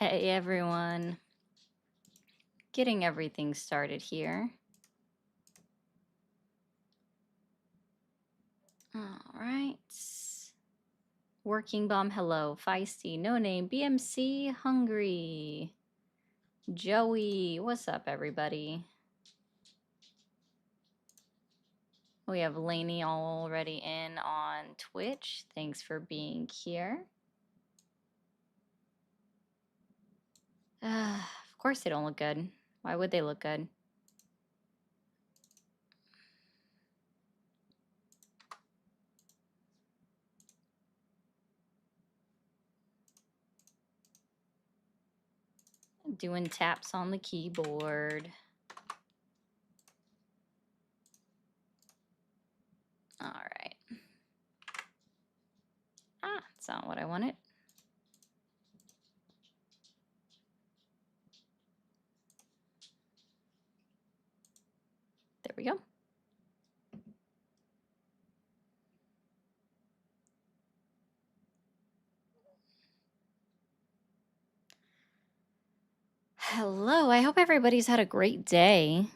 Hey everyone, getting everything started here. All right. Working Bomb, hello. Feisty, No Name, BMC, Hungry, Joey, what's up everybody? We have Lainey already in on Twitch. Thanks for being here. Of course they don't look good. Why would they look good? Doing taps on the keyboard. All right. Ah, that's not what I wanted. There we go. Hello, I hope everybody's had a great day.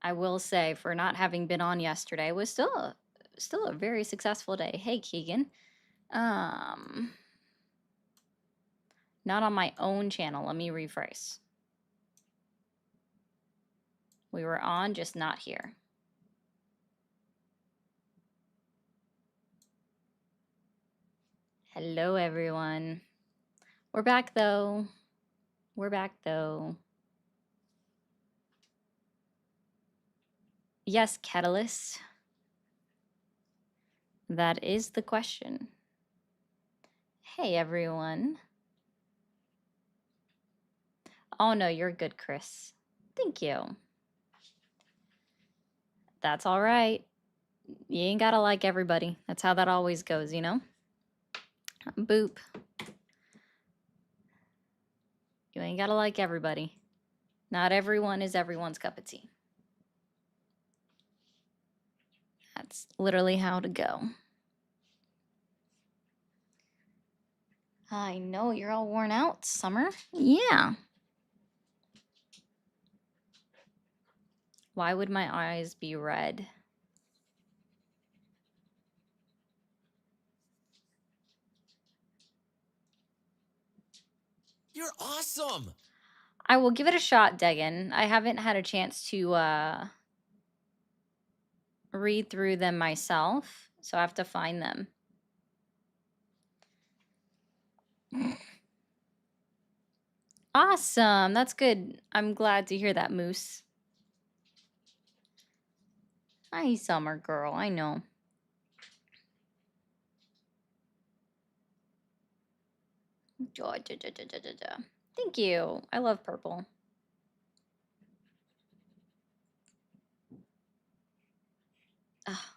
I will say, for not having been on yesterday, it was still a very successful day. Hey, Keegan. Not on my own channel. Let me rephrase. We were on, just not here. Hello, everyone. We're back, though. We're back, though. Yes, Catalyst. That is the question. Hey, everyone. Oh, no, you're good, Chris. Thank you. That's all right. You ain't gotta like everybody. That's how that always goes, you know? Boop. You ain't gotta like everybody. Not everyone is everyone's cup of tea. That's literally how to go. I know you're all worn out, Summer. Yeah. Why would my eyes be red? You're awesome. I will give it a shot, Degan. I haven't had a chance to read through them myself, so I have to find them. Awesome. That's good. I'm glad to hear that, Moose. Hi, Summer girl. I know. Thank you. I love purple. Ah.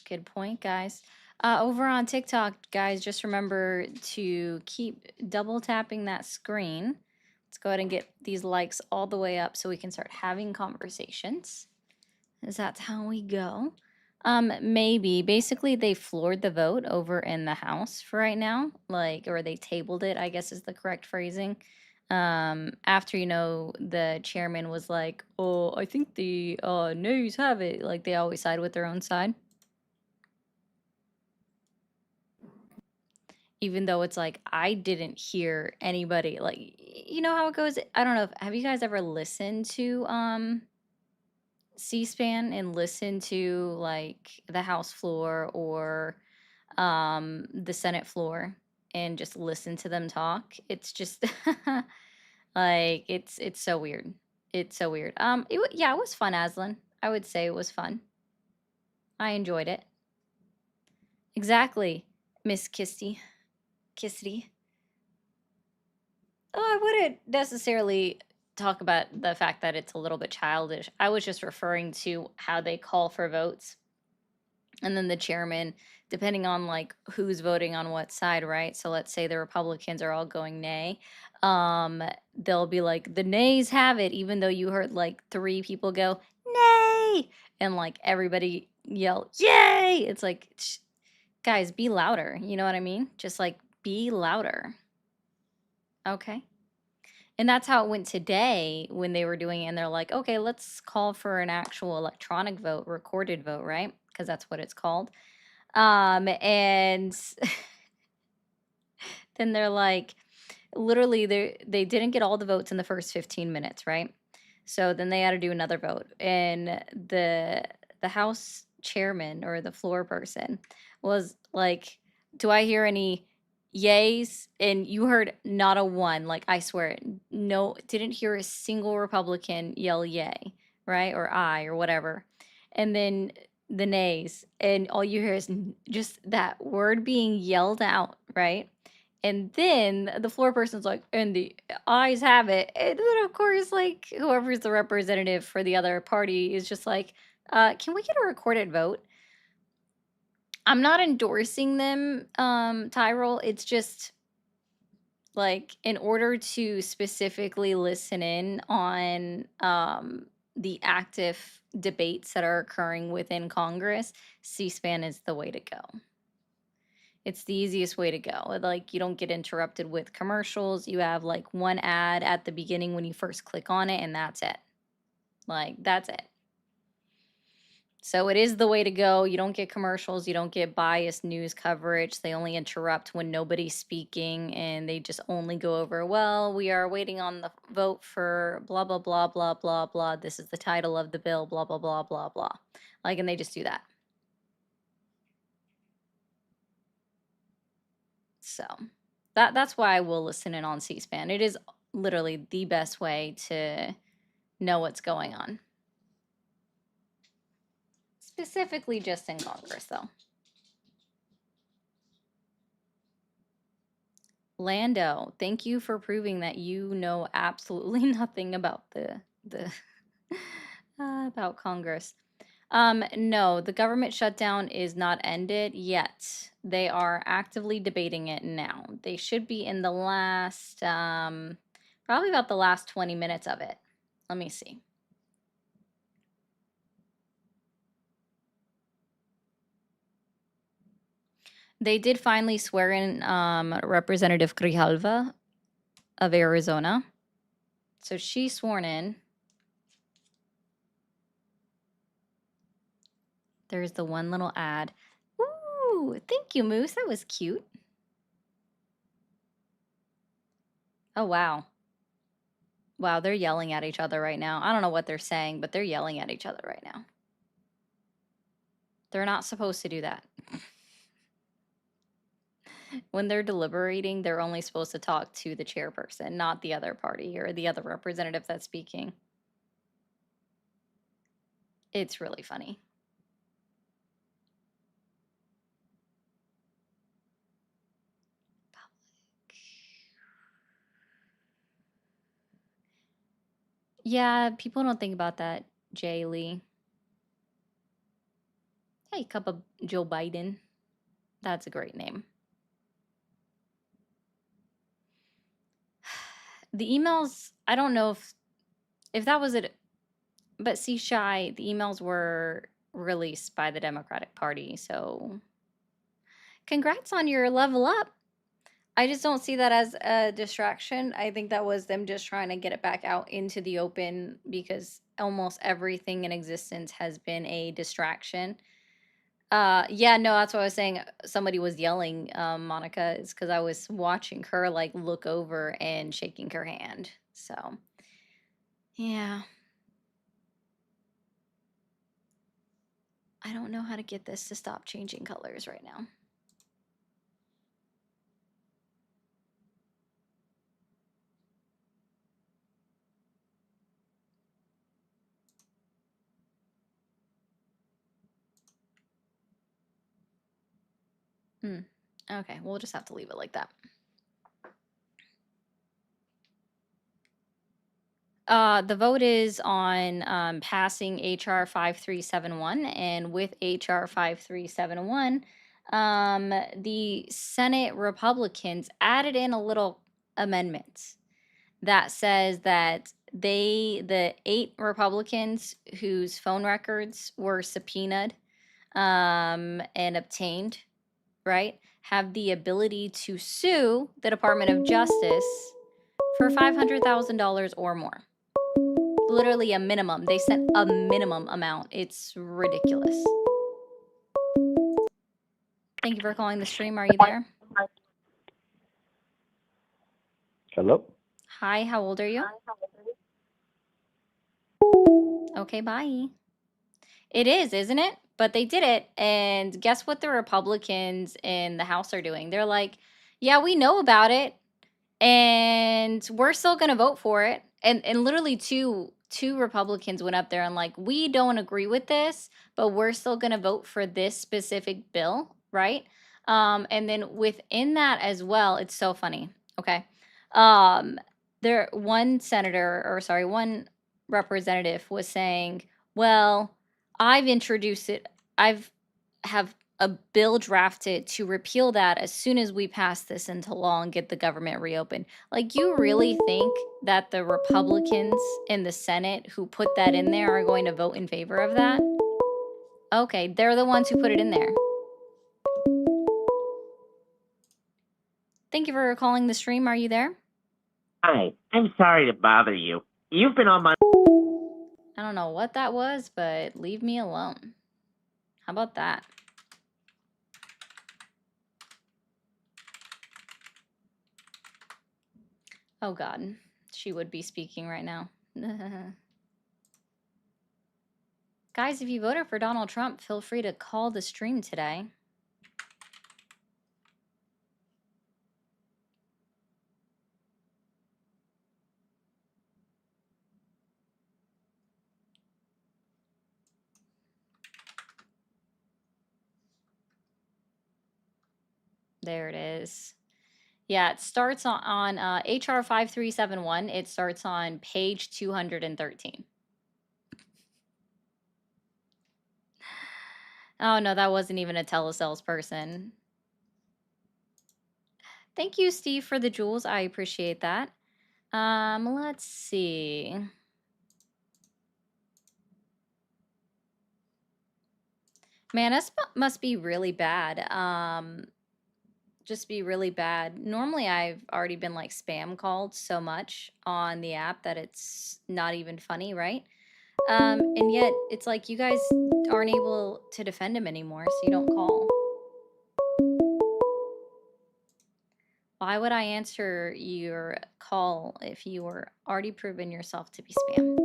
Good point, guys. Over on TikTok, guys, just remember to keep double tapping that screen. Let's go ahead and get these likes all the way up so we can start having conversations. Is that's how we go. Maybe. Basically, they floored the vote over in the House for right now. Like, or they tabled it, I guess is the correct phrasing. After, you know, the chairman was like, oh, I think the nays have it. Like, they always side with their own side. Even though it's like I didn't hear anybody, like, you know how it goes. I don't know, have you guys ever listened to C-SPAN and listened to like the House floor or the Senate floor and just listen to them talk? It's just like it's so weird. It's so weird. Yeah, it was fun, Aslan. I would say it was fun. I enjoyed it. Exactly, Miss Kisty. Kissity. Oh, I wouldn't necessarily talk about the fact that it's a little bit childish. I was just referring to how they call for votes. And then the chairman, depending on like who's voting on what side, right? So let's say the Republicans are all going nay. They'll be like, the nays have it, even though you heard like three people go, nay, and like everybody yell, yay. It's like, guys, be louder. You know what I mean? Just like be louder. Okay. And that's how it went today when they were doing it. And they're like, okay, let's call for an actual electronic vote, recorded vote, right? Because that's what it's called. And then they're like, literally, they didn't get all the votes in the first 15 minutes, right? So then they had to do another vote. And the House chairman or the floor person was like, do I hear any yays? And you heard not a one. Like, I swear, no, didn't hear a single Republican yell yay, right? Or I, or whatever. And then the nays. And all you hear is just that word being yelled out, right? And then the floor person's like, and the ayes have it. And then, of course, like, whoever's the representative for the other party is just like, can we get a recorded vote? I'm not endorsing them, Tyrell. It's just like in order to specifically listen in on the active debates that are occurring within Congress, C-SPAN is the way to go. It's the easiest way to go. Like, you don't get interrupted with commercials. You have like one ad at the beginning when you first click on it, and that's it. Like, that's it. So it is the way to go. You don't get commercials. You don't get biased news coverage. They only interrupt when nobody's speaking, and they just only go over, well, we are waiting on the vote for blah, blah, blah, blah, blah, blah. This is the title of the bill, blah, blah, blah, blah, blah. Like, and they just do that. So that's why I will listen in on C-SPAN. It is literally the best way to know what's going on. Specifically just in Congress, though. Lando, thank you for proving that you know absolutely nothing about the about Congress. No, the government shutdown is not ended yet. They are actively debating it now. They should be in the last, probably about the last 20 minutes of it. Let me see. They did finally swear in Representative Grijalva of Arizona. So she's sworn in. There's the one little ad. Ooh, thank you, Moose. That was cute. Oh, wow. Wow, they're yelling at each other right now. I don't know what they're saying, but they're yelling at each other right now. They're not supposed to do that. When they're deliberating, they're only supposed to talk to the chairperson, not the other party or the other representative that's speaking. It's really funny. Yeah, people don't think about that, Jay Lee. Hey, cup of Joe Biden. That's a great name. The emails, I don't know if that was it, but see, Shy, the emails were released by the Democratic Party, so congrats on your level up. I just don't see that as a distraction. I think that was them just trying to get it back out into the open because almost everything in existence has been a distraction. Yeah, no, that's what I was saying. Somebody was yelling, Monica, is because I was watching her like look over and shaking her hand. So, yeah. I don't know how to get this to stop changing colors right now. Okay, we'll just have to leave it like that. The vote is on passing HR 5371, and with HR 5371, the Senate Republicans added in a little amendment that says that the 8 Republicans whose phone records were subpoenaed and obtained, right, have the ability to sue the Department of Justice for $500,000 or more. Literally a minimum. They set a minimum amount. It's ridiculous. Thank you for calling the stream. Are you there? Hello? Hi, how old are you? Okay, bye. It is, isn't it? But they did it. And guess what the Republicans in the House are doing? They're like, yeah, we know about it. And we're still going to vote for it. And literally two Republicans went up there and like, we don't agree with this, but we're still going to vote for this specific bill, right? And then within that as well, it's so funny. Okay. There one representative was saying, well, I've introduced it. I've have a bill drafted to repeal that as soon as we pass this into law and get the government reopened. Like, you really think that the Republicans in the Senate who put that in there are going to vote in favor of that? Okay, they're the ones who put it in there. Thank you for calling the stream. Are you there? Hi, I'm sorry to bother you. You've been on my... I don't know what that was, but leave me alone. How about that? Oh God, she would be speaking right now. Guys, if you voted for Donald Trump, feel free to call the stream today. There it is. Yeah, it starts on HR 5371. It starts on page 213. Oh, no, that wasn't even a telesales person. Thank you, Steve, for the jewels. I appreciate that. Let's see. Man, this must be really bad. Just be really bad. Normally, I've already been like spam called so much on the app that it's not even funny, right? And yet it's like you guys aren't able to defend him anymore, so you don't call. Why would I answer your call if you were already proven yourself to be spam?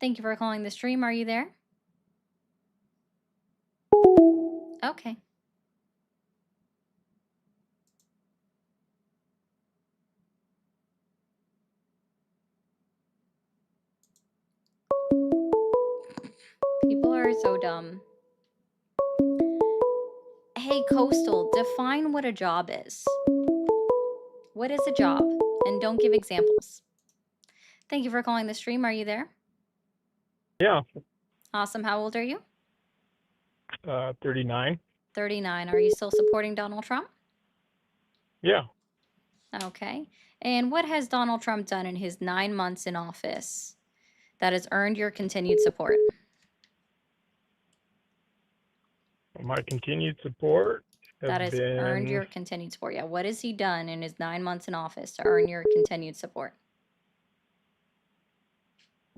Thank you for calling the stream. Are you there? Okay. People are so dumb. Hey, Coastal, define what a job is. What is a job? And don't give examples. Thank you for calling the stream. Are you there? Yeah. Awesome. How old are you? 39. 39. Are you still supporting Donald Trump? Yeah. Okay. And what has Donald Trump done in his 9 months in office that has earned your continued support? My continued support That has earned your continued support. Yeah. What has he done in his 9 months in office to earn your continued support?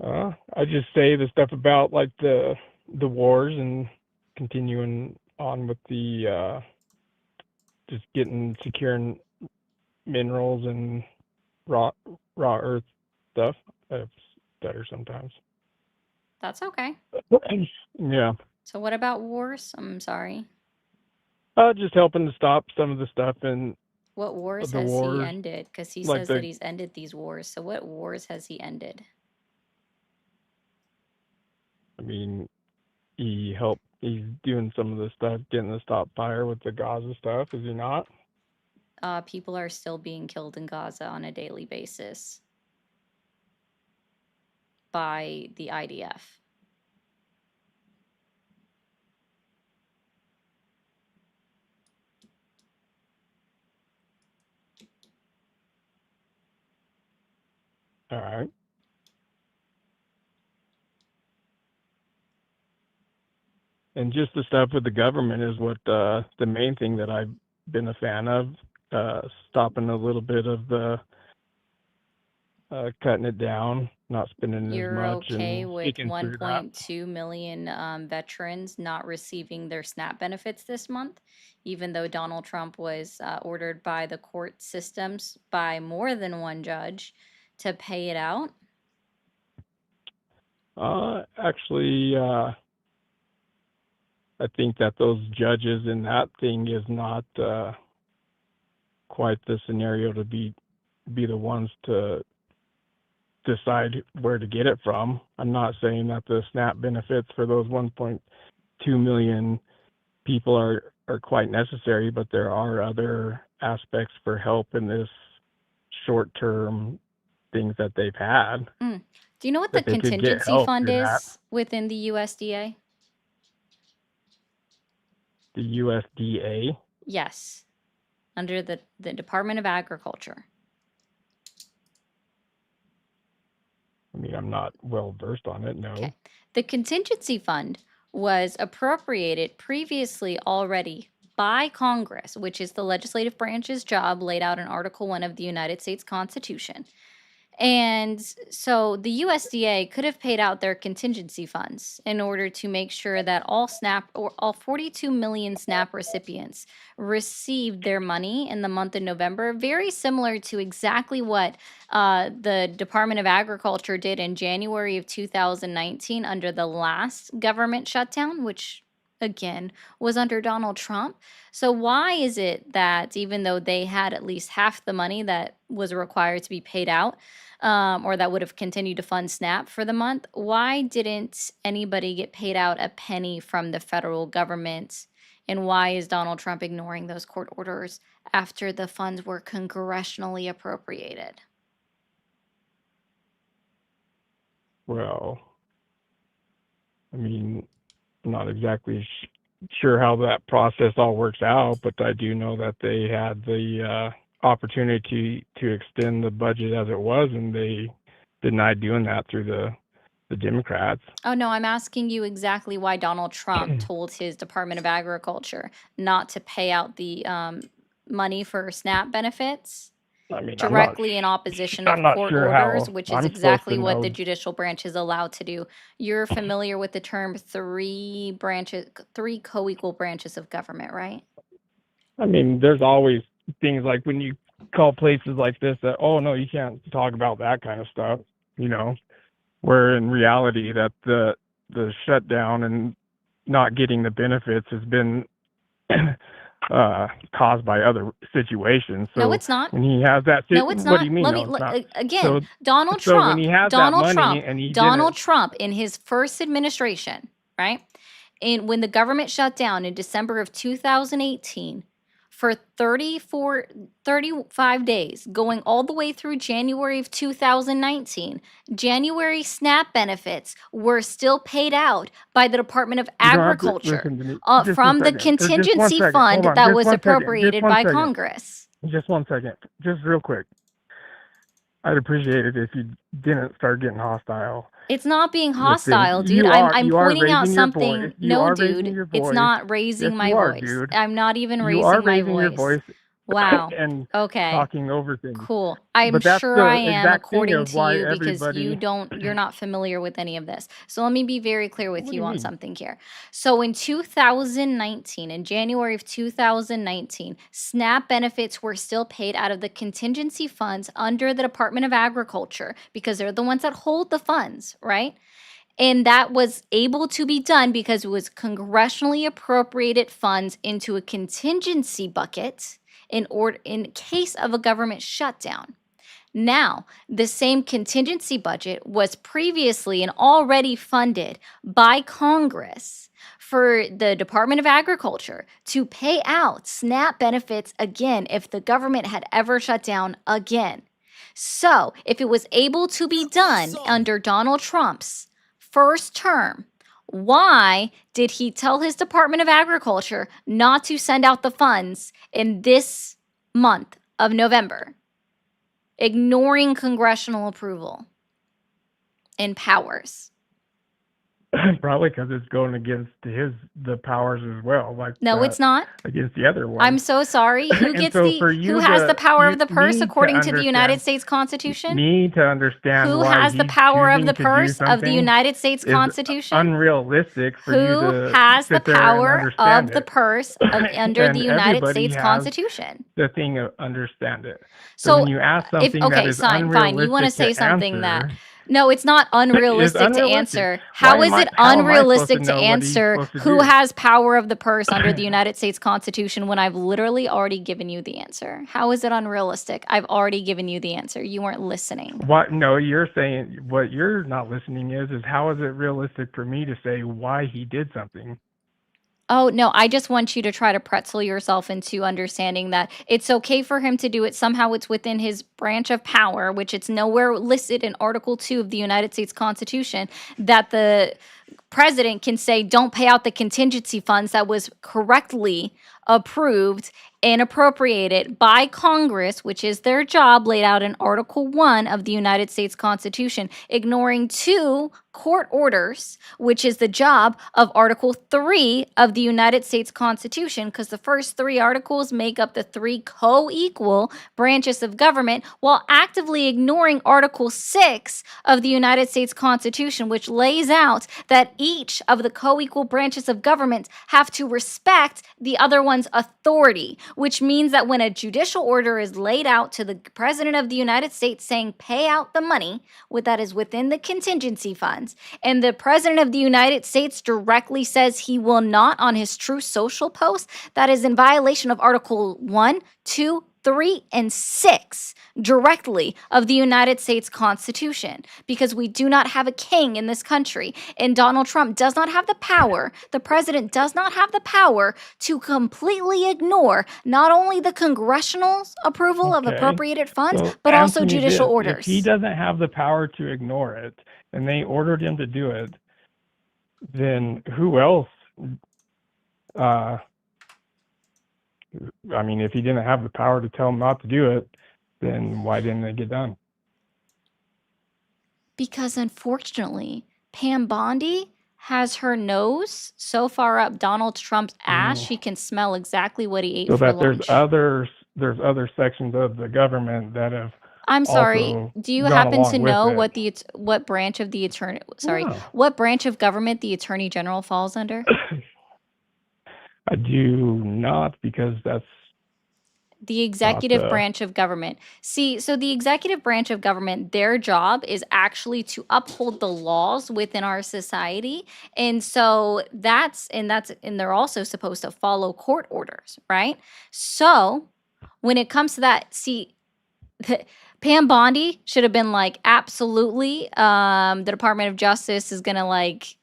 I just say the stuff about like the wars and continuing on with the just securing minerals and raw earth stuff. It's better sometimes. That's okay. Yeah. So what about wars? I'm sorry. Just helping to stop some of the stuff and what wars the has wars, he ended? Because he like says that he's ended these wars. So what wars has he ended? I mean, he helped He's doing some of the stuff, getting the stop fire with the Gaza stuff, is he not? People are still being killed in Gaza on a daily basis by the IDF. All right. And just the stuff with the government is what the main thing that I've been a fan of. Stopping a little bit of the cutting it down, not spending as You're much, okay and with sticking through that. 1.2 million veterans not receiving their SNAP benefits this month, even though Donald Trump was ordered by the court systems by more than one judge to pay it out? Actually, I think that those judges in that thing is not quite the scenario to be the ones to decide where to get it from. I'm not saying that the SNAP benefits for those 1.2 million people are quite necessary, but there are other aspects for help in this short-term things that they've had Do you know what the that they could get contingency help fund through that. is within the USDA? The USDA. Yes, under the Department of Agriculture. I mean, I'm not well versed on it. No. Okay. The contingency fund was appropriated previously already by Congress, which is the legislative branch's job laid out in Article 1 of the United States Constitution. And so the USDA could have paid out their contingency funds in order to make sure that all SNAP or all 42 million SNAP recipients received their money in the month of November, very similar to exactly what the Department of Agriculture did in January of 2019 under the last government shutdown, which again was under Donald Trump. So why is it that even though they had at least half the money that was required to be paid out, or that would have continued to fund SNAP for the month, why didn't anybody get paid out a penny from the federal government? And why is Donald Trump ignoring those court orders after the funds were congressionally appropriated? Well, I mean, I'm not exactly sure how that process all works out, but I do know that they had the opportunity to extend the budget as it was, and they denied doing that through the Democrats. Oh, no, I'm asking you exactly why Donald Trump told his Department of Agriculture not to pay out the money for SNAP benefits. I mean, Directly in opposition of I'm not court sure orders, how which is I'm exactly supposed to what the know. judicial branch is allowed to do. You're familiar with the term three co-equal branches of government, right? I mean, there's always things like when you call places like this that, oh no, you can't talk about that kind of stuff, you know, where in reality that the shutdown and not getting the benefits has been caused by other situations. So No, it's not. when he has that, No, it's what not. do you mean? Let No, me it's not. again. So Donald so when Trump. he has that Donald money Trump. and he Donald didn't, Trump in his first administration, right? And when the government shut down in December of 2018 for 35 days, going all the way through January of 2019, January SNAP benefits were still paid out by the Department of you don't have to Agriculture listen to me. Just a from the second. Or just one contingency second. fund Hold on. that Just was one second. Just appropriated one by second. Congress. Just 1 second. Just real quick. I'd appreciate it if you didn't start getting hostile It's not being with things. hostile, dude. You I'm are pointing out raising your something. voice. You No, are raising dude, your it's voice. not Yes, raising my you are, voice. dude. I'm not even You are raising my raising your voice. voice Wow. and Okay. talking over things. Cool. I'm But that's sure I the am, exact thing according of to why you, because everybody. you're not familiar with any of this. So let me be very clear with What do you you on mean? something here. So in 2019, in January of 2019, SNAP benefits were still paid out of the contingency funds under the Department of Agriculture because they're the ones that hold the funds, right? And that was able to be done because it was congressionally appropriated funds into a contingency bucket in case of a government shutdown. Now, the same contingency budget was previously and already funded by Congress for the Department of Agriculture to pay out SNAP benefits again if the government had ever shut down again. So, if it was able to be done under Donald Trump's first term, why did he tell his Department of Agriculture not to send out the funds in this month of November, ignoring congressional approval and powers? Probably because it's going against the powers as well, like No, it's not. against the other one. I'm so sorry. Who And gets so the for you who has to- the power of you the purse need to according to the United understand- States Constitution? Need to understand Who why has the he's power of choosing the to do purse of the something United States is Constitution? unrealistic for you Who to has the sit there and power understand of the it. purse under And the United everybody States has Constitution? The thing of understand it. So when you ask something that okay, is fine. You want to unrealistic say something that answer, no, it's not unrealistic to unrealistic. answer. How is it how am I supposed unrealistic to to know what he's answer supposed to who do? has power of the purse under the United States Constitution when I've literally already given you the answer? How is it unrealistic? I've already given you the answer. You weren't listening. What? No, you're saying what you're not listening is how is it realistic for me to say why he did something? Oh, no, I just want you to try to pretzel yourself into understanding that it's okay for him to do it. Somehow it's within his branch of power, which it's nowhere listed in Article 2 of the United States Constitution, that the president can say, don't pay out the contingency funds that was correctly approved and appropriated by Congress, which is their job laid out in Article 1 of the United States Constitution, ignoring 2 court orders, which is the job of Article 3 of the United States Constitution, because the first 3 articles make up the 3 co-equal branches of government, while actively ignoring Article 6 of the United States Constitution, which lays out that each of the co-equal branches of government have to respect the other one's authority, which means that when a judicial order is laid out to the President of the United States saying pay out the money that is within the contingency funds, and the President of the United States directly says he will not on his Truth Social post, that is in violation of Article 1, 2, 3, and 6 directly of the United States Constitution, because we do not have a king in this country, and Donald Trump does not have the power, the president does not have the power to completely ignore not only the congressional approval of Okay. appropriated funds, So but also answer me judicial this. orders. If he doesn't have the power to ignore it, and they ordered him to do it, then who else? I mean, if he didn't have the power to tell him not to do it, then why didn't it get done? Because unfortunately, Pam Bondi has her nose so far up Donald Trump's ass, she can smell exactly what he ate So for that lunch. there's other sections of the government that have. I'm sorry. also Do you gone happen to along with know it. what branch of the attorney? Sorry, No. what branch of government the Attorney General falls under? I do not, because that's The executive the- branch of government. See, so the executive branch of government, their job is actually to uphold the laws within our society. And so and they're also supposed to follow court orders, right? So when it comes to that, see, Pam Bondi should have been like, absolutely, the Department of Justice is going to like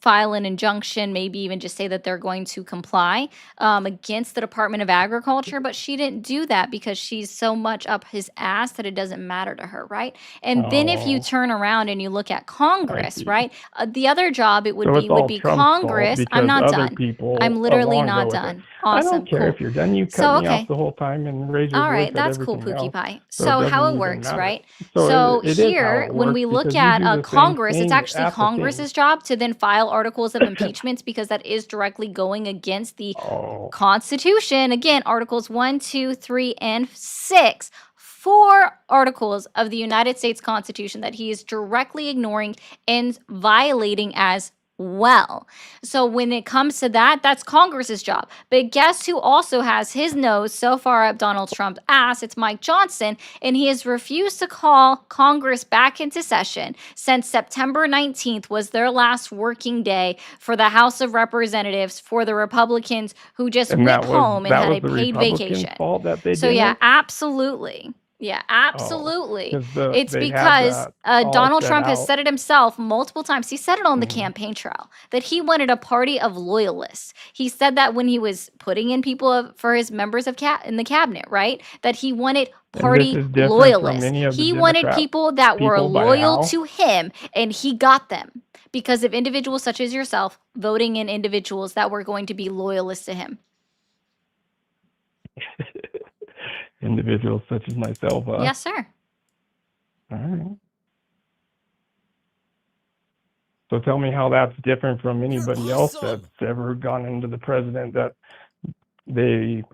file an injunction, maybe even just say that they're going to comply against the Department of Agriculture, but she didn't do that because she's so much up his ass that it doesn't matter to her, right? And then if you Oh. turn around and you look at Congress, see. right? The other job it would so be it's all would be Trump's fault Congress. because I'm not other done. people I'm literally along not go with it. done. I Awesome, don't care cool. if you're done. You cut So, me okay. off the whole time and raise your All voice right, at that's cool, everything Pookie else. Pie. So it So how doesn't it even works, matter. right? So So it is how here, it when works, we look because you at do the same Congress, it's thing actually at the Congress's job to then file articles of impeachments because that is directly going against the Oh, Constitution. Again, Articles 1, 2, 3, and 6. 4 articles of the United States Constitution that he is directly ignoring and violating as well. So when it comes to that, that's Congress's job. But guess who also has his nose so far up Donald Trump's ass? It's Mike Johnson, and he has refused to call Congress back into session since September 19th was their last working day for the House of Representatives for the Republicans who just and went that home and was had a the paid Republicans' vacation. fault that they So did yeah, it? absolutely. Yeah, Oh, absolutely. because It's they had because that all Donald set Trump has out. said it himself multiple times. He said it on the Mhm. campaign trail that he wanted a party of loyalists. He said that when he was putting in people for his members of in the cabinet, right? That he wanted And this party is different from loyalists. any of the He wanted Democrat people that were people by loyal how? to him, and he got them because of individuals such as yourself voting in individuals that were going to be loyalists to him. Individuals such as myself. Yes, sir. All right. So tell me how that's different from anybody else that's ever gone into the president, that they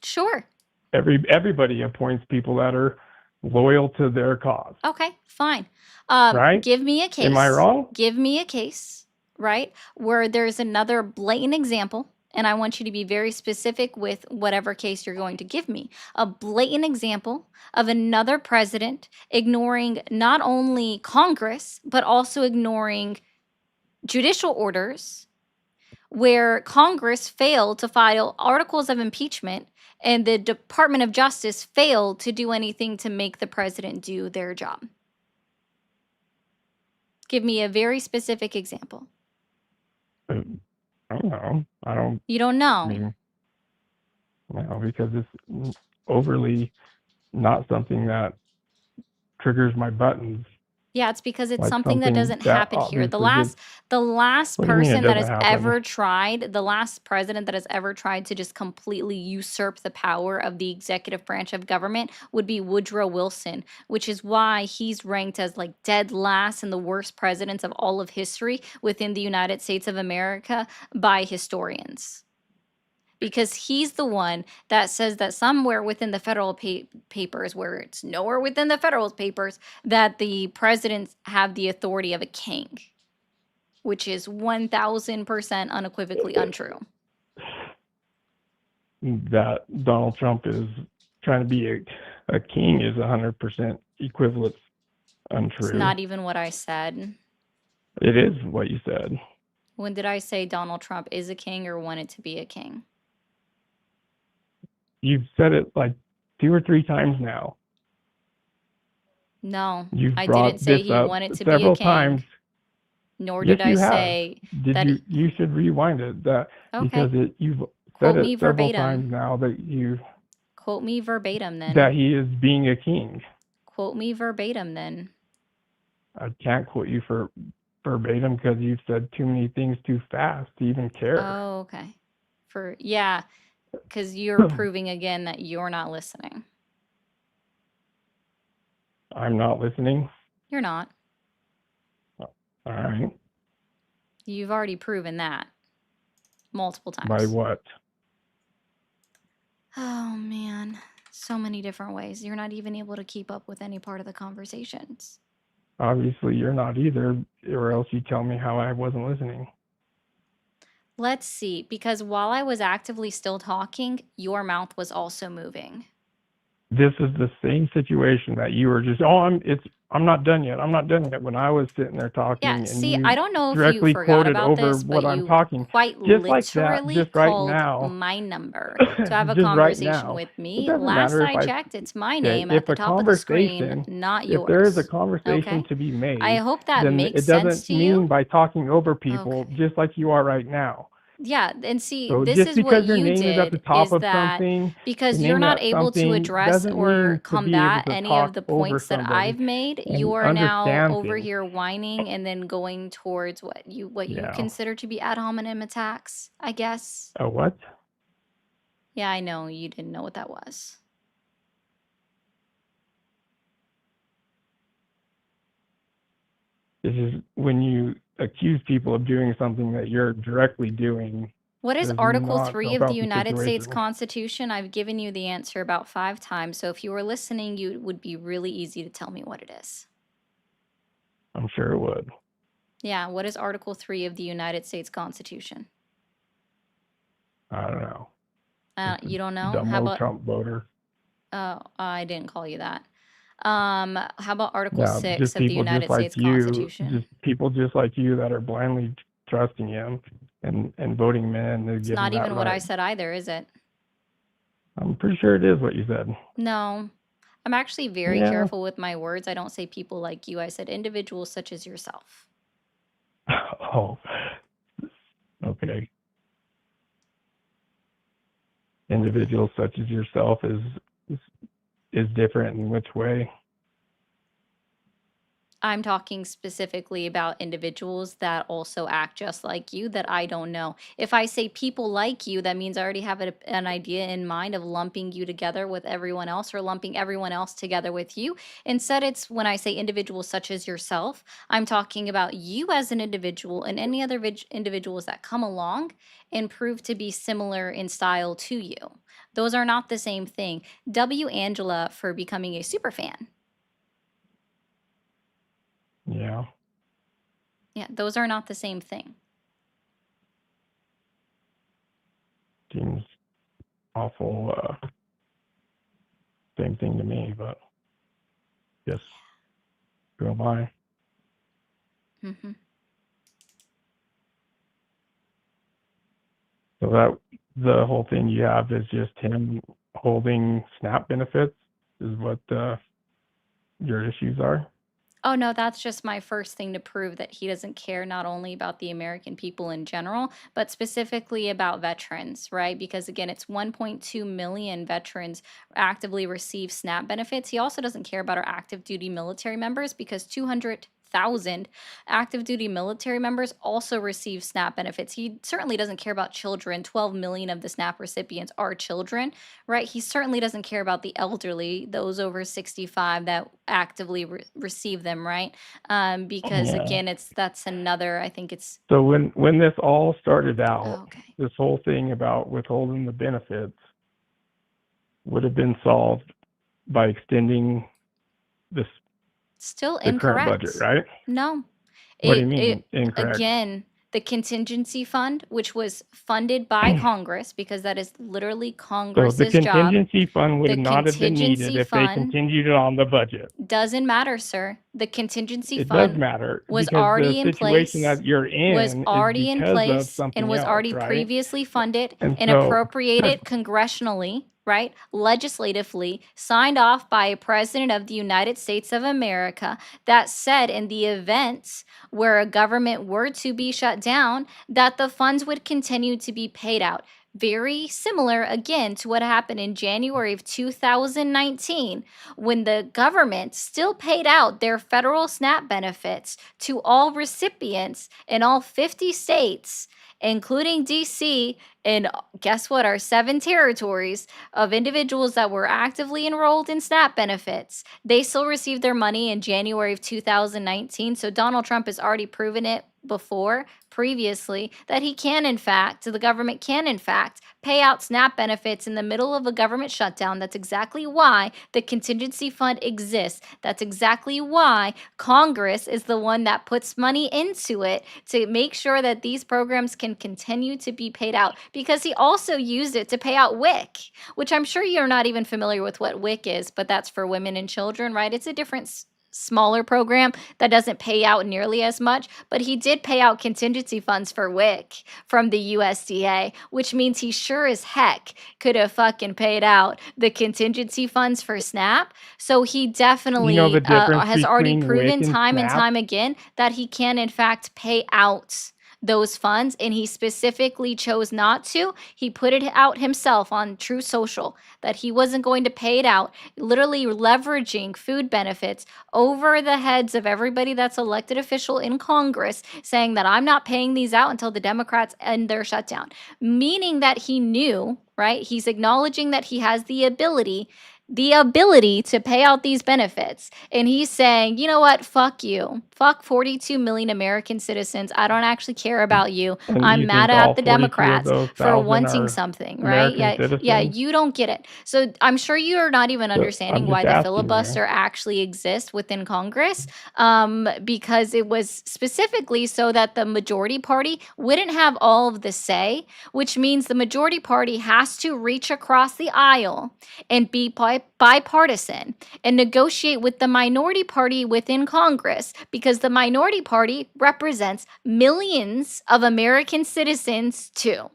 Sure. everybody appoints people that are loyal to their cause. Okay, fine. Right? Give me a case. Am I wrong? Give me a case, right? Where there's another blatant example, and I want you to be very specific with whatever case you're going to give me. A blatant example of another president ignoring not only Congress, but also ignoring judicial orders where Congress failed to file articles of impeachment and the Department of Justice failed to do anything to make the president do their job. Give me a very specific example. I don't know. I don't. You don't know. I mean, no, because it's overly not something that triggers my buttons. Yeah, it's because it's Like something that something doesn't that happen here. The obviously gets. last What do you mean it person that doesn't has happen? ever tried, the last president that has ever tried to just completely usurp the power of the executive branch of government would be Woodrow Wilson, which is why he's ranked as like dead last in the worst presidents of all of history within the United States of America by historians. Because he's the one that says that somewhere within the federal papers, where it's nowhere within the federal papers, that the presidents have the authority of a king, which is 1000% unequivocally untrue. That Donald Trump is trying to be a king is 100% equivalent untrue. It's not even what I said. It is what you said. When did I say Donald Trump is a king or wanted to be a king? You've said it like 2 or 3 times now. No, You've I brought didn't say this he up wanted to be a several king. times. Nor Yes, did I you have. say Did that. you should rewind it because you've Quote said me it several verbatim. times now that Quote me verbatim then. that he is being a king. Quote me verbatim then. I can't quote you for verbatim because you've said too many things too fast to even care. Oh, okay. Because you're proving again that you're not listening. I'm not listening. You're not. All right. You've already proven that multiple times. By what? Oh, man. So many different ways. You're not even able to keep up with any part of the conversations. Obviously, you're not either, or else you tell me how I wasn't listening. Let's see, because while I was actively still talking, your mouth was also moving. This is the same situation that you were just, I'm not done yet. I'm not done yet. When I was sitting there talking, Yeah, and see, you I don't know if you directly forgot quoted about over this, what but I'm you talking, quite just like that, literally just right called now. my number to have a Just right conversation now. with It me. doesn't Last matter if I I checked, it's my okay, name at if the a top of the screen, conversation, not if there is a yours. conversation Okay? to be made, I hope that then makes it sense doesn't to you. mean by talking over people, Okay. just like you are right now. Yeah, and see, So this just is what because your you name is at the did top is of that something, because the you're name not at able to something address doesn't or mean to be able combat to any of talk the over points that somebody I've made, and you are now understand over things. here whining and then going towards what you Yeah. consider to be ad hominem attacks, I guess. A what? Yeah, I know you didn't know what that was. This is when you accuse people of doing something that you're directly doing. What is Does Article not 3 of about the the United States situation. Constitution? I've given you the answer about 5 times, so if you were listening, it would be really easy to tell me what it is. I'm sure it would. Yeah, what is Article 3 of the United States Constitution? I don't know. You don't know? Dumb How old about Trump voter. I didn't call you that. How about Article Yeah, 6 just of the people United just like States you, Constitution? just people just like you that are blindly trusting him and voting him in to It's give not him even that what I right. said either, is it? I'm pretty sure it is what you said. No. I'm actually very Yeah. careful with my words. I don't say people like you. I said individuals such as yourself. Oh, okay. Individuals such as yourself is different in which way? I'm talking specifically about individuals that also act just like you that I don't know. If I say people like you, that means I already have an idea in mind of lumping you together with everyone else or lumping everyone else together with you. Instead, it's when I say individuals such as yourself, I'm talking about you as an individual and any other individuals that come along and prove to be similar in style to you. Those are not the same thing. W. Angela for becoming a super fan. Yeah. Yeah, those are not the same thing. Seems awful same thing to me, but yes, who am I? Hmm. So that the whole thing you have is just him holding SNAP benefits is what your issues are? Oh, no, that's just my first thing to prove that he doesn't care not only about the American people in general, but specifically about veterans, right? Because again, it's 1.2 million veterans actively receive SNAP benefits. He also doesn't care about our active duty military members because 200,000 active duty military members also receive SNAP benefits. He certainly doesn't care about children. 12 million of the SNAP recipients are children, right? He certainly doesn't care about the elderly, those over 65 that actively receive them, right? Because Yeah. again, that's another. I think it's. So when this all started out, Oh, okay. this whole thing about withholding the benefits would have been solved by extending this Still the current incorrect. budget, right? No. What do you mean incorrect? Again, the contingency fund, which was funded by Congress, because that is literally So the Congress's job. contingency fund would The not have been needed contingency if they fund continued on the budget. doesn't matter, sir. The contingency It does fund matter was because the already in situation place, that you're was in is already in because of place, and something was else, already right? previously funded And and so appropriated congressionally, right? Legislatively, signed off by a president of the United States of America that said in the event where a government were to be shut down, that the funds would continue to be paid out. Very similar again to what happened in January of 2019 when the government still paid out their federal SNAP benefits to all recipients in all 50 states, including DC, and guess what? Our 7 territories of individuals that were actively enrolled in SNAP benefits. They still received their money in January of 2019. So Donald Trump has already proven it previously, that he can, in fact, the government can, in fact, pay out SNAP benefits in the middle of a government shutdown. That's exactly why the contingency fund exists. That's exactly why Congress is the one that puts money into it to make sure that these programs can continue to be paid out, because he also used it to pay out WIC, which I'm sure you're not even familiar with what WIC is, but that's for women and children, right? It's a different smaller program that doesn't pay out nearly as much, but he did pay out contingency funds for WIC from the USDA, which means he sure as heck could have fucking paid out the contingency funds for SNAP. So he definitely you know the difference has already between proven WIC and time and SNAP? time again that he can, in fact, pay out those funds, and he specifically chose not to. He put it out himself on True Social that he wasn't going to pay it out, literally leveraging food benefits over the heads of everybody that's elected official in Congress, saying that I'm not paying these out until the Democrats end their shutdown, meaning that he knew, right? He's acknowledging that he has the ability to pay out these benefits. And he's saying, you know what? Fuck you. Fuck 42 million American citizens. I don't actually care about you. And I'm you mad think all at the 42 of Democrats those for thousand wanting are something, right? American Yeah, citizens? you don't get it. So I'm sure you're not even So understanding I'm why just the asking you. filibuster actually exists within Congress, because it was specifically so that the majority party wouldn't have all of the say, which means the majority party has to reach across the aisle and be bipartisan and negotiate with the minority party within Congress, because the minority party represents millions of American citizens too.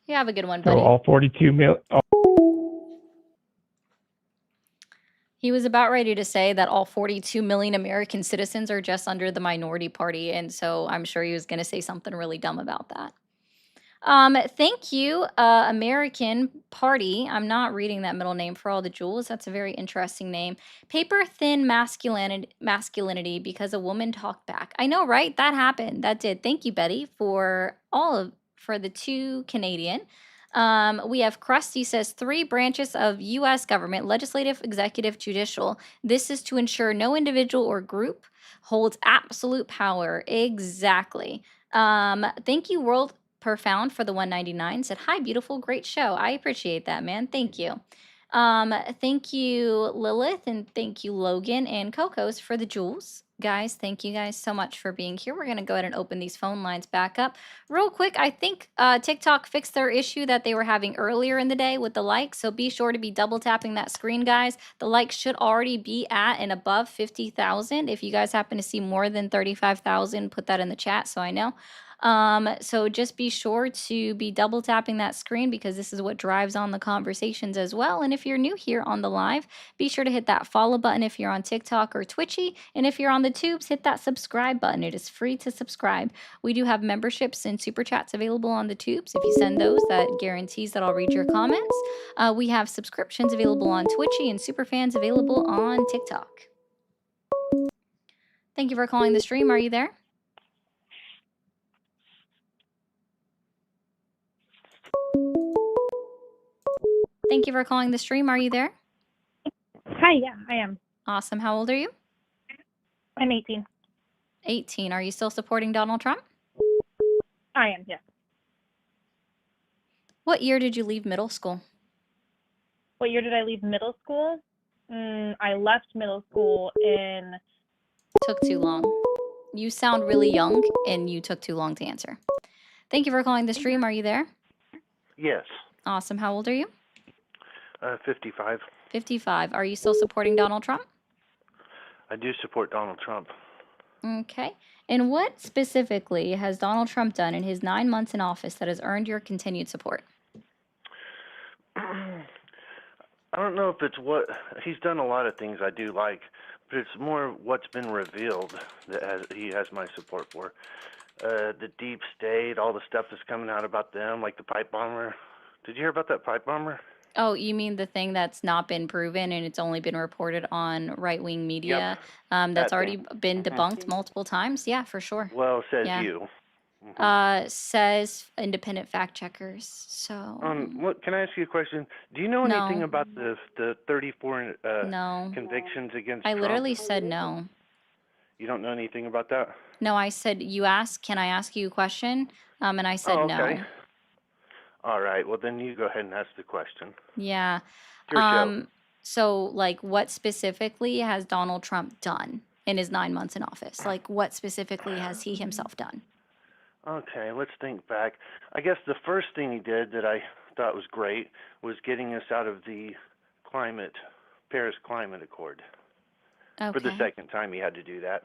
You have a good one, So buddy. all 42 million. He was about ready to say that all 42 million American citizens are just under the minority party, and so I'm sure he was going to say something really dumb about that. Thank you, American Party. I'm not reading that middle name for all the jewels. That's a very interesting name. Paper thin masculinity because a woman talked back. I know, right? That happened. That did. Thank you, Betty, for the 2 Canadian. We have Krusty says 3 branches of U.S. government: legislative, executive, judicial. This is to ensure no individual or group holds absolute power. Exactly. Thank you, World Profound, for the 199. Said, "Hi, beautiful, great show." I appreciate that, man. Thank you. Thank you, Lilith, and thank you, Logan and Cocos, for the jewels. Guys, thank you guys so much for being here. We're gonna go ahead and open these phone lines back up real quick. I think TikTok fixed their issue that they were having earlier in the day with the likes, so be sure to be double tapping that screen, guys. The likes should already be at and above 50,000. If you guys happen to see more than 35,000, put that in the chat so I know. So just be sure to be double tapping that screen because this is what drives on the conversations as well. And if you're new here on the live, be sure to hit that follow button if you're on TikTok or Twitchy. And if you're on the tubes, hit that subscribe button. It is free to subscribe. We do have memberships and super chats available on the tubes. If you send those, that guarantees that I'll read your comments. We have subscriptions available on Twitchy and super fans available on TikTok. Thank you for calling the stream. Are you there? Thank you for calling the stream. Are you there? Hi, yeah, I am. Awesome. How old are you? I'm 18. 18. Are you still supporting Donald Trump? I am, yes. What year did you leave middle school? What year did I leave middle school? I left middle school in... Took too long. You sound really young, and you took too long to answer. Thank you for calling the stream. Are you there? Yes. Awesome. How old are you? 55. 55. Are you still supporting Donald Trump? I do support Donald Trump. Okay. And what specifically has Donald Trump done in his 9 months in office that has earned your continued support? I don't know if it's what he's done. A lot of things I do like, but it's more what's been revealed that he has my support for. The deep state, all the stuff that's coming out about them, like the pipe bomber. Did you hear about that pipe bomber? Oh, you mean the thing that's not been proven and it's only been reported on right-wing media? That's that already thing. been debunked multiple times? Yeah, for sure. Well, says Yeah. you. Says independent fact checkers. So What can I ask you a question? Do you know No. anything about the 34 no. convictions against I Trump? literally said no. You don't know anything about that? No, I said you asked, can I ask you a question? And I said okay. no. All right. Well, then you go ahead and ask the question. Yeah. It's your show. So like what specifically has Donald Trump done in his 9 months in office? Like what specifically has he himself done? Okay, let's think back. I guess the first thing he did that I thought was great was getting us out of the Paris Climate Accord. Okay. For the second time he had to do that.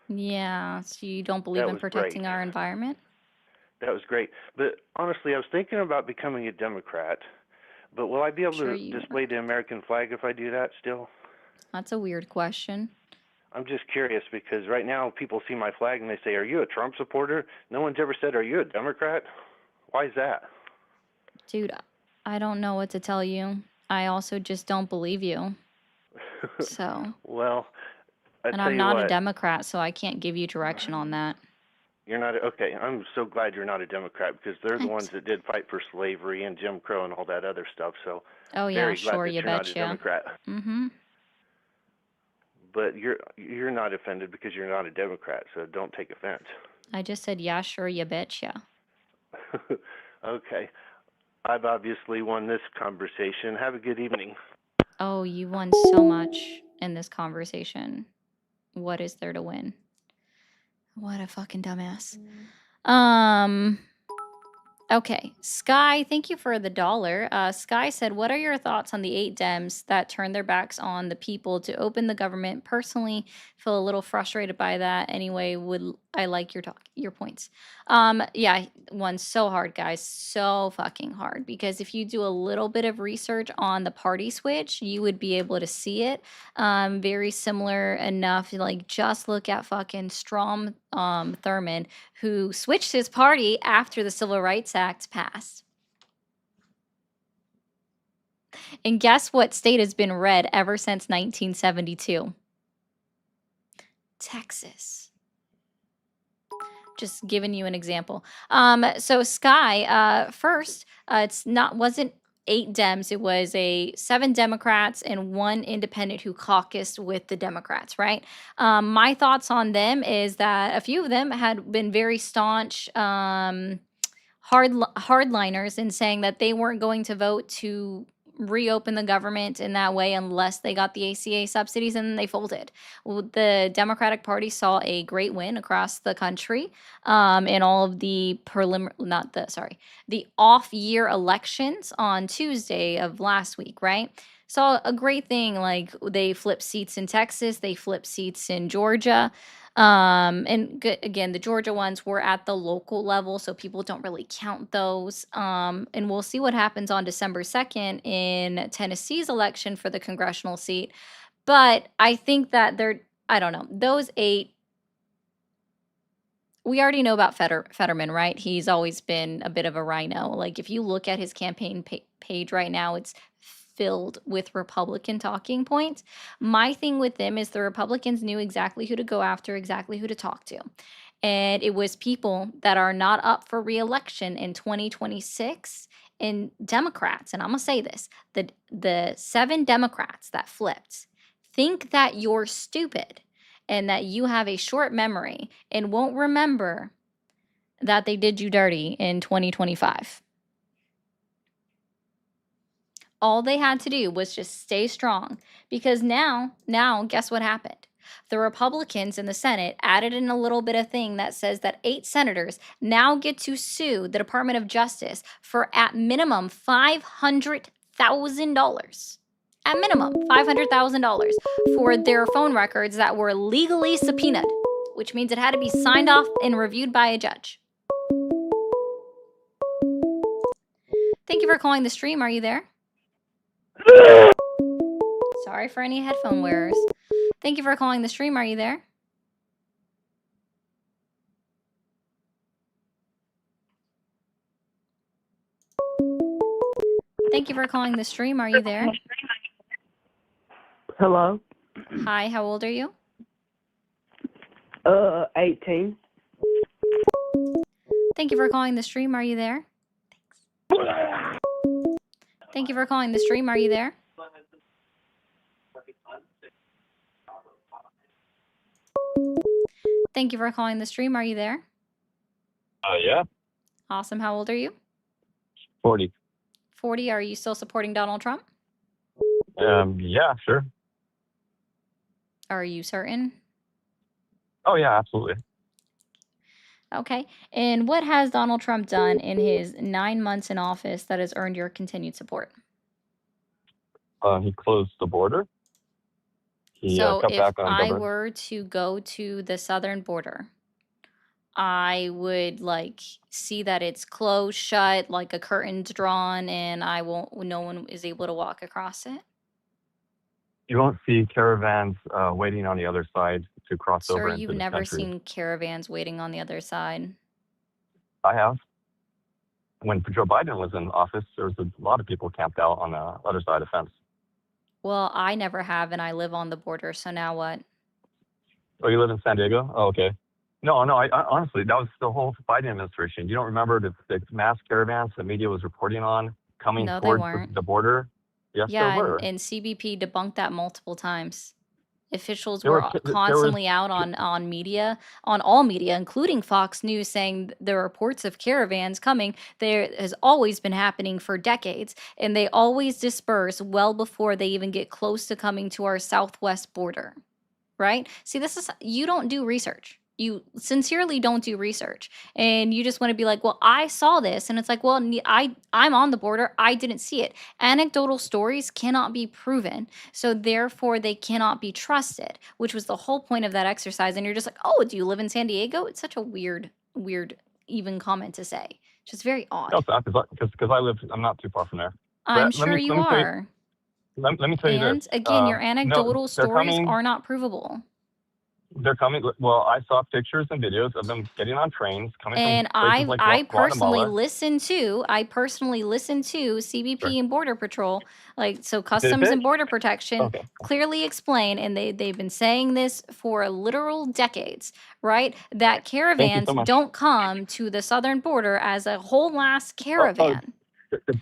Yeah, so you don't believe That in was protecting great. our environment? That was great. But honestly, I was thinking about becoming a Democrat. But will I be able Sure to you display the American flag if I do that still? That's a weird question. I'm just curious because right now people see my flag and they say, "Are you a Trump supporter?" No one's ever said, "Are you a Democrat?" Why is that? Dude, I don't know what to tell you. I also just don't believe you. So, Well, I and tell I'm you not what, a Democrat, so I can't give you direction on that. you're not okay. I'm so glad you're not a Democrat because they're the Thanks. ones that did fight for slavery and Jim Crow and all that other stuff. So Oh yeah, very glad sure, that you you're not a betcha. Democrat. Mm-hmm. But you're not offended because you're not a Democrat. So don't take offense. I just said, yeah, sure, you betcha. Okay. I've obviously won this conversation. Have a good evening. Oh, you won so much in this conversation. What is there to win? What a fucking dumbass. Okay, Sky, thank you for the dollar. Sky said, "What are your thoughts on the 8 Dems that turned their backs on the people to open the government? Personally, feel a little frustrated by that. Anyway, I like your points." Yeah, one's so hard, guys, so fucking hard. Because if you do a little bit of research on the party switch, you would be able to see it. Very similar enough. Like, just look at fucking Strom Thurmond, who switched his party after the Civil Rights Act passed. And guess what state has been red ever since 1972? Texas. Just giving you an example. So Sky, first, wasn't 8 Dems. It was 7 Democrats and 1 independent who caucused with the Democrats, right? My thoughts on them is that a few of them had been very staunch hardliners in saying that they weren't going to vote to reopen the government in that way unless they got the ACA subsidies, and then they folded. Well, the Democratic Party saw a great win across the country in all of the the off-year elections on Tuesday of last week, right? Saw a great thing, like they flipped seats in Texas, they flipped seats in Georgia. Again, the Georgia ones were at the local level, so people don't really count those. And we'll see what happens on December 2nd in Tennessee's election for the congressional seat. But I think that I don't know, those 8, we already know about Fetterman, right? He's always been a bit of a rhino. Like, if you look at his campaign page right now, it's filled with Republican talking points. My thing with them is the Republicans knew exactly who to go after, exactly who to talk to. And it was people that are not up for reelection in 2026 and Democrats. And I'm going to say this, the 7 Democrats that flipped think that you're stupid and that you have a short memory and won't remember that they did you dirty in 2025. All they had to do was just stay strong, because now guess what happened? The Republicans in the Senate added in a little bit of thing that says that 8 senators now get to sue the Department of Justice for at minimum $500,000. At minimum $500,000 for their phone records that were legally subpoenaed, which means it had to be signed off and reviewed by a judge. Thank you for calling the stream. Are you there? Sorry for any headphone wearers. Thank you for calling the stream. Are you there? Thank you for calling the stream. Are you there? Hello. Hi, how old are you? 18. Thank you for calling the stream. Are you there? Thanks. Thank you for calling the stream. Are you there? Thank you for calling the stream. Are you there? Yeah. Awesome. How old are you? 40. 40. Are you still supporting Donald Trump? Yeah, sure. Are you certain? Oh, yeah, absolutely. Okay. And what has Donald Trump done in his 9 months in office that has earned your continued support? He closed the border. He So cut if back on I government. were to go to the southern border, I would see that it's closed shut, like a curtain's drawn, and no one is able to walk across it. You won't see caravans waiting on the other side to cross over Sir, into you've the never country. seen caravans waiting on the other side. I have. When Joe Biden was in office, there was a lot of people camped out on the other side of the fence. Well, I never have, and I live on the border, so now what? Oh, you live in San Diego? Oh, okay. No, I honestly, that was the whole Biden administration. You don't remember the mass caravans the media was reporting on coming No, they towards weren't. the border? Yes, Yeah, there were. and CBP debunked that multiple times. Officials There were were- there was- constantly out on media, on all media, including Fox News, saying the reports of caravans coming there has always been happening for decades, and they always disperse well before they even get close to coming to our southwest border. Right? See, you don't do research. You sincerely don't do research, and you just want to be like, well, I saw this, and it's like, well, I'm on the border, I didn't see it. Anecdotal stories cannot be proven, so therefore they cannot be trusted, which was the whole point of that exercise. And you're just like, oh, do you live in San Diego? It's such a weird even comment to say. Just very odd. No, because I'm not too far from there. I'm Let sure me you tell you, are. let me tell you And this. again, your No, anecdotal they're stories coming. are not provable. They're coming. Well, I saw pictures and videos of them getting on trains coming from And places like I personally Guatemala. listen to CBP Sure. and Border Patrol, like so Did Customs they? and Border Protection Okay. clearly explain, and they've been saying this for literal decades, right? That Thank you caravans so much. don't come to the southern border as a whole last caravan,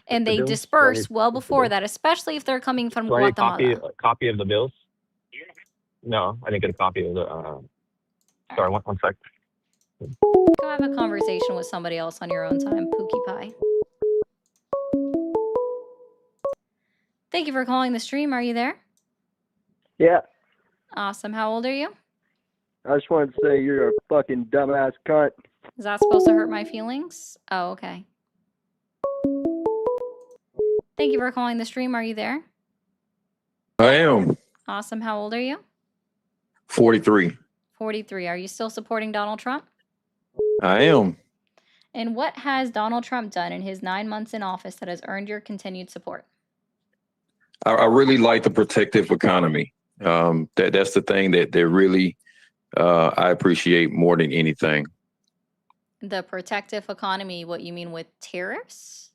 and The they bills. disperse well The before bills. that, especially if they're coming from Do I need Guatemala. a copy of the bills? No, I didn't get a copy of the. Sorry, one sec. Go have a conversation with somebody else on your own time, Pookie Pie. Thank you for calling the stream. Are you there? Yeah, Awesome. How old are you? I just wanted to say you're a fucking dumbass cunt. Is that supposed to hurt my feelings? Oh, okay. Thank you for calling the stream. Are you there? I am Awesome. How old are you? 43. 43. Are you still supporting Donald Trump? I am. And what has Donald Trump done in his 9 months in office that has earned your continued support? I really like the protective economy. That's the thing that really I appreciate more than anything. The protective economy, what you mean with tariffs?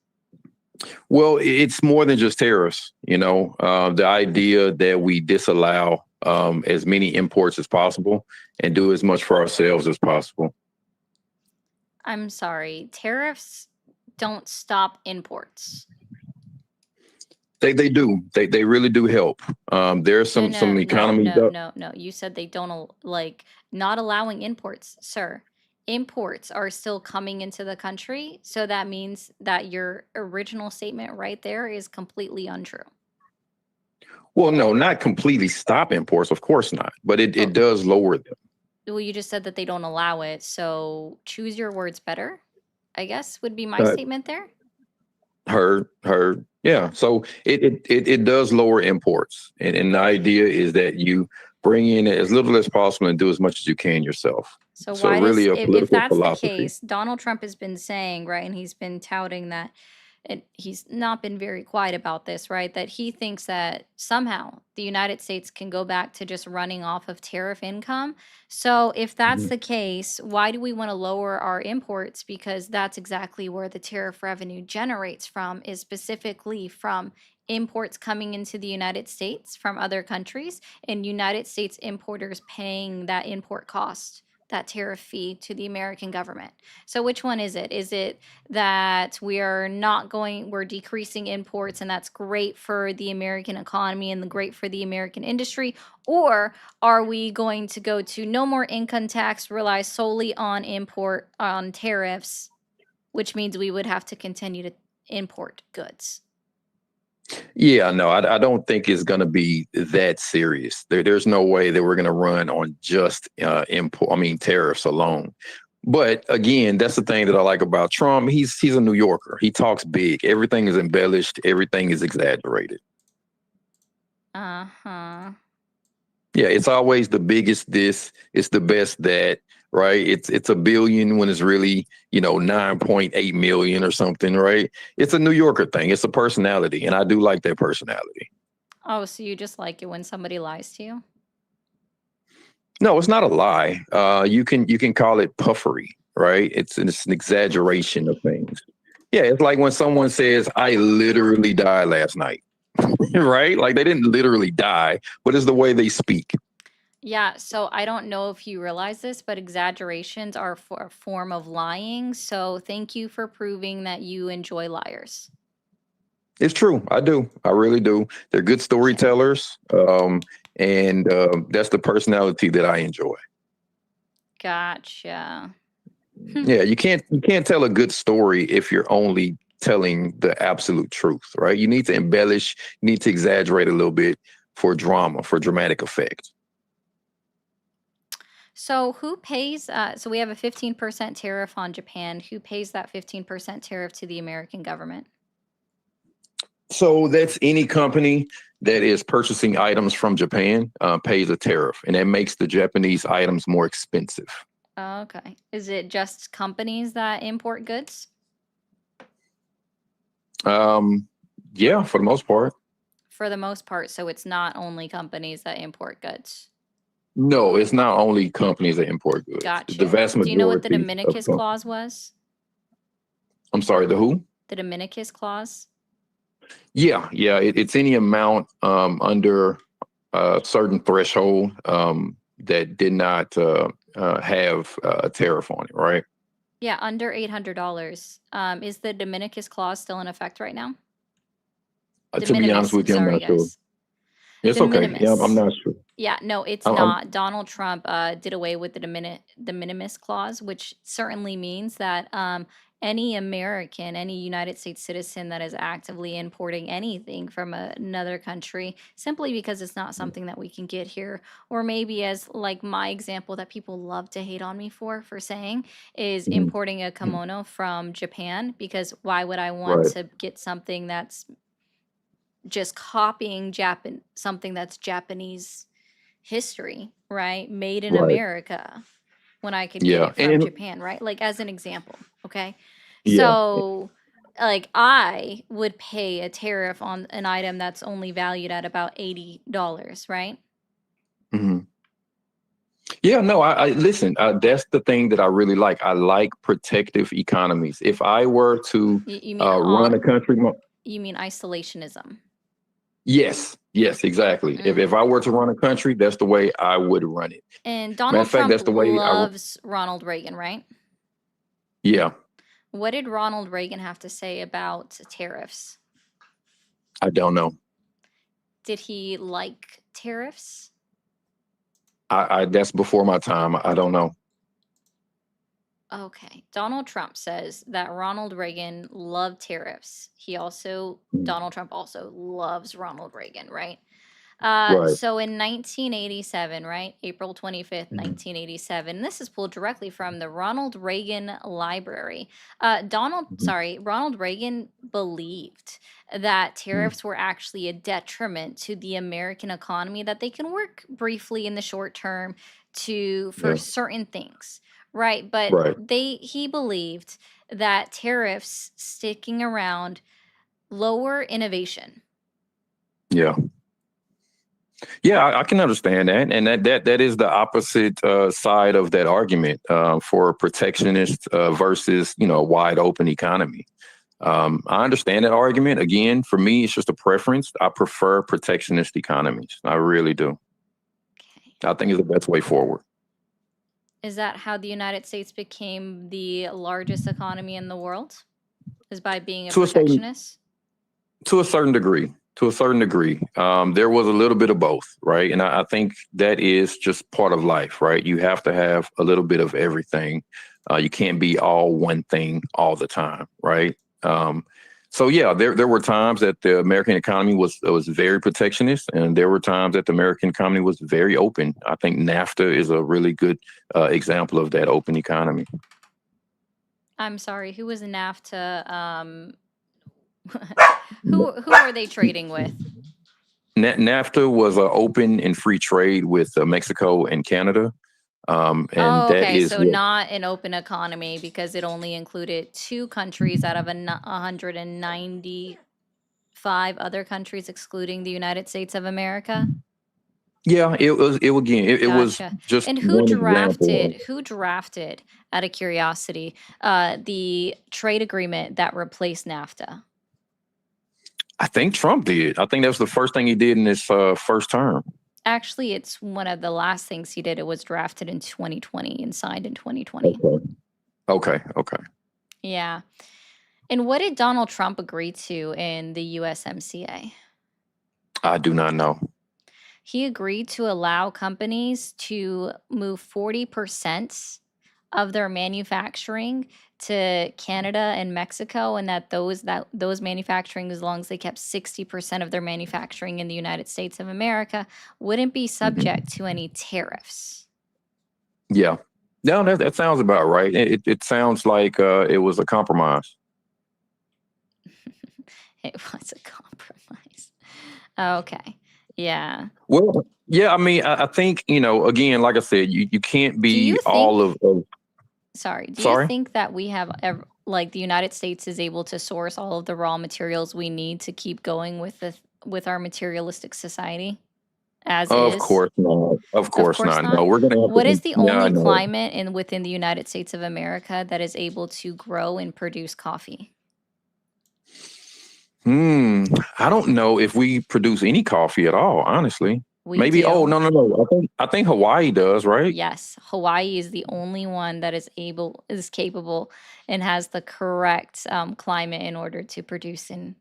Well, it's more than just tariffs. You know, the idea that we disallow as many imports as possible and do as much for ourselves as possible. I'm sorry. Tariffs don't stop imports. They do. They really do help. There's some economy. No. You said they don't like not allowing imports, sir. Imports are still coming into the country, so that means that your original statement right there is completely untrue. Well, no, not completely stop imports, of course not, but it does lower them. Well, you just said that they don't allow it, so choose your words better, I guess would be my statement there. Heard. Yeah. So it does lower imports. And the idea is that you bring in as little as possible and do as much as you can yourself. So So why really does, a if political that's the philosophy. case, Donald Trump has been saying, right, and he's been touting that he's not been very quiet about this, right, that he thinks that somehow the United States can go back to just running off of tariff income. So if that's Mhm. the case, why do we want to lower our imports? Because that's exactly where the tariff revenue generates from, is specifically from imports coming into the United States from other countries, and United States importers paying that import cost, that tariff fee to the American government. So which one is it? Is it that we're decreasing imports and that's great for the American economy and great for the American industry? Or are we going to go to no more income tax, rely solely on tariffs, which means we would have to continue to import goods? Yeah, no, I don't think it's going to be that serious. There's no way that we're going to run on just tariffs alone. But again, that's the thing that I like about Trump. He's a New Yorker. He talks big. Everything is embellished. Everything is exaggerated. Uh-huh. Yeah, it's always the biggest this, it's the best that, right? It's $1 billion when it's really, 9.8 million or something, right? It's a New Yorker thing. It's a personality, and I do like that personality. Oh, so you just like it when somebody lies to you? No, it's not a lie. You can call it puffery, right? It's an exaggeration of things. Yeah, it's like when someone says, "I literally died last night," right? Like they didn't literally die, but it's the way they speak. Yeah, so I don't know if you realize this, but exaggerations are a form of lying. So thank you for proving that you enjoy liars. It's true. I do. I really do. They're good storytellers. And that's the personality that I enjoy. Gotcha. Yeah, you can't tell a good story if you're only telling the absolute truth, right? You need to embellish, you need to exaggerate a little bit for drama, for dramatic effect. So who pays? So we have a 15% tariff on Japan. Who pays that 15% tariff to the American government? So that's any company that is purchasing items from Japan pays a tariff, and that makes the Japanese items more expensive. Okay. Is it just companies that import goods? Yeah, for the most part. For the most part, so it's not only companies that import goods. No, it's not only companies that import goods. Gotcha. The vast majority. Do you know what the of Dominicus com- clause was? I'm sorry, the who? The Dominicus clause? Yeah, it's any amount under a certain threshold that did not have a tariff on it, right? Yeah, under $800. Is the Dominicus clause still in effect right now? De To be honest minimis, with you, I'm sorry, not sure. guys. It's De okay. Yeah, I'm minimis. not sure. Yeah, no, it's I'm- not. Donald Trump did away with the de minimis clause, which certainly means that any American, any United States citizen that is actively importing anything from another country, simply because it's not something that we can get here, or maybe as like my example that people love to hate on me for saying, is Mhm. importing a kimono from Japan, because why would I want Right. to get something that's just copying something that's Japanese history, right? Made in Right. America, when I could get Yeah, it from and Japan, right? Like as an example, okay? yeah, So like I would pay a tariff on an item that's only valued at about $80, right? mhm. Yeah. No, I listen. That's the thing that I really like. I like protective economies. If I were to You mean run a country, you mean isolationism? yes, exactly. If I were to run a country, that's the way I would run it. And Matter Donald of fact, Trump that's the way loves Ronald Reagan, right? Yeah, What did Ronald Reagan have to say about tariffs? I don't know. Did he like tariffs? I that's before my time. I don't know. Okay. Donald Trump says that Ronald Reagan loved tariffs. Donald Trump also loves Ronald Reagan, right? Right. So in 1987, right? April 25th, 1987, this is pulled directly from the Ronald Reagan Library. Ronald Reagan believed that tariffs were actually a detriment to the American economy, that they can work briefly in the short term for Yeah. certain things, right? But Right. he believed that tariffs sticking around lower innovation. Yeah. Yeah, I can understand that, and that is the opposite side of that argument for protectionist versus wide open economy. I understand that argument. Again, for me, it's just a preference. I prefer protectionist economies. I really do. Okay. I think it's the best way forward. Is that how the United States became the largest economy in the world? Is by being a To a certain- protectionist? To a certain degree. There was a little bit of both, right? And I think that is just part of life, right? You have to have a little bit of everything. You can't be all one thing all the time, right? So yeah, there were times that the American economy was very protectionist, and there were times that the American economy was very open. I think NAFTA is a really good example of that open economy. I'm sorry, who was NAFTA? Who are they trading with? NAFTA was an open and free trade with Mexico and Canada. And that Okay, is so what- not an open economy because it only included 2 countries out of 195 other countries, excluding the United States of America. Yeah, it was Gotcha. just And who one example. drafted, out of curiosity, the trade agreement that replaced NAFTA? I think Trump did. I think that was the first thing he did in his first term. Actually, it's one of the last things he did. It was drafted in 2020 and signed in 2020. Okay. Yeah. And what did Donald Trump agree to in the USMCA? I do not know. He agreed to allow companies to move 40% of their manufacturing to Canada and Mexico, and that those manufacturing, as long as they kept 60% of their manufacturing in the United States of America, wouldn't be subject to any tariffs. Yeah. No, that sounds about right. It sounds like it was a compromise. It was a compromise. Okay. Yeah. Well, yeah, I mean, I think, again, like I said, you can't Do be you all think, of sorry, do you sorry. think that we have, like the United States is able to source all of the raw materials we need to keep going with with our materialistic society as Of is? course not. Of Of course course not. No, not. we're gonna have What is to. the Yeah, I only know. climate within the United States of America that is able to grow and produce coffee? Hmm. I don't know if we produce any coffee at all, honestly. We Maybe. Oh, do. no, no, no. I think Hawaii does, right? Yes, Hawaii is the only one that is capable and has the correct climate in order to produce and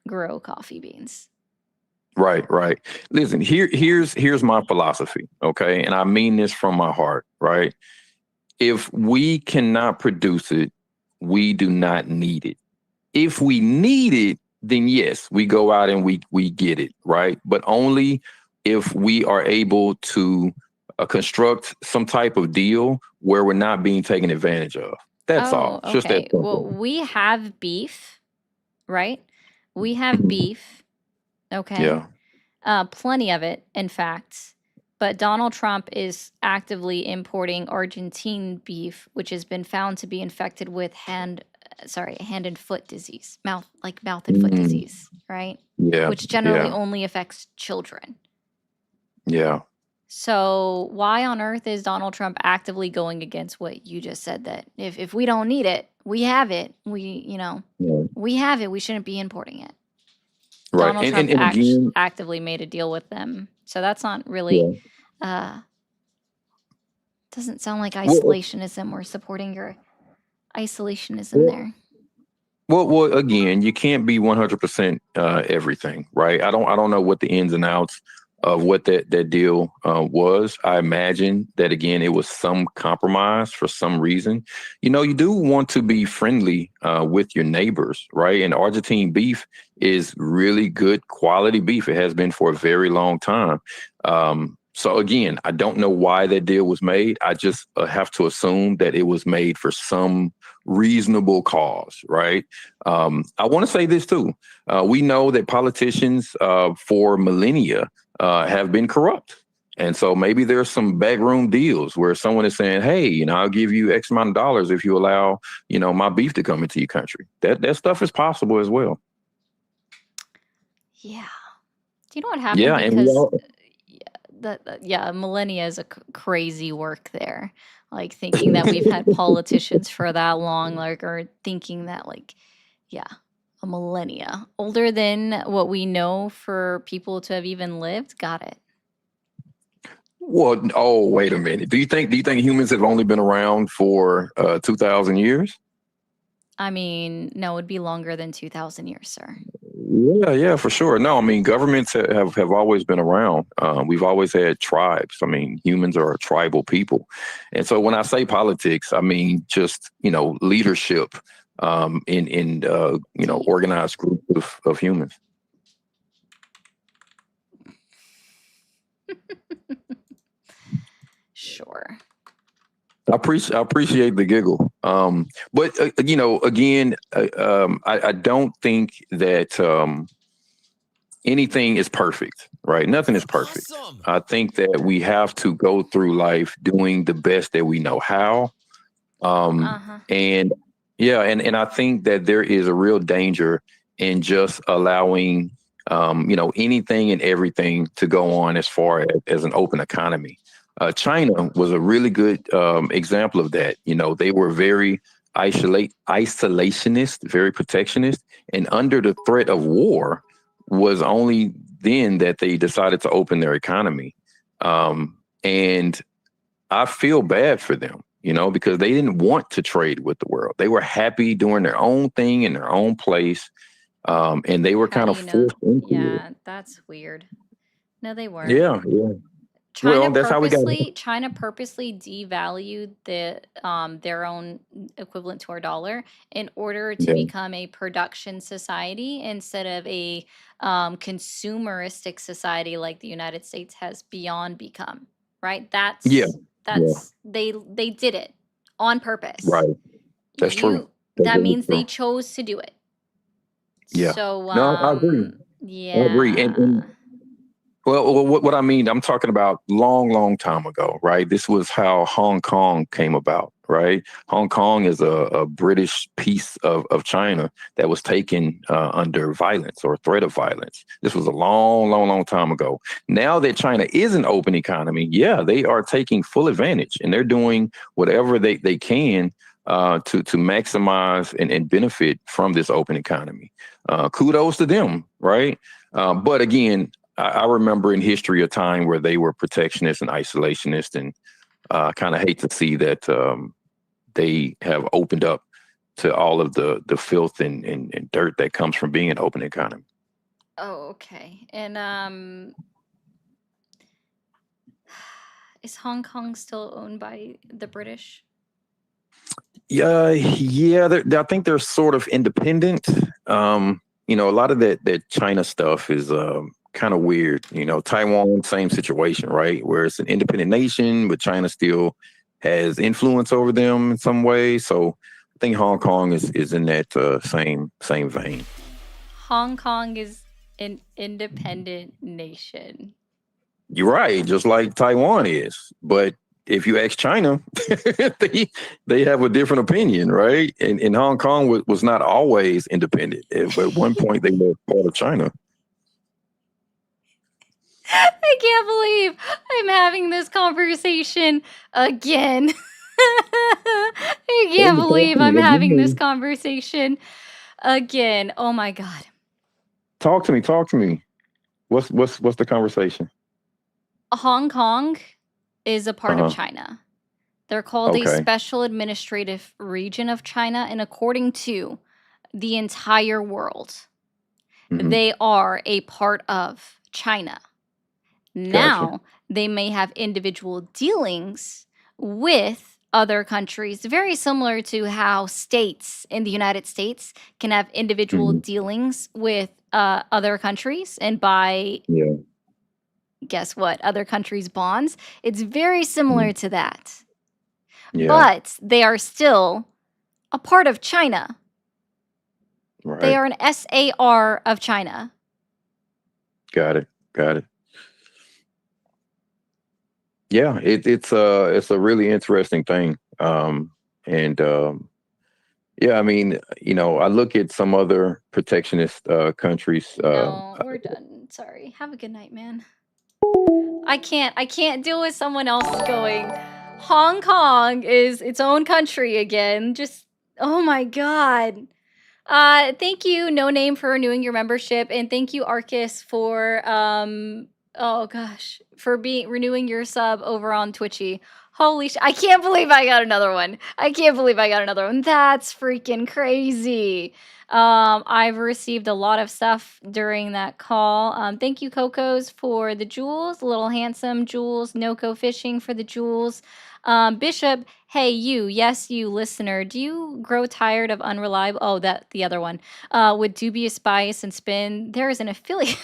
grow coffee beans. Right, right. Listen, here's my philosophy, okay? And I mean this from my heart, right? If we cannot produce it, we do not need it. If we need it, then yes, we go out and we get it, right? But only if we are able to construct some type of deal where we're not being taken advantage of. That's Oh, all. It's just that okay. Well, simple. we have beef, right? We have Mhm. beef, okay? Yeah. Plenty of it, in fact. But Donald Trump is actively importing Argentine beef, which has been found to be infected with hand and foot disease, mouth and foot Mm, disease, right? yeah. Which generally Yeah. only affects children. Yeah. So why on earth is Donald Trump actively going against what you just said, that if we don't need it, we have it. Yeah. We have it. We shouldn't be importing it. Right. Donald And, Trump and and again, actively made a deal with them. So that's not really yeah. uh doesn't sound like Well, isolationism or supporting your isolationism well, there. well, again, you can't be 100% everything, right? I don't know what the ins and outs of what that deal was. I imagine that again, it was some compromise for some reason. You do want to be friendly with your neighbors, right? And Argentine beef is really good quality beef. It has been for a very long time. So again, I don't know why that deal was made. I just have to assume that it was made for some reasonable cause, right? I want to say this too. We know that politicians for millennia have been corrupt. And so maybe there's some backroom deals where someone is saying, hey, I'll give you X amount of dollars if you allow, my beef to come into your country. That stuff is possible as well. Yeah. Do you know what happened? Yeah. And we Because all, millennia is a crazy work there. Like thinking that we've had politicians for that long, or thinking that yeah, a millennia older than what we know for people to have even lived. Got it. well, oh, wait a minute. Do you think humans have only been around for 2,000 years? I mean, no, it'd be longer than 2,000 years, sir. Yeah, for sure. No, I mean, governments have always been around. We've always had tribes. I mean, humans are a tribal people. And so when I say politics, I mean just, leadership in organized group of humans. Sure. I appreciate the giggle. But again, I don't think that anything is perfect, right? Nothing is perfect. Awesome. I think that we have to go through life doing the best that we know how. Uh-huh. And yeah, and I think that there is a real danger in just allowing, anything and everything to go on as far as an open economy. China was a really good example of that. They were very isolationist, very protectionist, and under the threat of war was only then that they decided to open their economy. And I feel bad for them, because they didn't want to trade with the world. They were happy doing their own thing in their own place. And they were How kind do of you know? forced into it. Yeah, that's weird. No, they weren't. Yeah, yeah. Well, that's how we got. China purposely devalued their own equivalent to our dollar in order to Yeah, become a production society instead of a consumeristic society like the United States has beyond become. Right? yeah, That's they did it on purpose. Right. That's true. You That's that very means they true. chose to do it. Yeah. So No, I agree. I agree. And well, what I mean, I'm talking about long time ago, right? This was how Hong Kong came about, right? Hong Kong is a British piece of China that was taken under violence or threat of violence. This was a long time ago. Now that China is an open economy, yeah, they are taking full advantage and they're doing whatever they can to maximize and benefit from this open economy. Kudos to them, right? But again, I remember in history a time where they were protectionist and isolationist, and I kind of hate to see that they have opened up to all of the filth and dirt that comes from being an open economy. Oh, okay. And is Hong Kong still owned by the British? Yeah, I think they're sort of independent. A lot of that China stuff is kind of weird. Taiwan, same situation, right? Where it's an independent nation, but China still has influence over them in some way. So I think Hong Kong is in that same vein. Hong Kong is an independent nation. You're right, just like Taiwan is. But if you ask China, they have a different opinion, right? And Hong Kong was not always independent. But at one point, they were part of China. I can't believe I'm having this conversation again. I can't believe I'm having this conversation again. Oh my God. Talk to me. What's the conversation? Hong Kong is a part of Uh-huh. China. They're called a Okay. special administrative region of China, and according to the entire world, Mhm. they are a part of China. Now, they may have individual dealings with other countries, very similar to how states in the United States can have individual Mhm. dealings with other countries and buy, Yeah. guess what, other countries' bonds. It's very similar to that. Yeah. But they are still a part of China. Right. They are an SAR of China. Got it. Yeah, it's a really interesting thing. Yeah, I mean, I look at some other protectionist countries. No, we're done. Sorry. Have a good night, man. I can't deal with someone else going, Hong Kong is its own country again. Just, oh my God. Thank you, No Name, for renewing your membership, and thank you, Arcus, for oh gosh, for renewing your sub over on Twitchy. Holy I can't believe I got another one. That's freaking crazy. I've received a lot of stuff during that call. Thank you, Cocos, for the jewels. Little Handsome jewels. Noco Fishing for the jewels. Bishop, hey you, yes you listener, do you grow tired of unreliable? Oh, the other one. With dubious bias and spin, there is an affiliate.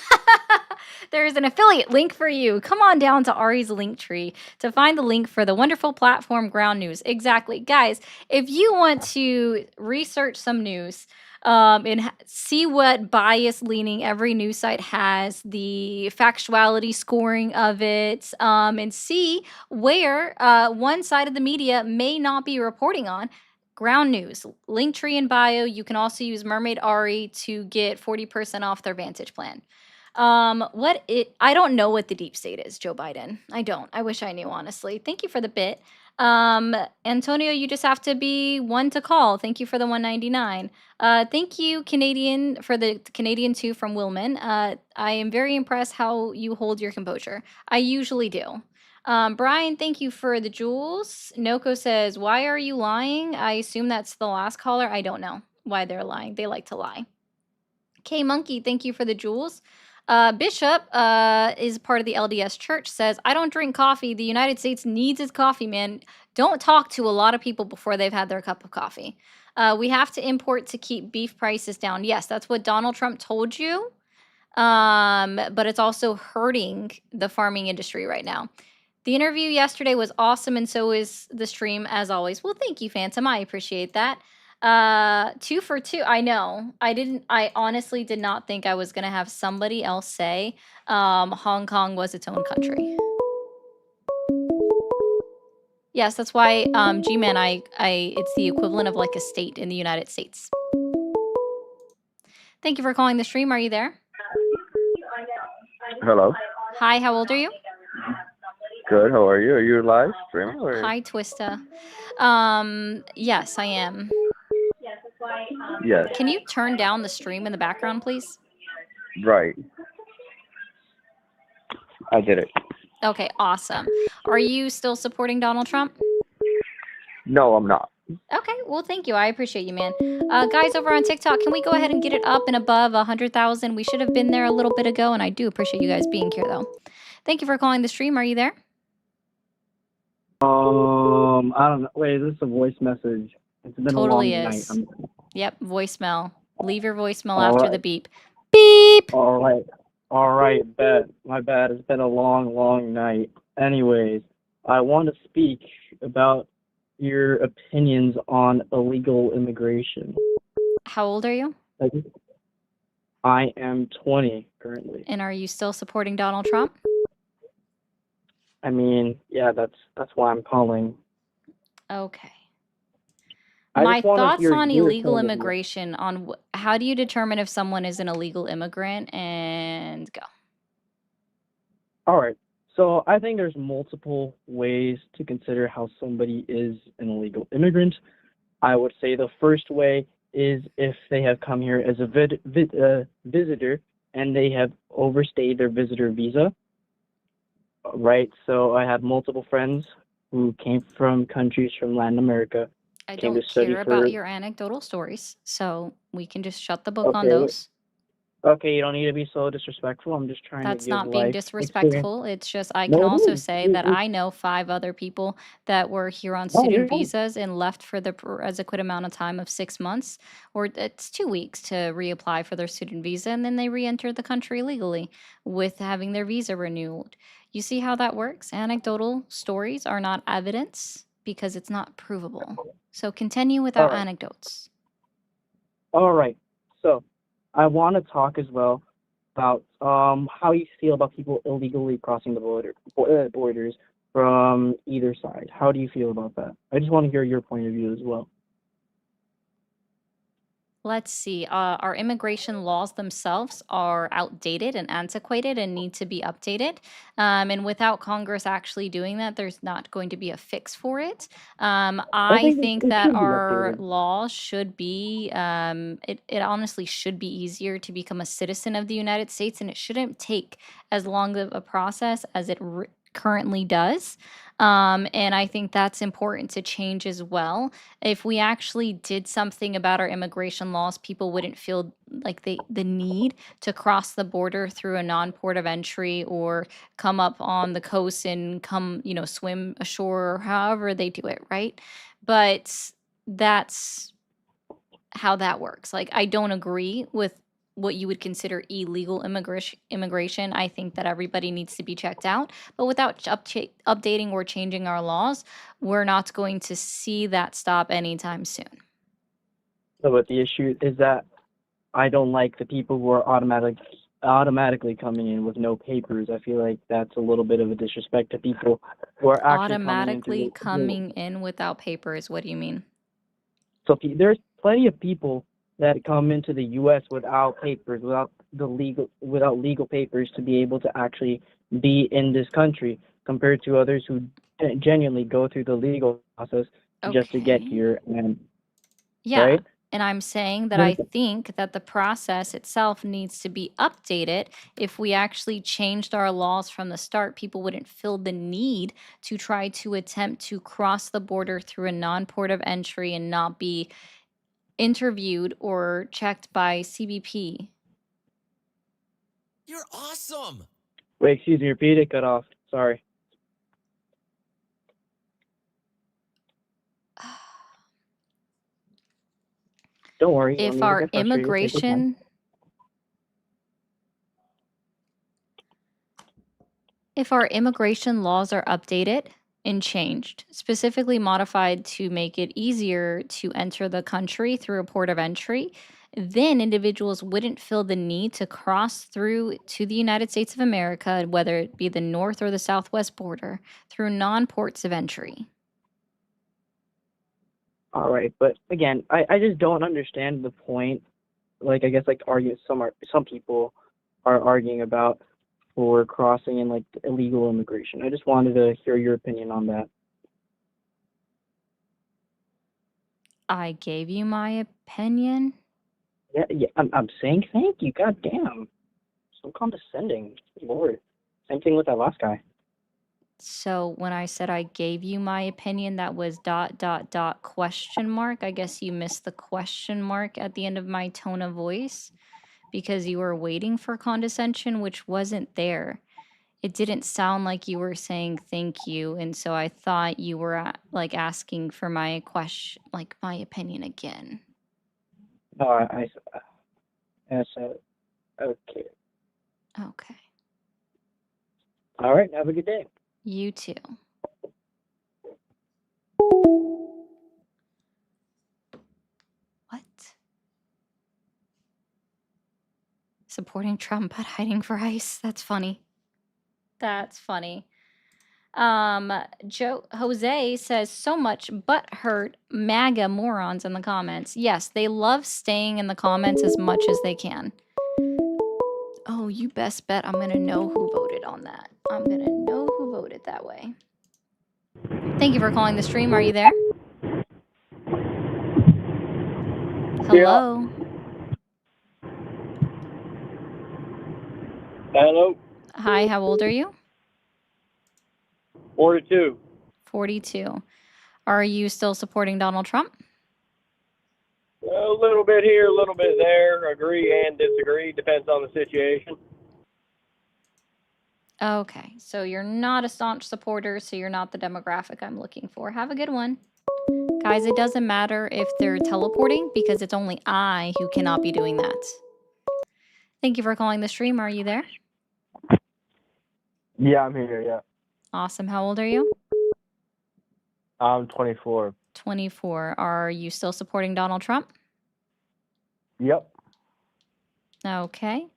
There is an affiliate link for you. Come on down to Ari's link tree to find the link for the wonderful platform Ground News. Exactly, guys. If you want to research some news, and see what bias leaning every news site has, the factuality scoring of it, and see where one side of the media may not be reporting on. Ground News, link tree in bio. You can also use Mermaid Ari to get 40% off their Vantage plan. I don't know what the deep state is, Joe Biden. I don't. I wish I knew, honestly. Thank you for the bit. Antonio, you just have to be one to call. Thank you for the 199. Thank you, Canadian, for the Canadian 2 from Wilman. I am very impressed how you hold your composure. I usually do. Brian, thank you for the jewels. Noko says, why are you lying? I assume that's the last caller. I don't know why they're lying. They like to lie. K Monkey, thank you for the jewels. Bishop is part of the LDS Church, says, I don't drink coffee. The United States needs its coffee, man. Don't talk to a lot of people before they've had their cup of coffee. We have to import to keep beef prices down. Yes, that's what Donald Trump told you. But it's also hurting the farming industry right now. The interview yesterday was awesome, and so is the stream as always. Well, thank you, Phantom. I appreciate that. 2 for 2. I know. I honestly did not think I was gonna have somebody else say Hong Kong was its own country. Yes, that's why G-Man, it's the equivalent of like a state in the United States. Thank you for calling the stream. Are you there? Hello. Hi, how old are you? Good. How are you? Are you live streaming or? Hi, Twista. Yes, I am. Yes. Can you turn down the stream in the background, please? Right. I did it. Okay, awesome. Are you still supporting Donald Trump? No, I'm not. Okay, well, thank you. I appreciate you, man. Guys over on TikTok, can we go ahead and get it up and above 100,000? We should have been there a little bit ago, and I do appreciate you guys being here, though. Thank you for calling the stream. Are you there? I don't know. Wait, is this a voice message? It's been Totally a long is. night. Yep, voicemail. Leave your voicemail All after right. the beep. Beep! All right, bet. My bad. It's been a long night. Anyways, I want to speak about your opinions on illegal immigration. How old are you? I am 20 currently. And are you still supporting Donald Trump? I mean, yeah, that's why I'm calling. Okay. I My just wanna thoughts hear on your illegal point of view. immigration, on how do you determine if someone is an illegal immigrant, and go. All right. So I think there's multiple ways to consider how somebody is an illegal immigrant. I would say the first way is if they have come here as a visitor and they have overstayed their visitor visa. Right. So I have multiple friends who came from countries from Latin America. I came don't to study care for. about your anecdotal stories, so we can just shut the book on Okay, those. Okay, you don't need to be so disrespectful. I'm just trying That's to give not being life experience. disrespectful. It's just I No, can it also is. say It- that it- I know 5 other people that were here on No, you're student right. visas and left for the adequate amount of time of 6 months, or it's 2 weeks to reapply for their student visa, and then they re-enter the country legally with having their visa renewed. You see how that works? Anecdotal stories are not evidence because it's not provable. So continue without Alright. anecdotes. All right. So I want to talk as well about how you feel about people illegally crossing the borders from either side. How do you feel about that? I just want to hear your point of view as well. Let's see. Our immigration laws themselves are outdated and antiquated and need to be updated. And without Congress actually doing that, there's not going to be a fix for it. I think it that should be our updated. laws should be, it honestly should be easier to become a citizen of the United States, and it shouldn't take as long of a process as it currently does. And I think that's important to change as well. If we actually did something about our immigration laws, people wouldn't feel like the need to cross the border through a non-port of entry or come up on the coast and come, swim ashore or however they do it, right? But that's how that works. Like, I don't agree with what you would consider illegal immigration. I think that everybody needs to be checked out, but without updating or changing our laws, we're not going to see that stop anytime soon. So, but the issue is that I don't like the people who are automatically coming in with no papers. I feel like that's a little bit of a disrespect to people who are actually Automatically coming in without papers. What do you mean? So there's plenty of people that come into the U.S. without papers, without legal papers to be able to actually be in this country, compared to others who genuinely go through the legal process just to get Okay. here. And Yeah. right? And I'm saying that I think that the process itself needs to be updated. If we actually changed our laws from the start, people wouldn't feel the need to try to attempt to cross the border through a non-port of entry and not be interviewed or checked by CBP. You're awesome. Wait, excuse me, repeat it, cut off. Sorry. Don't worry. You don't If need to our get frustrated. Take your time. immigration If our immigration laws are updated and changed, specifically modified to make it easier to enter the country through a port of entry, then individuals wouldn't feel the need to cross through to the United States of America, whether it be the north or the southwest border, through non-ports of entry. All right, but again, I just don't understand the point. Like, I guess, like, some people are arguing about for crossing and, like, illegal immigration. I just wanted to hear your opinion on that. I gave you my opinion. Yeah, I'm saying thank you. God damn. So condescending. Lord. Same thing with that last guy. So when I said I gave you my opinion, that was ... question mark. I guess you missed the question mark at the end of my tone of voice because you were waiting for condescension, which wasn't there. It didn't sound like you were saying thank you, and so I thought you were like asking for my question, like my opinion again. No, I said, okay. Okay. All right, have a good day. You too. What? Supporting Trump but hiding for ICE. That's funny. That's funny. Jose says so much butthurt MAGA morons in the comments. Yes, they love staying in the comments as much as they can. Oh, you best bet I'm gonna know who voted on that. I'm gonna know who voted that way. Thank you for calling the stream. Are you there? Hello? Hello, Hi, how old are you? 42. 42. Are you still supporting Donald Trump? A little bit here, a little bit there. Agree and disagree. Depends on the situation. Okay, so you're not a staunch supporter, so you're not the demographic I'm looking for. Have a good one. Guys, it doesn't matter if they're teleporting because it's only I who cannot be doing that. Thank you for calling the stream. Are you there? Yeah, I'm here. Yeah, Awesome. How old are you? I'm 24. 24. Are you still supporting Donald Trump? Yep. Okay.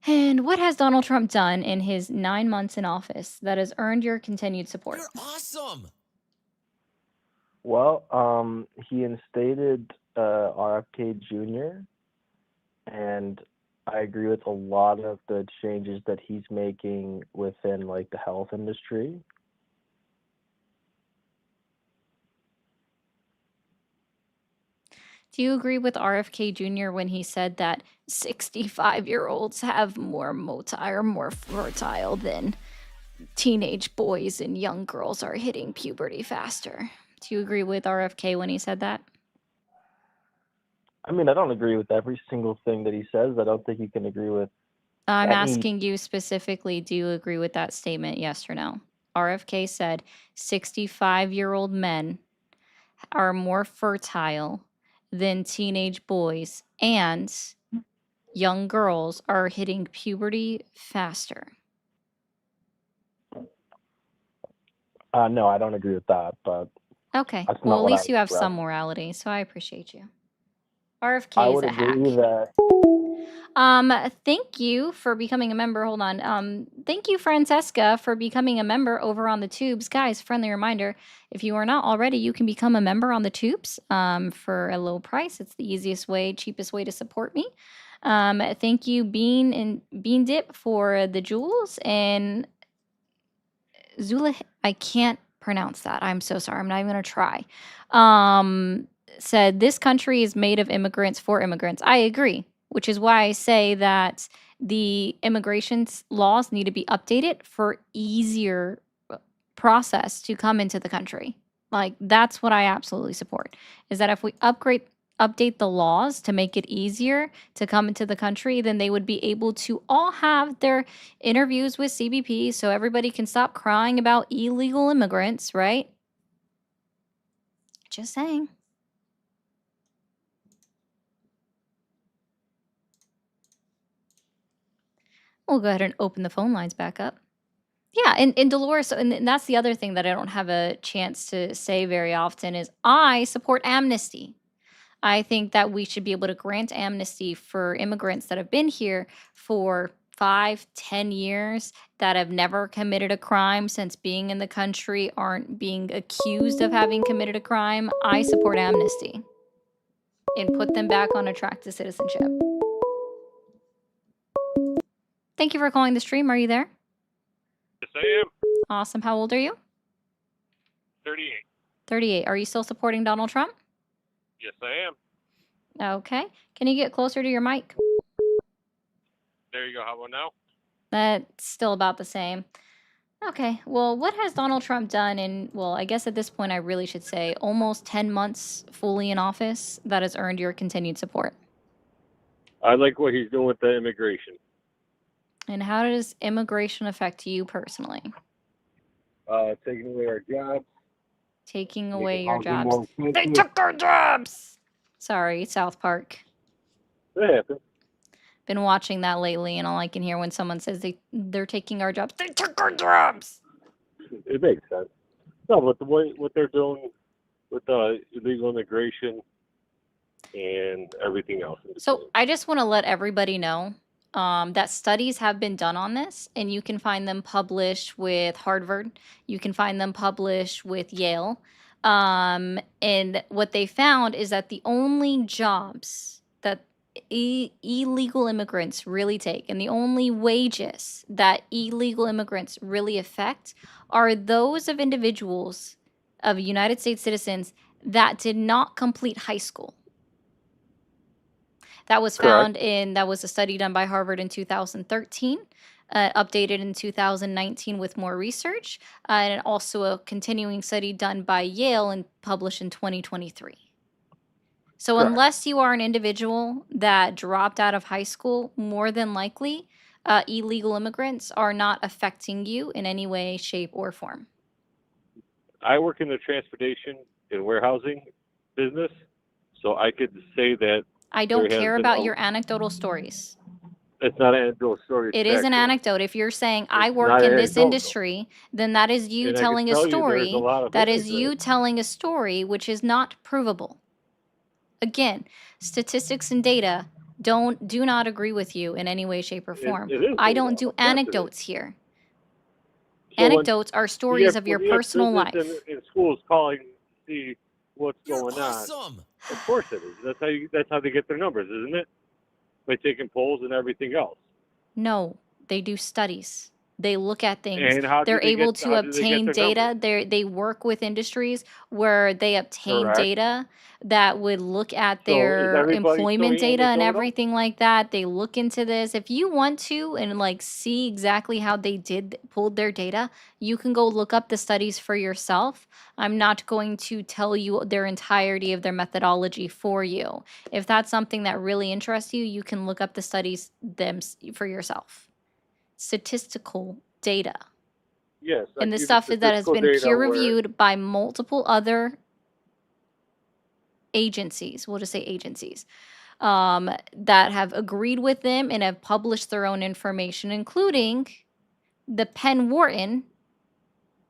And what has Donald Trump done in his 9 months in office that has earned your continued support? You're awesome. Well, he instated RFK Jr. and I agree with a lot of the changes that he's making within like the health industry. Do you agree with RFK Jr. when he said that 65-year-olds have more fertile than teenage boys and young girls are hitting puberty faster? Do you agree with RFK when he said that? I mean, I don't agree with every single thing that he says. I don't think you can agree with I'm any. asking you specifically, do you agree with that statement, yes or no? RFK said 65-year-old men are more fertile than teenage boys and young girls are hitting puberty faster. No, I don't agree with that, but Okay, that's well, not at what I least you have was some morality, so I appreciate you. I RFK is would a hack. agree that Thank you for becoming a member. Hold on. Thank you, Francesca, for becoming a member over on the Tubes. Guys, friendly reminder, if you are not already, you can become a member on the Tubes for a low price. It's the easiest way, cheapest way to support me. Thank you, Bean Dip, for the jewels, and Zula, I can't pronounce that. I'm so sorry. I'm not even going to try. Said this country is made of immigrants for immigrants. I agree, which is why I say that the immigration laws need to be updated for easier process to come into the country. Like, that's what I absolutely support, is that if we update the laws to make it easier to come into the country, then they would be able to all have their interviews with CBP so everybody can stop crying about illegal immigrants, right? Just saying. We'll go ahead and open the phone lines back up. Yeah, and Dolores, and that's the other thing that I don't have a chance to say very often is I support amnesty. I think that we should be able to grant amnesty for immigrants that have been here for 5, 10 years that have never committed a crime since being in the country, aren't being accused of having committed a crime. I support amnesty and put them back on a track to citizenship. Thank you for calling the stream. Are you there? Yes, I am. Awesome. How old are you? 38. 38. Are you still supporting Donald Trump? Yes, I am. Okay. Can you get closer to your mic? There you go. How about now? That's still about the same. Okay. Well, what has Donald Trump done in, well, I guess at this point I really should say almost 10 months fully in office that has earned your continued support? I like what he's doing with the immigration. And how does immigration affect you personally? Taking away our jobs. Taking making away your housing jobs. more They expensive. took our jobs! Sorry, South Park. That happens. Been watching that lately, and all I can hear when someone says they're taking our jobs, they took our jobs! It makes sense. No, but the way what they're doing with the illegal immigration and everything else. So I just want to let everybody know that studies have been done on this, and you can find them published with Harvard. You can find them published with Yale. And what they found is that the only jobs that illegal immigrants really take, and the only wages that illegal immigrants really affect, are those of individuals, of United States citizens, that did not complete high school. That was found that was a study done by Harvard in 2013, updated in 2019 with more research, and also a continuing study done by Yale and published in 2023. So Correct. unless you are an individual that dropped out of high school, more than likely, illegal immigrants are not affecting you in any way, shape, or form. I work in the transportation and warehousing business, so I could say that I don't there has care been about a- your anecdotal stories. it's not an anecdotal story. It it's is an factual. anecdote. If you're saying I It's work not in this anecdotal. industry, then that is you And I can telling a tell you there's story. a lot of That is immigrants. you telling a story which is not provable. Again, statistics and data do not agree with you in any way, shape, or form. It is I provable. don't do Of course it is. anecdotes here. So when Anecdotes are you stories have- of your when you have personal life. business in schools calling to see what's going on. Of course it is. That's how they get their numbers, isn't it? By taking polls and everything else. No, they do studies. They look at things. And how do They're they able get- to how do they get obtain their data. They work with industries where they obtain Correct. data that would look at So is their everybody employment still data and anecdotal? everything like that. They look into this. If you want to and like see exactly how they pulled their data, you can go look up the studies for yourself. I'm not going to tell you their entirety of their methodology for you. If that's something that really interests you, you can look up the studies for yourself. Statistical data. Yes. I And the see stuff that has statistical been data peer where- reviewed by multiple other agencies, we'll just say agencies, that have agreed with them and have published their own information, including the Penn Wharton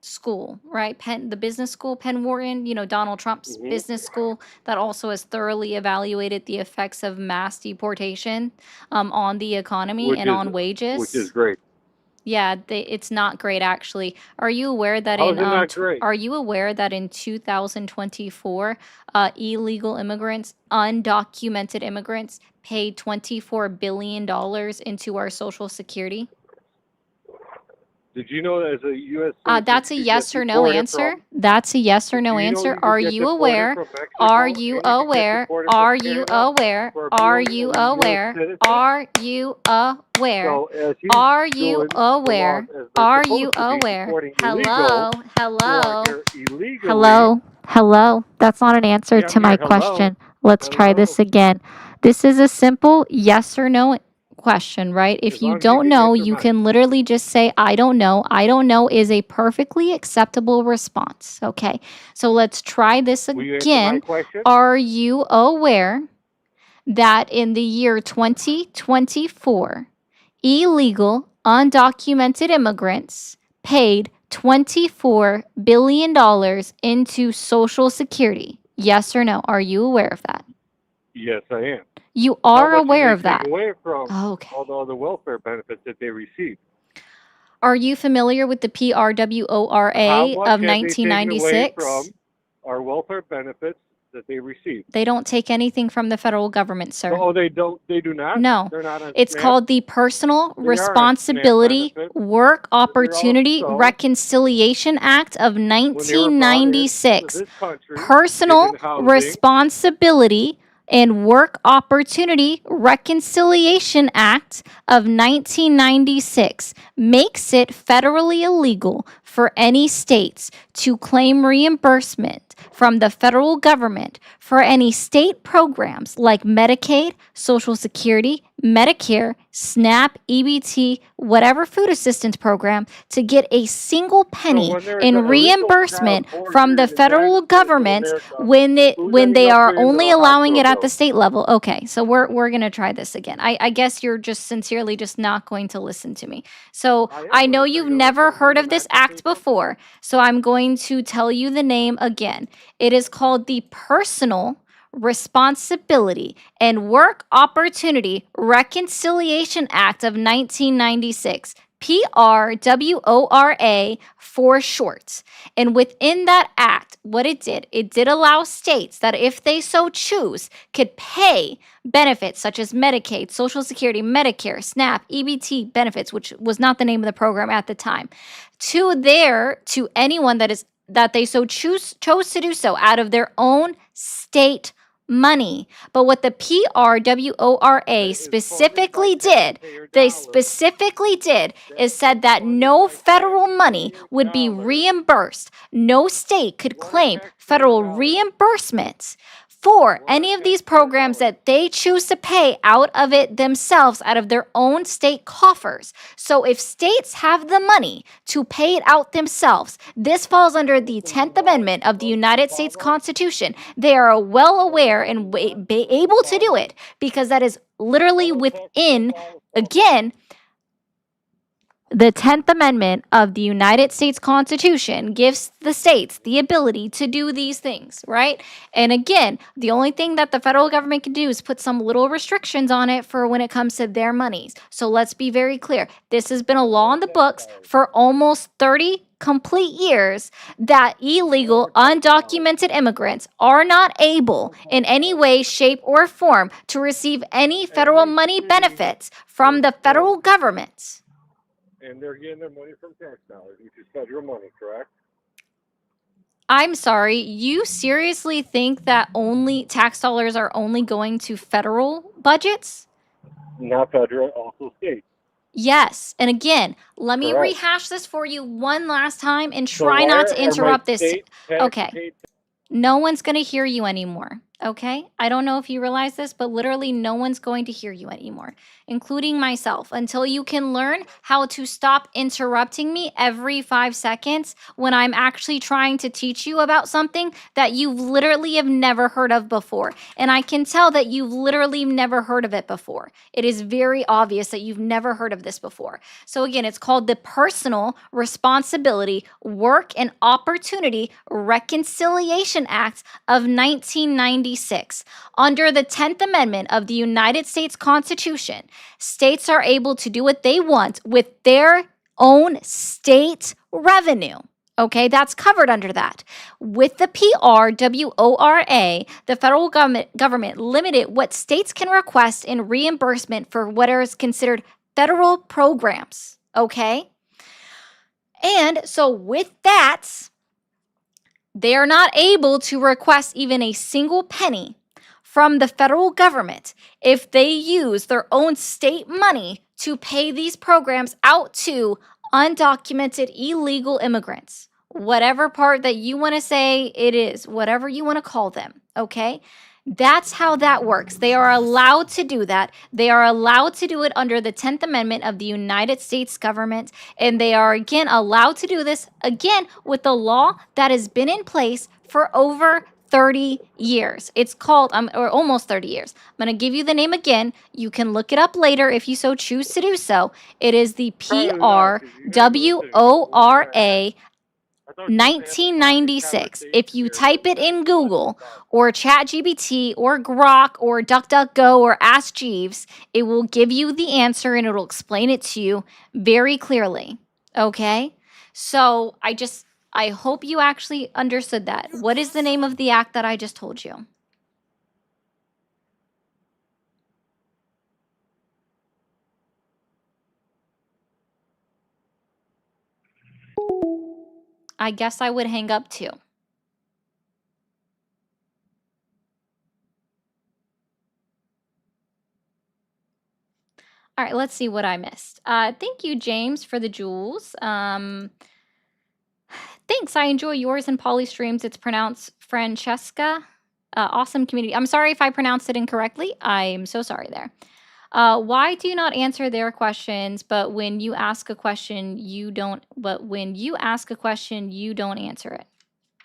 school, right? The business school, Penn Wharton, Donald Trump's Mhm. business school that also has thoroughly evaluated the effects of mass deportation on the economy Which and is- on wages. Which is great. Yeah, it's not great actually. Are you aware that How in is it not great? are you aware that in 2024, illegal immigrants, undocumented immigrants, paid $24 billion into our Social Security? Did you know that as a U.S. citizen, That's a you yes get or no deported answer. from- That's a yes or no Do you know answer. you could Are get you deported aware? from Mexico, Are and you you could get aware? deported from Are you Canada aware? for Are being you a US aware? citizen? Are you aware? So as he's Are you doing the aware? laws as they're Are supposed you to be, aware? deporting Hello? illegal who Hello? are here illegally. Hello? Hello? That's not an answer Yeah, to I'm my here. Hello? question. Let's try this Hello? again. This is a simple yes or no question, right? If As you long as you don't can know, answer you mine. can literally just say, I don't know. I don't know is a perfectly acceptable response. Okay. So let's try this Will you answer my again. question? Are you aware that in the year 2024, illegal, undocumented immigrants paid $24 billion into Social Security? Yes or no? Are you aware of that? Yes, I am. You How are much did aware they of that. take away from Okay. all the other welfare benefits that they received? Are you familiar with the How PRWORA much of have they taken away 1996? from our welfare benefits that they received? They don't take anything from the federal government, sir. Oh, they don't. They do not. No. They're not on It's SNAP? called the Personal They are on SNAP Responsibility benefits. Work But they're Opportunity also, Reconciliation Act of when they were brought into 1996. this country, Personal given housing, Responsibility and Work Opportunity Reconciliation Act of 1996 makes it federally illegal for any states to claim reimbursement from the federal government for any state programs like Medicaid, Social Security, Medicare, SNAP, EBT, whatever food assistance program to get a single penny when there's in a illegal reimbursement child born from here the in the federal United States of government America, who's when ending they up are paying only the allowing it hospital at the bills? state level. Okay, so we're gonna try this again. I guess you're just sincerely just not going to listen to me. So I know you've never heard of this act before, so I'm going to tell you the name again. It is called the Personal Responsibility and Work Opportunity Reconciliation Act of 1996. PRWORA for short. And within that act, what it did allow states that if they so choose could pay benefits such as Medicaid, Social Security, Medicare, SNAP, EBT benefits, which was not the name of the program at the time, to anyone that they so chose to do so out of their own state money. But what the PRWORA specifically did, is said that no federal money would be reimbursed. No state could claim federal reimbursements for any of these programs that they choose to pay out of it themselves, out of their own state coffers. So if states have the money to pay it out themselves, this falls under the 10th Amendment of the United States Constitution. They are well aware and be able to do it because that is literally within, again, the 10th Amendment of the United States Constitution gives the states the ability to do these things, right? And again, the only thing that the federal government can do is put some little restrictions on it for when it comes to their monies. So let's be very clear. This has been a law on the books for almost 30 complete years that illegal, undocumented immigrants are not able in any way, shape, or form to receive any federal money benefits from the federal government. And they're getting their money from tax dollars, which is federal money, correct? I'm sorry, you seriously think that only tax dollars are only going to federal budgets? Not federal, also state. Yes. And again, let me Correct. rehash this for you one last time and So try why not to are my interrupt this. state tax Okay. paid- No one's going to hear you anymore. Okay? I don't know if you realize this, but literally no one's going to hear you anymore, including myself, until you can learn how to stop interrupting me every 5 seconds when I'm actually trying to teach you about something that you literally have never heard of before. And I can tell that you've literally never heard of it before. It is very obvious that you've never heard of this before. So again, it's called the Personal Responsibility, Work and Opportunity Reconciliation Act of 1996. Under the 10th Amendment of the United States Constitution, states are able to do what they want with their own state revenue. Okay, that's covered under that. With the PRWORA, the federal government limited what states can request in reimbursement for what is considered federal programs. Okay? And so with that, they are not able to request even a single penny from the federal government if they use their own state money to pay these programs out to undocumented illegal immigrants. Whatever part that you want to say it is, whatever you want to call them, okay? That's how that works. They are allowed to do that. They are allowed to do it under the 10th Amendment of the United States government. And they are, again, allowed to do this, again, with the law that has been in place for over 30 years. It's called, or almost 30 years. I'm going to give you the name again. You can look it up later if you so choose to do so. It is the PRWORA 1996. If you type it in Google or ChatGPT or Grok or DuckDuckGo or Ask Jeeves, it will give you the answer and it'll explain it to you very clearly. Okay? So I hope you actually understood that. What is the name of the act that I just told you? I guess I would hang up too. All right, let's see what I missed. Thank you, James, for the jewels. Thanks. I enjoy yours and Polly streams. It's pronounced Francesca. Awesome community. I'm sorry if I pronounced it incorrectly. I'm so sorry there. Why do you not answer their questions, but when you ask a question, you don't answer it?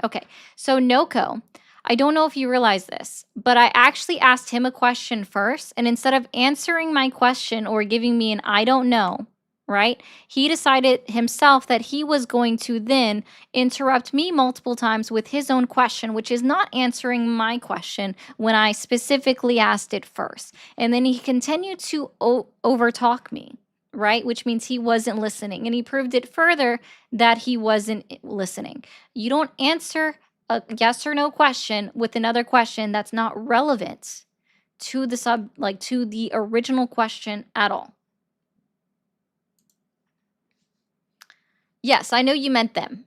Okay, so Noko, I don't know if you realize this, but I actually asked him a question first, and instead of answering my question or giving me an I don't know, right? He decided himself that he was going to then interrupt me multiple times with his own question, which is not answering my question when I specifically asked it first. And then he continued to overtalk me, right? Which means he wasn't listening. And he proved it further that he wasn't listening. You don't answer a yes or no question with another question that's not relevant to the to the original question at all. Yes, I know you meant them.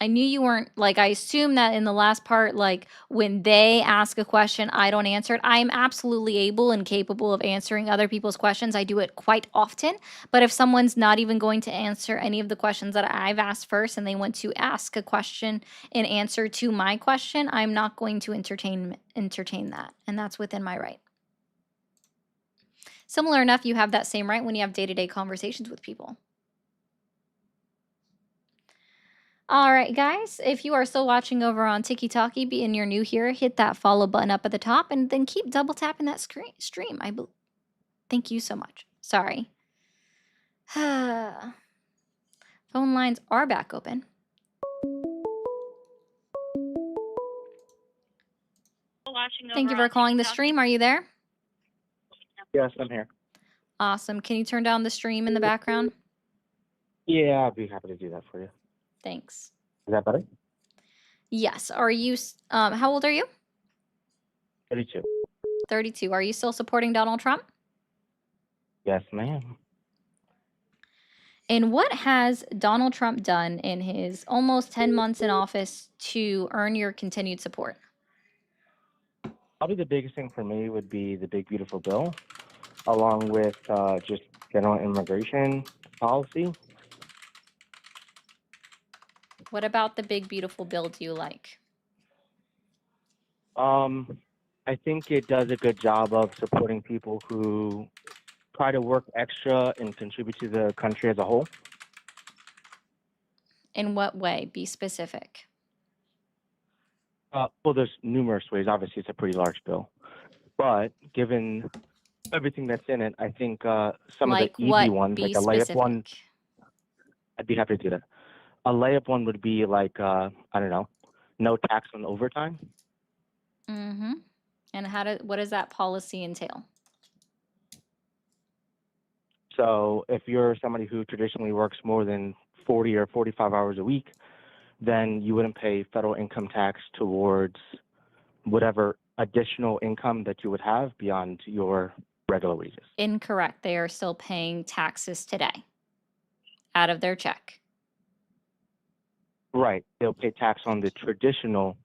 I knew you weren't, I assume that in the last part, when they ask a question, I don't answer it. I am absolutely able and capable of answering other people's questions. I do it quite often. But if someone's not even going to answer any of the questions that I've asked first and they want to ask a question in answer to my question, I'm not going to entertain that. And that's within my right. Similar enough, you have that same right when you have day-to-day conversations with people. All right, guys, if you are still watching over on TikTok and you're new here, hit that follow button up at the top and then keep double tapping that stream. Thank you so much. Sorry. Phone lines are back open. Thank you for calling the stream. Are you there? Yes, I'm here. Awesome. Can you turn down the stream in the background? Yeah, I'll be happy to do that for you. Thanks. Is that better? Yes. Are you, how old are you? 32. 32. Are you still supporting Donald Trump? Yes, ma'am. And what has Donald Trump done in his almost 10 months in office to earn your continued support? Probably the biggest thing for me would be the Big Beautiful Bill, along with just general immigration policy. What about the Big Beautiful Bill do you like? I think it does a good job of supporting people who try to work extra and contribute to the country as a whole. In what way? Be specific. Well, there's numerous ways. Obviously, it's a pretty large bill. But given everything that's in it, I think some of the easy ones, like a layup one, I'd be happy to do that. A layup one would be like, I don't know, no tax on overtime. Mm-hmm. And what does that policy entail? So if you're somebody who traditionally works more than 40 or 45 hours a week, then you wouldn't pay federal income tax towards whatever additional income that you would have beyond your regular wages. Incorrect. They are still paying taxes today out of their check. Right. They'll pay tax on the traditional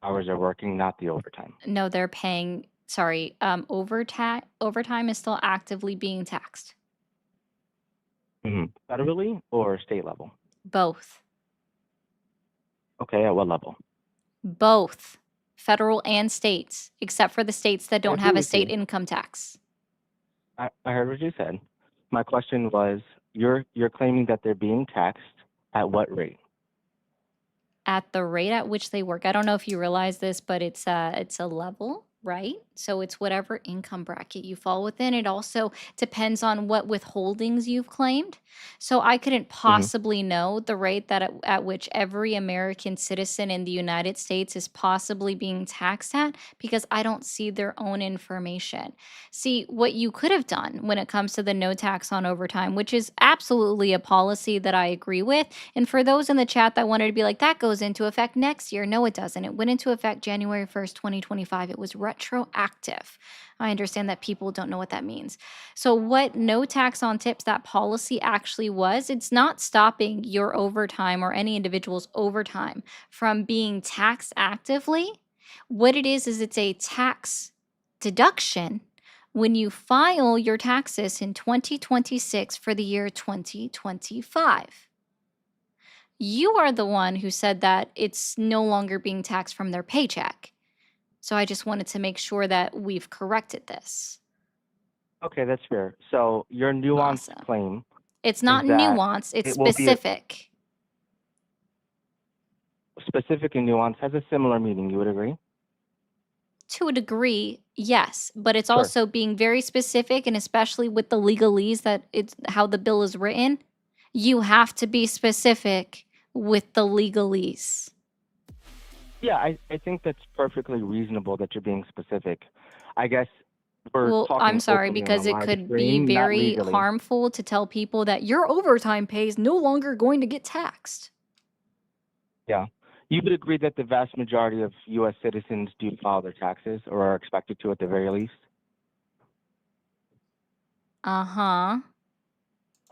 hours they're working, not the overtime. No, they're paying, sorry, overtime is still actively being taxed. Mm-hmm. Federally or state level? Both. Okay, at what level? Both. Federal and states, except for the states that don't have a state income tax. I heard what you said. My question was, you're claiming that they're being taxed at what rate? at the rate at which they work. I don't know if you realize this, but it's a level, right? So it's whatever income bracket you fall within. It also depends on what withholdings you've claimed. So I couldn't possibly know the rate that at which every American citizen in the United States is possibly being taxed at because I don't see their own information. See, what you could have done when it comes to the no tax on overtime, which is absolutely a policy that I agree with. And for those in the chat that wanted to be like, that goes into effect next year. No, it doesn't. It went into effect January 1st, 2025. It was retroactive. I understand that people don't know what that means. So what no tax on tips, that policy actually was, it's not stopping your overtime or any individual's overtime from being taxed actively. What it is it's a tax deduction when you file your taxes in 2026 for the year 2025. You are the one who said that it's no longer being taxed from their paycheck. So I just wanted to make sure that we've corrected this. Okay, that's fair. So your nuanced Awesome. claim It's not is that nuanced, it's it will be specific. specific and nuanced has a similar meaning. You would agree? To a degree, yes, but it's Sure. also being very specific, and especially with the legalese that it's how the bill is written, you have to be specific with the legalese. Yeah, I think that's perfectly reasonable that you're being specific. I guess we're Well, talking I'm sorry, openly on because a it live could be stream, not very legally. harmful to tell people that your overtime pay is no longer going to get taxed. Yeah. You would agree that the vast majority of U.S. citizens do file their taxes or are expected to at the very least? Uh-huh.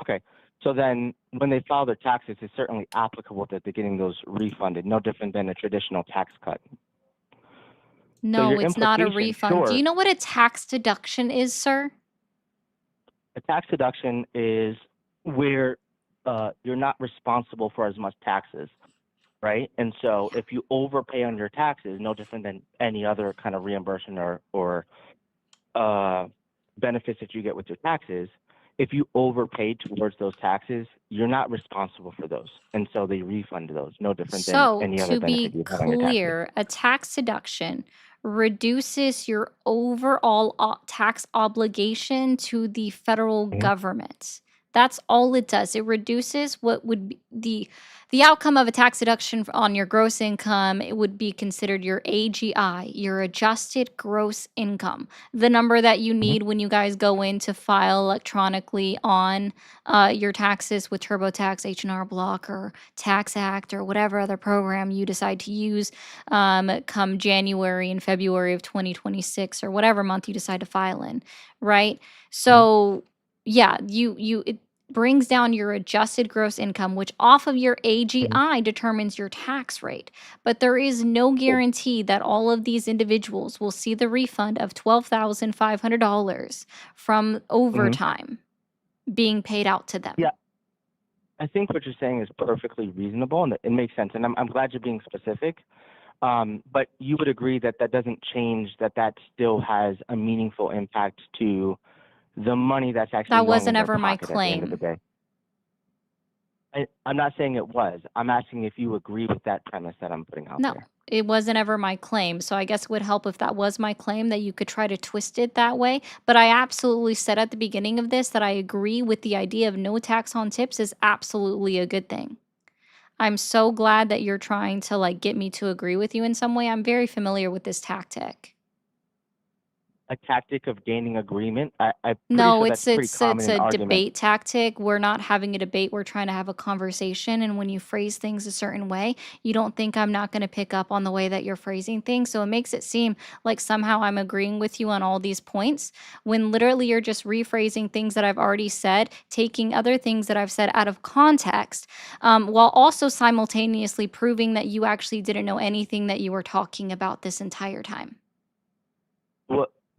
Okay. So then when they file their taxes, it's certainly applicable that they're getting those refunded, no different than a traditional tax cut. No, your it's not a implication, refund. Do sure. you know what a tax deduction is, sir? A tax deduction is where you're not responsible for as much taxes, right? And so if you overpay on your taxes, no different than any other kind of reimbursement or benefits that you get with your taxes, if you overpay towards those taxes, you're not responsible for those. And so they refund those, no different than So, any other to benefit be you have on your taxes. clear, a tax deduction reduces your overall tax obligation to the federal Mhm. government. That's all it does. It reduces what would be the outcome of a tax deduction on your gross income. It would be considered your AGI, your adjusted gross income, the number that you need when you guys go in to file electronically on your taxes with TurboTax, H&R Block, or Tax Act, or whatever other program you decide to use come January and February of 2026, or whatever month you decide to file in, right? So yeah, it brings down your adjusted gross income, which off of your AGI determines your tax rate. But there is no guarantee that all of these individuals will see the refund of $12,500 from overtime being paid out to them. Yeah. I think what you're saying is perfectly reasonable and it makes sense. And I'm glad you're being specific. But you would agree that that doesn't change that still has a meaningful impact to the money that's actually That going in wasn't their ever my pocket at the end of the claim. day. I'm not saying it was. I'm asking if you agree with that premise that I'm putting out No, there. it wasn't ever my claim. So I guess it would help if that was my claim, that you could try to twist it that way. But I absolutely said at the beginning of this that I agree with the idea of no tax on tips is absolutely a good thing. I'm so glad that you're trying to like get me to agree with you in some way. I'm very familiar with this tactic. A tactic of gaining agreement. I'm pretty No, sure that's pretty common it's in a argument. debate tactic. We're not having a debate. We're trying to have a conversation. And when you phrase things a certain way, you don't think I'm not going to pick up on the way that you're phrasing things. So it makes it seem like somehow I'm agreeing with you on all these points when literally you're just rephrasing things that I've already said, taking other things that I've said out of context, while also simultaneously proving that you actually didn't know anything that you were talking about this entire time.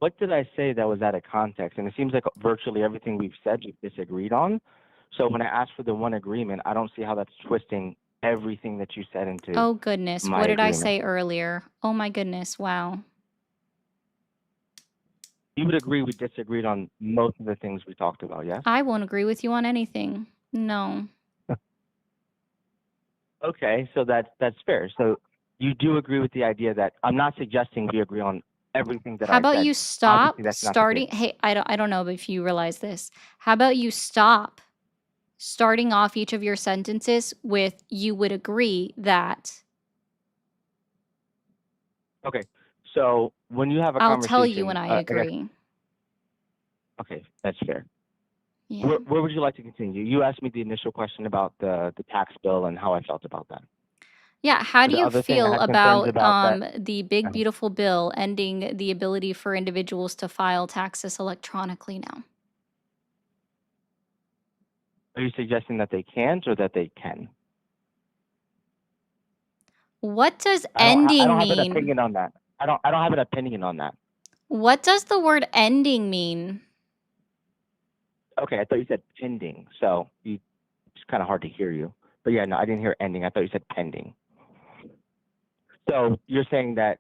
What did I say that was out of context? And it seems like virtually everything we've said we've disagreed on. So when I ask for the one agreement, I don't see how that's twisting everything that you said into Oh goodness, my what did I agreement. say earlier? Oh my goodness, wow. You would agree we disagreed on most of the things we talked about, yes? I won't agree with you on anything. No. Okay, so that's fair. So you do agree with the idea that I'm not suggesting we agree on everything that How I about said. you stop Obviously, that's not the starting? case. Hey, I don't know if you realize this. How about you stop starting off each of your sentences with "you would agree that"? Okay, so when you have a I'll tell you when conversation, I I guess, agree. okay, that's fair. Yeah. Where would you like to continue? You asked me the initial question about the tax bill and how I felt about that. Yeah, how do The you other thing I feel had concerns about about that. the big uh, beautiful bill ending the ability for individuals to file taxes electronically now? Are you suggesting that they can't or that they can? What does I don't ending have an mean? opinion on that. I don't have an opinion on that. What does the word ending mean? Okay, I thought you said pending, so it's kind of hard to hear you. But yeah, no, I didn't hear ending. I thought you said pending. So you're saying that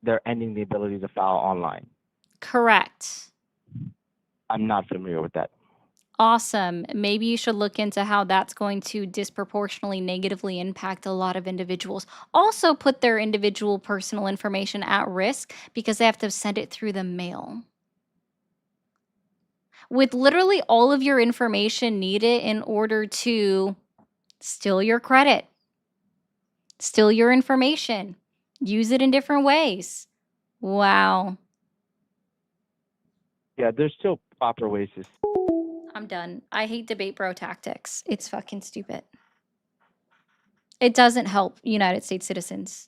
they're ending the ability to file online. Correct. I'm not familiar with that. Awesome. Maybe you should look into how that's going to disproportionately negatively impact a lot of individuals. Also, put their individual personal information at risk because they have to send it through the mail. With literally all of your information needed in order to steal your credit, steal your information, use it in different ways. Wow. Yeah, there's still proper ways to. I'm done. I hate debate bro tactics. It's fucking stupid. It doesn't help United States citizens.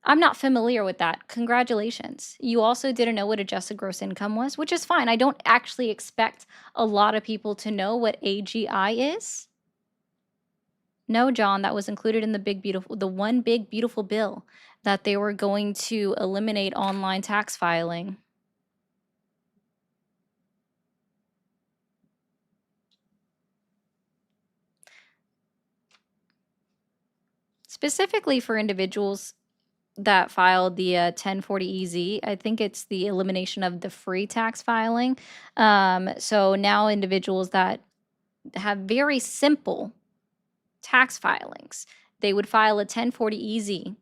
I'm not familiar with that. Congratulations. You also didn't know what adjusted gross income was, which is fine. I don't actually expect a lot of people to know what AGI is. No, John, that was included in the one big beautiful bill that they were going to eliminate online tax filing. Specifically for individuals that filed the 1040EZ, I think it's the elimination of the free tax filing. So now individuals that have very simple tax filings, they would file a 1040EZ.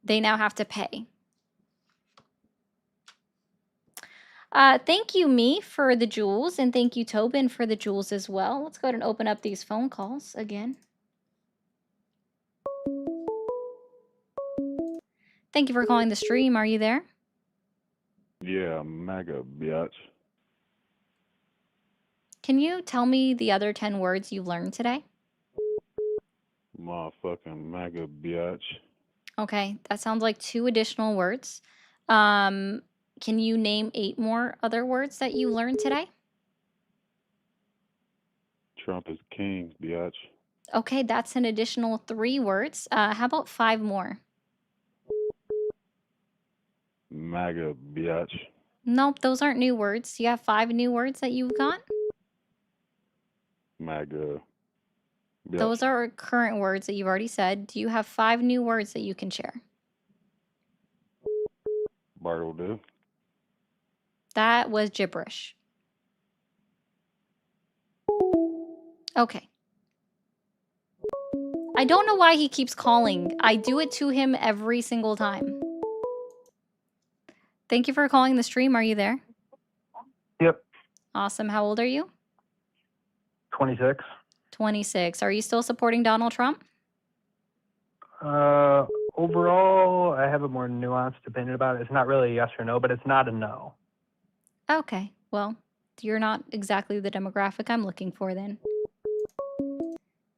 They now have to pay. Thank you, me, for the jewels, and thank you, Tobin, for the jewels as well. Let's go ahead and open up these phone calls again. Thank you for calling the stream. Are you there? Yeah, MAGA, bitch. Can you tell me the other 10 words you've learned today? Motherfucking MAGA, bitch. Okay, that sounds like 2 additional words. Can you name 8 more other words that you learned today? Trump is king, bitch. Okay, that's an additional 3 words. How about 5 more? MAGA, bitch. Nope, those aren't new words. Do you have 5 new words that you've got? MAGA, bitch. Those are current words that you've already said. Do you have 5 new words that you can share? Bart will do. That was gibberish. Okay. I don't know why he keeps calling. I do it to him every single time. Thank you for calling the stream. Are you there? Yep, Awesome. How old are you? 26. 26. Are you still supporting Donald Trump? Overall, I have a more nuanced opinion about it. It's not really a yes or no, but it's not a no. Okay. Well, you're not exactly the demographic I'm looking for then.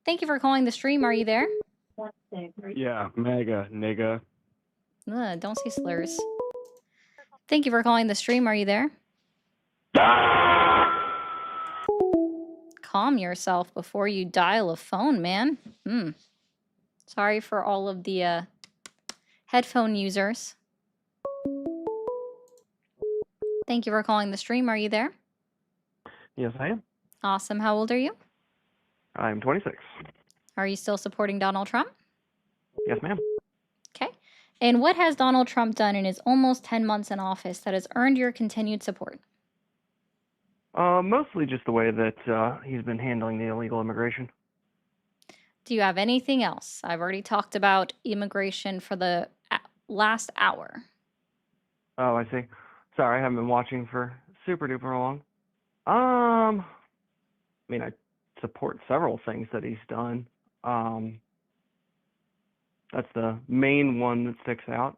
Thank you for calling the stream. Are you there? Yeah, MAGA, nigga. Don't say slurs. Thank you for calling the stream. Are you there? Calm yourself before you dial a phone, man. Sorry for all of the headphone users. Thank you for calling the stream. Are you there? Yes, I am. Awesome. How old are you? I'm 26. Are you still supporting Donald Trump? Yes, ma'am. Okay. And what has Donald Trump done in his almost 10 months in office that has earned your continued support? Mostly just the way that he's been handling the illegal immigration. Do you have anything else? I've already talked about immigration for the last hour. Oh, I see. Sorry, I haven't been watching for super duper long. I mean, I support several things that he's done. That's the main one that sticks out.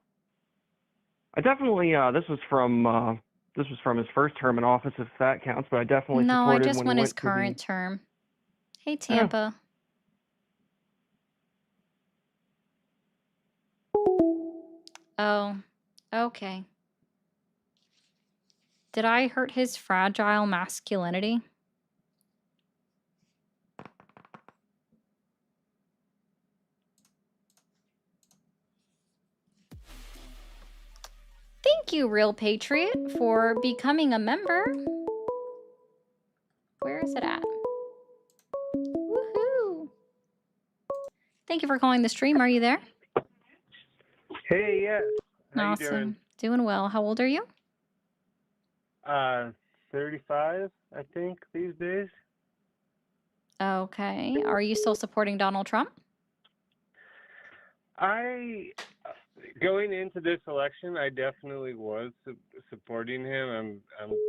I definitely this was from his first term in office, if that counts. But I definitely No, I supported just when he want his went to the. current term. Hey, Oh, Tampa. Oh, okay. Did I hurt his fragile masculinity? Thank you, Real Patriot, for becoming a member. Where is it at? Woohoo! Thank you for calling the stream. Are you there? Hey, yes. How you doing? Awesome. Doing well. How old are you? 35, I think, these days. Okay. Are you still supporting Donald Trump? Going into this election, I definitely was supporting him. I'm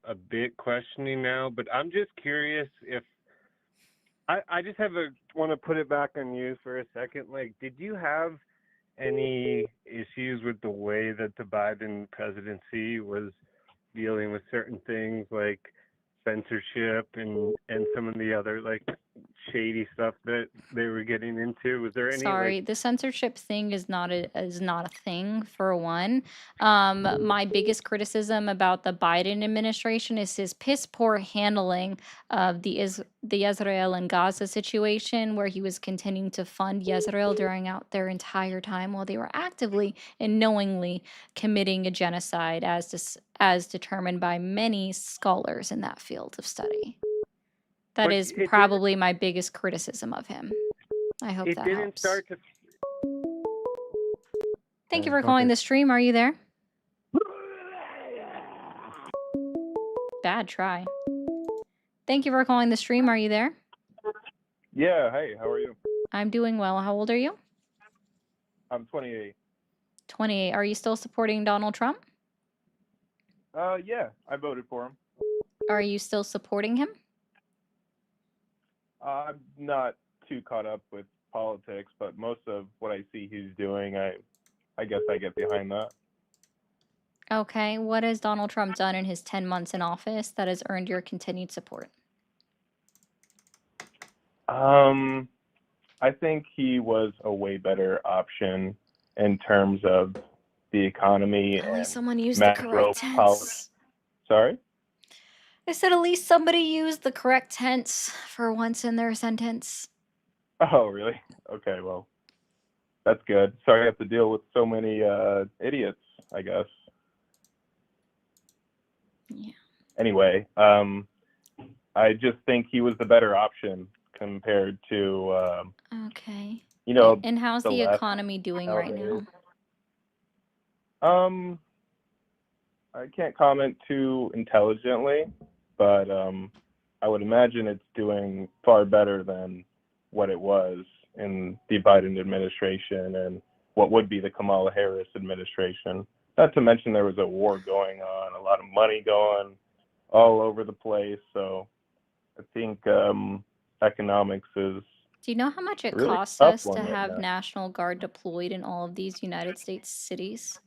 a bit questioning now, but I'm just curious if I just want to put it back on you for a second. Like, did you have any issues with the way that the Biden presidency was dealing with certain things like censorship and some of the other like shady stuff that they were getting into? Was there any Sorry, the censorship thing is not a thing, for one. My biggest criticism about the Biden administration is his piss poor handling of the Israel and Gaza situation, where he was continuing to fund Israel during out their entire time while they were actively and knowingly committing a genocide, as determined by many scholars in that field of study. That But is it didn't probably my biggest criticism of him. I hope it that didn't helps. start to Thank you for calling the stream. Are you there? Bad try. Thank you for calling the stream. Are you there? Yeah, hey, how are you? I'm doing well. How old are you? I'm 28. 28. Are you still supporting Donald Trump? Yeah, I voted for him. Are you still supporting him? I'm not too caught up with politics, but most of what I see he's doing, I guess I get behind that. Okay. What has Donald Trump done in his 10 months in office that has earned your continued support? I think he was a way better option in terms of the economy At least and someone used the macro correct policy. tense. Sorry? I said at least somebody used the correct tense for once in their sentence. Oh, really? Okay, well, that's good. Sorry I have to deal with so many idiots, I guess. Yeah. Anyway, I just think he was the better option compared to, Okay. you know, And how's the the left economy doing right nowadays. now? I can't comment too intelligently, but I would imagine it's doing far better than what it was in the Biden administration and what would be the Kamala Harris administration. Not to mention there was a war going on, a lot of money going all over the place. So I think economics is Do you know how much it a really costs tough us one to right have now. National Guard deployed in all of these United States cities?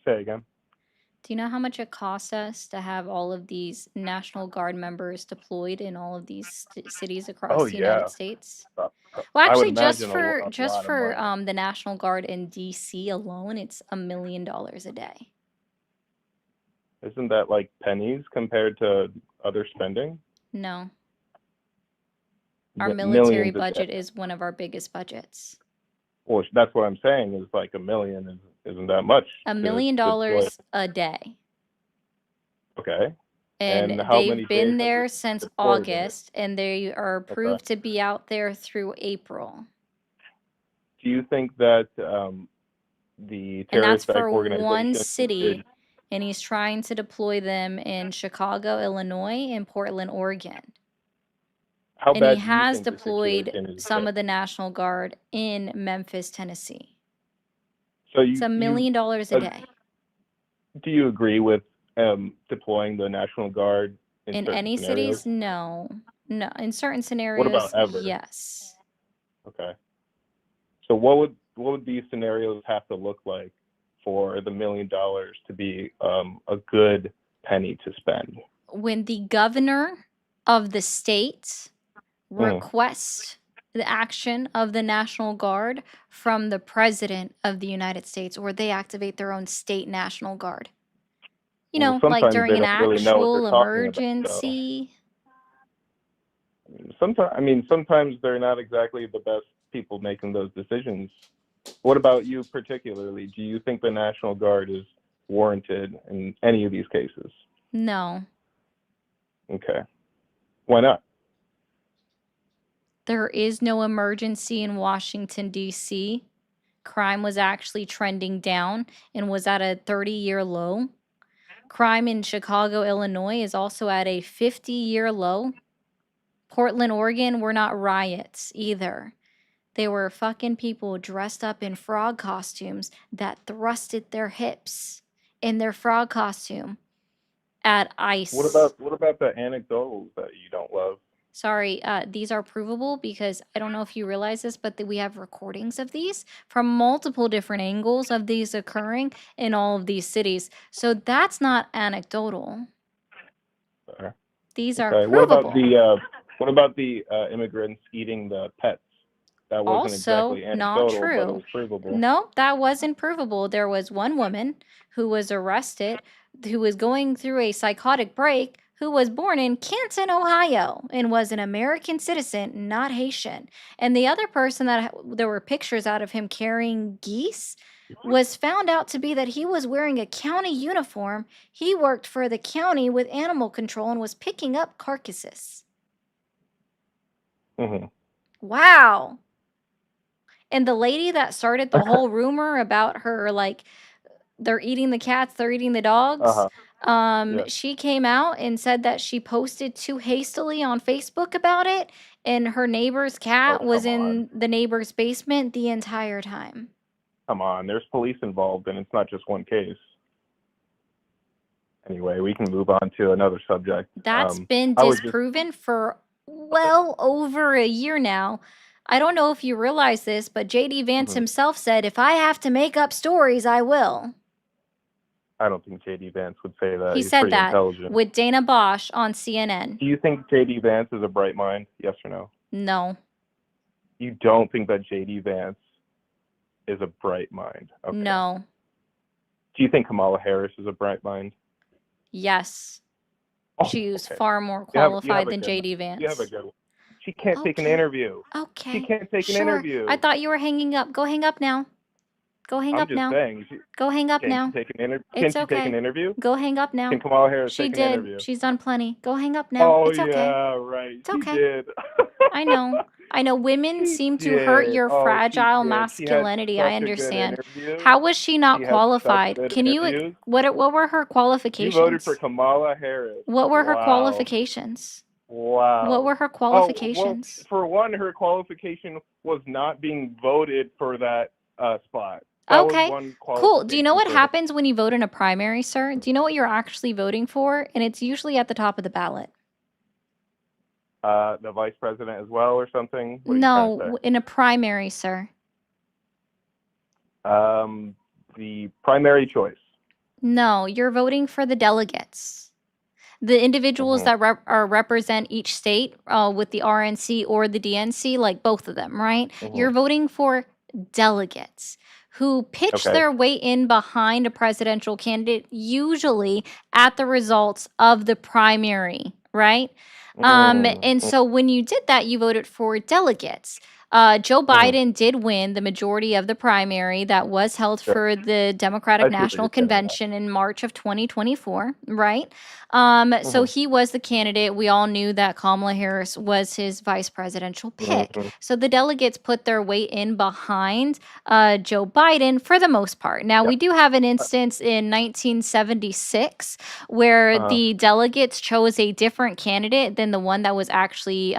Say again. Do you know how much it costs us to have all of these National Guard members deployed in all of these cities across Oh the yeah, United States? Well, I would actually, just imagine for a lot of money. the National Guard in DC alone, it's $1 million a day. Isn't that like pennies compared to other spending? No, our Millions military a day. budget is one of our biggest budgets. Well, that's what I'm saying is like $1 million isn't that much $1 to million deploy. a day. Okay. And how many they've been days have there they since deployed it? August, and they are Okay. approved to be out there through April. Do you think that the And that's terrorist for one organization city, and he's trying to deploy them in Chicago, Illinois, and Portland, Oregon. How And he bad do you has think the deployed situation is some there? of the National Guard in Memphis, Tennessee. So It's $1 you million a day do you agree with deploying the National Guard in in certain any scenarios? cities. No, no. In certain What about scenarios, ever? yes. Okay. So what would these scenarios have to look like for the $1 million to be a good penny to spend? When the governor of the state requests the action of the National Guard from the President of the United States, or they activate their own state National Guard. You Well, know, like sometimes during they an don't really know what actual they're talking about, though. emergency. Sometimes they're not exactly the best people making those decisions. What about you particularly? Do you think the National Guard is warranted in any of these cases? No, Okay. Why not? there is no emergency in Washington, D.C. Crime was actually trending down and was at a 30-year low. Crime in Chicago, Illinois is also at a 50-year low. Portland, Oregon were not riots either. They were fucking people dressed up in frog costumes that thrusted their hips in their frog costume at ICE. What about the anecdotals that you don't love? Sorry, these are provable because I don't know if you realize this, but we have recordings of these from multiple different angles of these occurring in all of these cities. So that's not anecdotal. These are Okay. provable. What about the immigrants eating the pets? That wasn't Also exactly not anecdotal, but it true. was provable. No, that wasn't provable. There was one woman who was arrested who was going through a psychotic break who was born in Canton, Ohio, and was an American citizen, not Haitian. And the other person that there were pictures out of him carrying geese was found out to be that he was wearing a county uniform. He worked for the county with animal control and was picking up carcasses. Wow. And the lady that started the whole rumor about her, like, they're eating the cats, they're eating the dogs. She came out and said that she posted too hastily on Facebook about it, and her neighbor's cat was in the neighbor's basement the entire time. Come on, there's police involved, and it's not just one case. Anyway, we can move on to another subject. That's been I was just- disproven for well over a year now. I don't know if you realize this, but JD Vance himself said, if I have to make up stories, I will. I don't think JD Vance would say that. He He's said pretty that intelligent. with Dana Bosch on CNN. Do you think JD Vance is a bright mind? Yes or no? No, You don't think that JD Vance is a bright mind? Okay. no, Do you think Kamala Harris is a bright mind? yes. Oh, She's okay. far more You have qualified a than good JD one. Vance. You have a good one. She can't take an interview. Okay. She can't take an Sure. interview. I thought you were hanging up. Go hang up now. Go hang I'm up just now. saying. Go hang up Can now. she take an interview? It's Can she take okay. an interview? Go hang up now. Can Kamala Harris She take an did. interview? She's done plenty. Go hang up now. Oh It's okay. yeah, right. It's She okay. did. I know. I know women She seem to hurt did. your Oh, she fragile did. She had masculinity. such I a good understand. interview. How was she not She had such qualified? good Can you interviews. what were her You voted qualifications? for Kamala Harris. What were her Wow. qualifications? Wow. What were her Oh, qualifications? well, for one, her qualification was not being voted for that spot. That was Okay, one cool. Do you know what qualification for her. happens when you vote in a primary, sir? Do you know what you're actually voting for? And it's usually at the top of the ballot. The vice president as well, or something? What are you trying to No, in a primary, sir. say? The primary choice. No, you're voting for the delegates. The individuals that represent each state with the RNC or the DNC, like both of them, right? You're voting for delegates who pitch Okay. their way in behind a presidential candidate, usually at the results of the primary, right? And so when you did that, you voted for delegates. Joe Biden did win the majority of the primary that was held Sure. for the I Democratic see what National you're saying. Convention in March of 2024, right? So he was the candidate. We all knew that Kamala Harris was his vice presidential pick. So the delegates put their weight in behind Joe Biden for the most part. Now, we do have an instance in 1976 where the delegates chose a different candidate than the one that was actually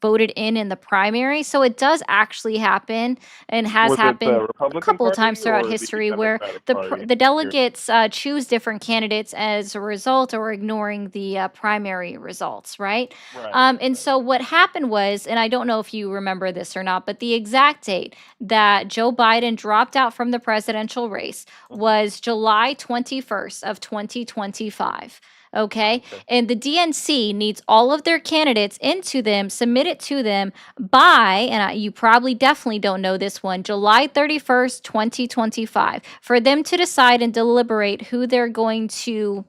voted in the primary. So it does actually happen and has Was it happened the a Republican couple of Party times throughout or the history where Democratic the Party? the delegates choose different candidates as a result, or ignoring the primary results, right? Right. And so what happened was, and I don't know if you remember this or not, but the exact date that Joe Biden dropped out from the presidential race was July 21st of 2025. Okay. And the DNC needs all of their candidates into them, submit it to them by, and you probably definitely don't know this one, July 31st, 2025, for them to decide and deliberate who they're going to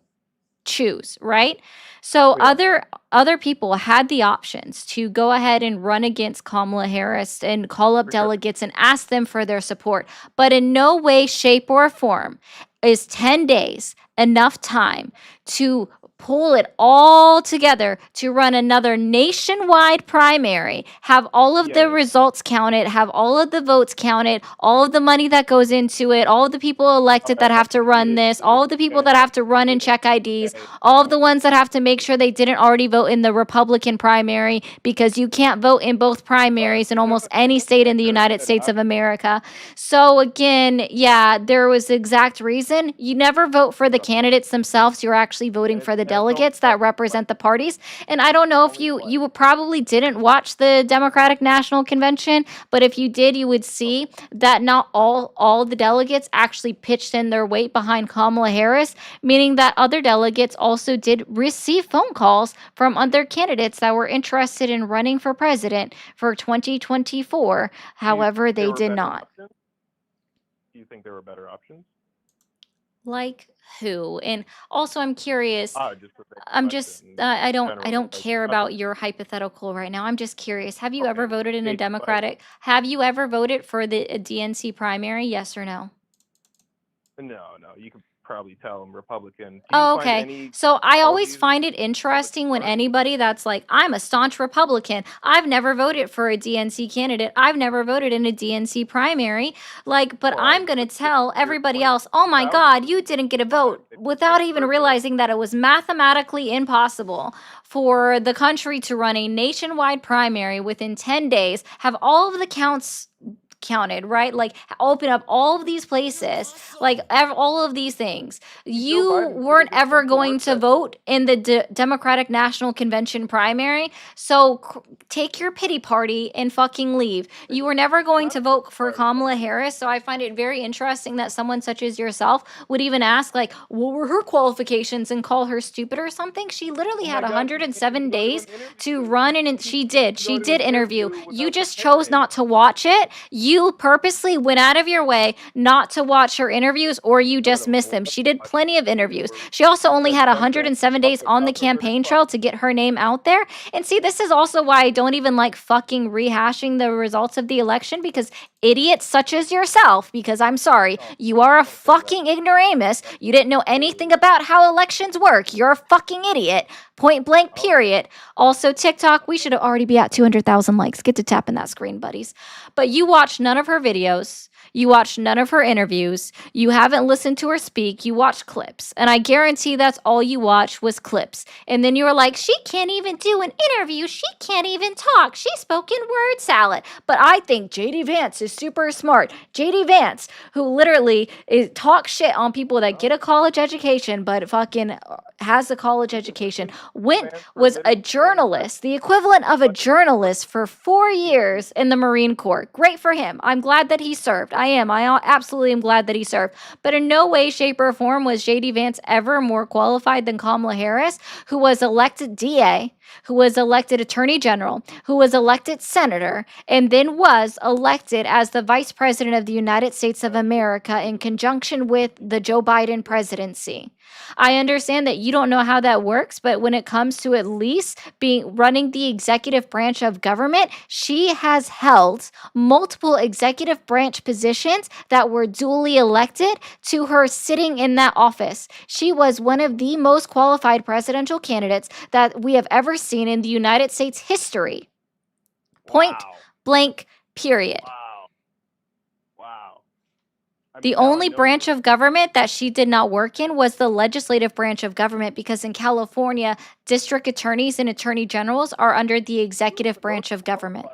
choose, right? So other people had the options to go ahead and run against Kamala Harris and call up delegates and ask them for their support. But in no way, shape, or form is 10 days enough time to pull it all together to run another nationwide primary, have all of the results counted, have all of the votes counted, all of the money that goes into it, all of the people elected that have to run this, all of the people that have to run and check IDs, all of the ones that have to make sure they didn't already vote in the Republican primary, because you can't vote in both primaries in almost any state in the United States of America. So again, yeah, there was the exact reason. You never vote for the candidates themselves. You're actually voting for the delegates that represent the parties. And I don't know if you probably didn't watch the Democratic National Convention, but if you did, you would see that not all the delegates actually pitched in their weight behind Kamala Harris, meaning that other delegates also did receive phone calls from other candidates that were interested in running for president for 2024. However, they did not. Do you think there were better options? Like who? And also, I'm curious. Just for the I'm just question, I don't generally, care about your hypothetical right now. I'm just curious. Have you ever voted in a Maybe, but- Democratic? Have you ever voted for the DNC primary? Yes or no? No, you could probably tell I'm Republican. Do you Oh, find okay. any So I always qualities- find it interesting when anybody that's like, I'm a staunch Republican. I've never voted for a DNC candidate. I've never voted in a DNC primary. Like, but I'm going to tell everybody else, oh my God, you didn't get a vote, without even realizing that it was mathematically impossible for the country to run a nationwide primary within 10 days, have all of the counts counted, right? Like open up all of these places, like all of these things. You weren't ever going to vote in the Democratic National Convention primary, so take your pity party and fucking leave. You were never going to vote for Kamala Harris, so I find it very interesting that someone such as yourself would even ask, like, what were her qualifications, and call her stupid or something. She literally had 107 days to run, and she did interview. You just chose not to watch it. You purposely went out of your way not to watch her interviews, or you just missed them. She did plenty of interviews. She also only had 107 days on the campaign trail to get her name out there. And see, this is also why I don't even like fucking rehashing the results of the election, because idiots such as yourself, because I'm sorry, you are a fucking ignoramus. You didn't know anything about how elections work. You're a fucking idiot. Point blank, period. Also, TikTok, we should already be at 200,000 likes. Get to tapping that screen, buddies. But you watched none of her videos. You watched none of her interviews. You haven't listened to her speak. You watched clips. And I guarantee that's all you watched was clips. And then you were like, she can't even do an interview. She can't even talk. She's spoken word salad. But I think JD Vance is super smart. JD Vance, who literally talks shit on people that get a college education, but fucking has a college education, was a journalist, the equivalent of a journalist for 4 years in the Marine Corps. Great for him. I'm glad that he served. I absolutely am glad that he served. But in no way, shape, or form was JD Vance ever more qualified than Kamala Harris, who was elected DA, who was elected Attorney General, who was elected Senator, and then was elected as the Vice President of the United States of America in conjunction with the Joe Biden presidency. I understand that you don't know how that works, but when it comes to at least running the executive branch of government, she has held multiple executive branch positions that were duly elected to her sitting in that office. She was one of the most qualified presidential candidates that we have ever seen in the United States history. Point blank, period. Wow. The only branch of government that she did not work in was the legislative branch of government, because in California, district attorneys and attorney generals are under the executive branch of government.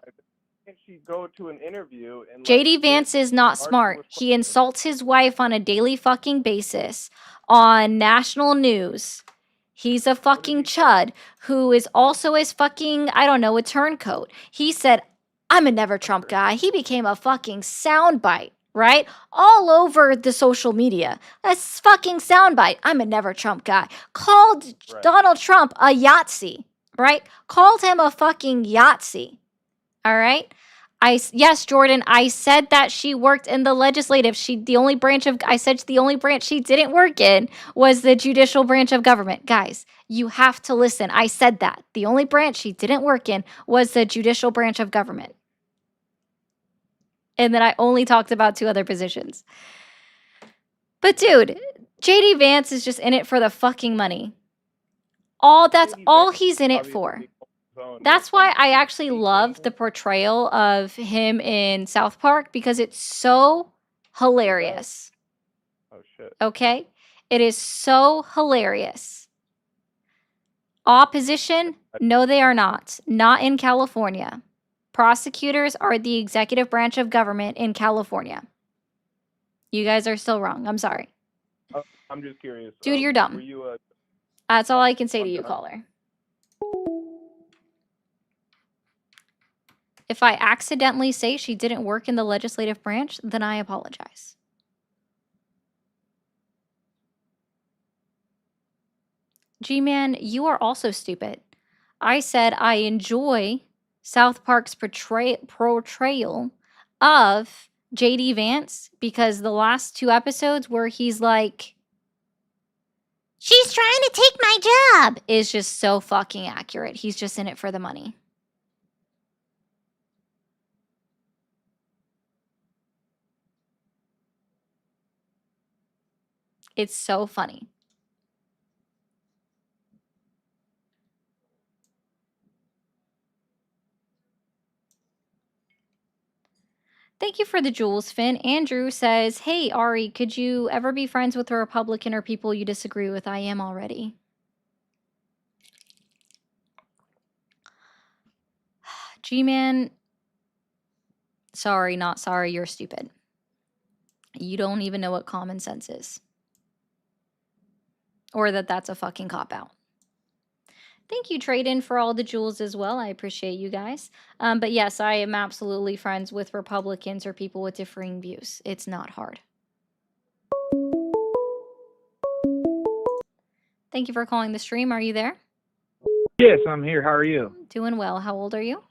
Can she go to an interview and JD Vance is not smart. He insults his wife on a daily fucking basis on national news. He's a fucking chud who is also his fucking, I don't know, a turncoat. He said, I'm a never Trump guy. He became a fucking soundbite, right? All over the social media. That's fucking soundbite. I'm a never Trump guy. Called Donald Trump a Yahtzee, right? Called him a fucking Yahtzee. All right? Yes, Jordan, I said that she worked in the legislative. The only branch she didn't work in was the judicial branch of government. Guys, you have to listen. I said that. The only branch she didn't work in was the judicial branch of government. And then I only talked about 2 other positions. But dude, JD Vance is just in it for the fucking money. That's all he's in it for. That's why I actually love the portrayal of him in South Park, because it's so hilarious. Oh shit. Okay? It is so hilarious. Opposition? No, they are not. Not in California. Prosecutors are the executive branch of government in California. You guys are still wrong. I'm sorry. I'm just curious. Dude, you're dumb. Were you That's all I can say to you, caller. If I accidentally say she didn't work in the legislative branch, then I apologize. G-Man, you are also stupid. I said I enjoy South Park's portrayal of JD Vance because the last 2 episodes where he's like, she's trying to take my job, is just so fucking accurate. He's just in it for the money. It's so funny. Thank you for the jewels, Finn. Andrew says, hey, Ari, could you ever be friends with a Republican or people you disagree with? I am already. G-Man, sorry, not sorry, you're stupid. You don't even know what common sense is. Or that that's a fucking cop-out. Thank you, Trade-In, for all the jewels as well. I appreciate you guys. But yes, I am absolutely friends with Republicans or people with differing views. It's not hard. Thank you for calling the stream. Are you there? Yes, I'm here. How are you? Doing well. How old are you?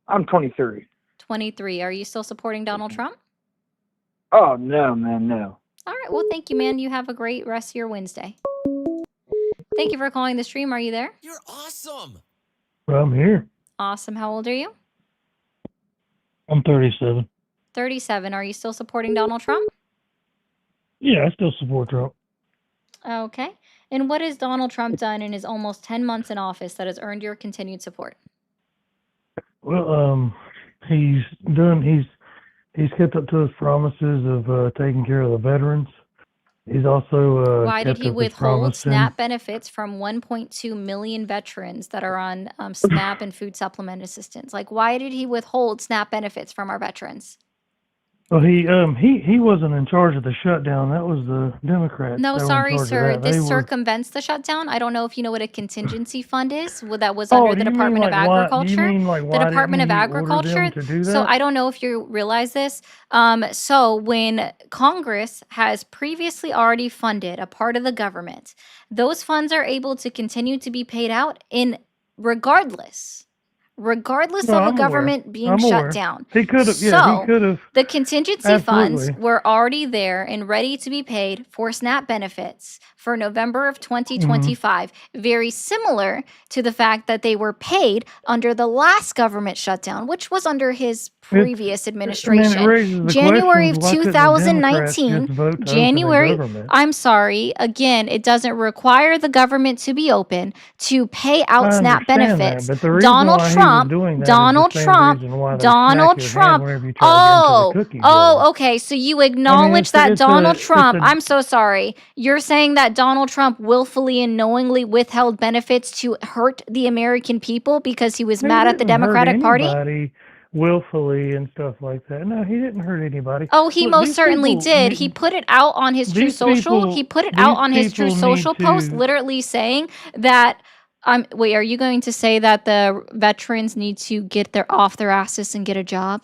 I'm 23. 23. Are you still supporting Donald Trump? Oh, no, man, no. All right. Well, thank you, man. You have a great rest of your Wednesday. Thank you for calling the stream. Are you there? You're awesome. Well, I'm here. Awesome. How old are you? I'm 37. 37. Are you still supporting Donald Trump? Yeah, I still support Trump. Okay. And what has Donald Trump done in his almost 10 months in office that has earned your continued support? Well, he's kept up to his promises of taking care of the veterans. He's also Why did kept he up his withhold promise SNAP benefits from 1.2 million veterans that are on SNAP and food supplement assistance? Like, why did he withhold SNAP benefits from our veterans? Well, he wasn't in charge of the shutdown. That was the Democrats. No, that were in sorry, charge of sir. that. This They were- circumvents the shutdown. I don't know if you know what a contingency fund is. Well, that was Oh, under the you mean Department of like why- you Agriculture. mean like The why didn't Department of he order them Agriculture. to do So that? I don't know if you realize this. So when Congress has previously already funded a part of the government, those funds are able to continue to be paid out regardless No, of I'm a aware. government being I'm shut aware. down. He could have. Yeah, So he could have. the contingency funds Absolutely. were already there and ready to be paid for SNAP benefits for November of 2025. Very similar to the fact that they were paid under the last government shutdown, which was under his previous I mean, it administration. raises the January of questions, why couldn't the Democrats 2019, just vote to open the January, government? I'm sorry, again, it doesn't require the government to be open to pay out I SNAP understand benefits. that, but the reason Donald why he was Trump, doing that Donald is the same Trump, reason why they Donald smack his hand Trump. whenever you try to get into the cookie jar. Oh, okay. So you acknowledge that it's Donald a, Trump, it's a, I'm so sorry. You're saying that Donald Trump willfully and knowingly withheld benefits to hurt the American people because he was he mad at the didn't hurt Democratic Party? anybody willfully and stuff like that. No, he didn't hurt anybody. Oh, he Look, most these certainly people did. He need, put it out on his True these Social. people, He put it out these on his True people need Social post, to, literally saying that. Wait, are you going to say that the veterans need to get off their asses and get a job?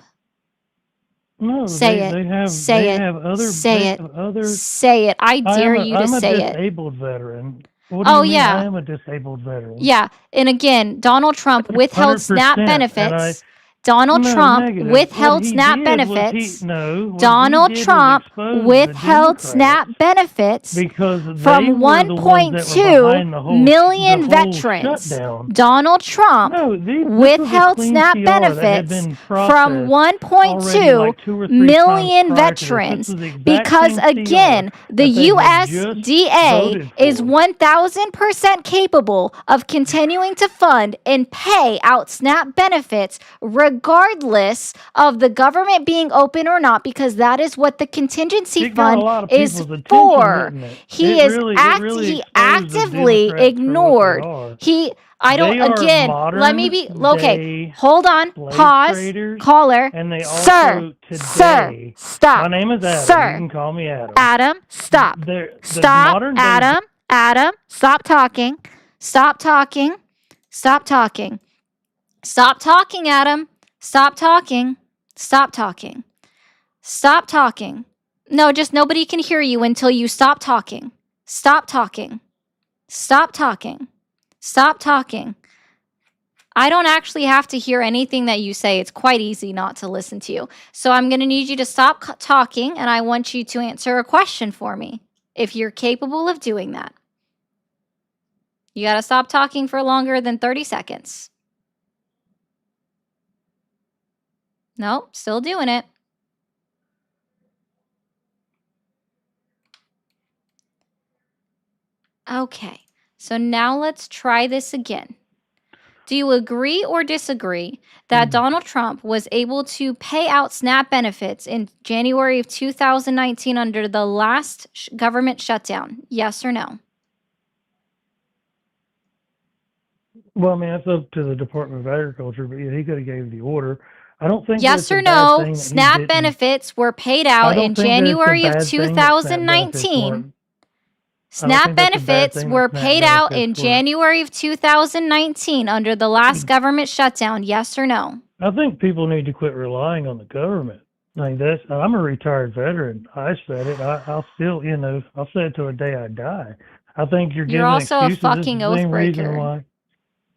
no, Say they it. have, Say they it. have other, Say they it. have other, Say it. I dare you to I'm a say it. disabled veteran. What do Oh, you mean yeah. I am a disabled veteran? Yeah. And again, Donald Trump withheld SNAP 100%. And benefits. Donald no, Trump negative. withheld What he SNAP did was benefits. no, what Donald he did Trump was expose the withheld Democrats SNAP benefits because they from were the ones that were behind 1.2 million the whole veterans. shutdown. Donald Trump No, this was a withheld clean SNAP CR that had benefits been from processed already 1.2 like 2 or 3 million times prior to this. This veterans was the exact because, same CR again, the that they had just USDA voted is for. 1000% capable of continuing to fund and pay out SNAP benefits regardless of the government being open or not, because that is what the contingency It got a fund lot of is people's attention, for. didn't it? He It is really he exposed the actively Democrats for what they ignored. are. I don't, They are again, let me be, okay, modern-day hold on, slave pause, traders, caller, and they sir, also sir, today. stop, My name is Adam. You sir, can call me Adam. Adam, stop, The stop, modern day. Adam, stop talking, stop talking, stop talking, stop talking, Adam, stop talking, stop talking, stop talking. No, just nobody can hear you until you stop talking. Stop talking. Stop talking. Stop talking. I don't actually have to hear anything that you say. It's quite easy not to listen to you. So I'm going to need you to stop talking, and I want you to answer a question for me, if you're capable of doing that. You got to stop talking for longer than 30 seconds. Nope, still doing it. Okay, so now let's try this again. Do you agree or disagree that Donald Trump was able to pay out SNAP benefits in January of 2019 under the last government shutdown? Yes or no? Well, I mean, that's up to the Department of Agriculture, but yeah, he could have gave the order. I don't think Yes that's a or bad no, thing that he SNAP didn't. benefits were paid I out don't in think that's a January of bad thing that SNAP benefits 2019. weren't. I don't SNAP think that's a bad benefits thing were that SNAP paid out in benefits weren't. January of 2019 under the last government shutdown. Yes or no? I think people need to quit relying on the government. Like that's, I'm a retired veteran. I said it. I'll still, I'll say it till the day I die. I think you're giving You're also a excuses. It's fucking the oath same reason breaker. why.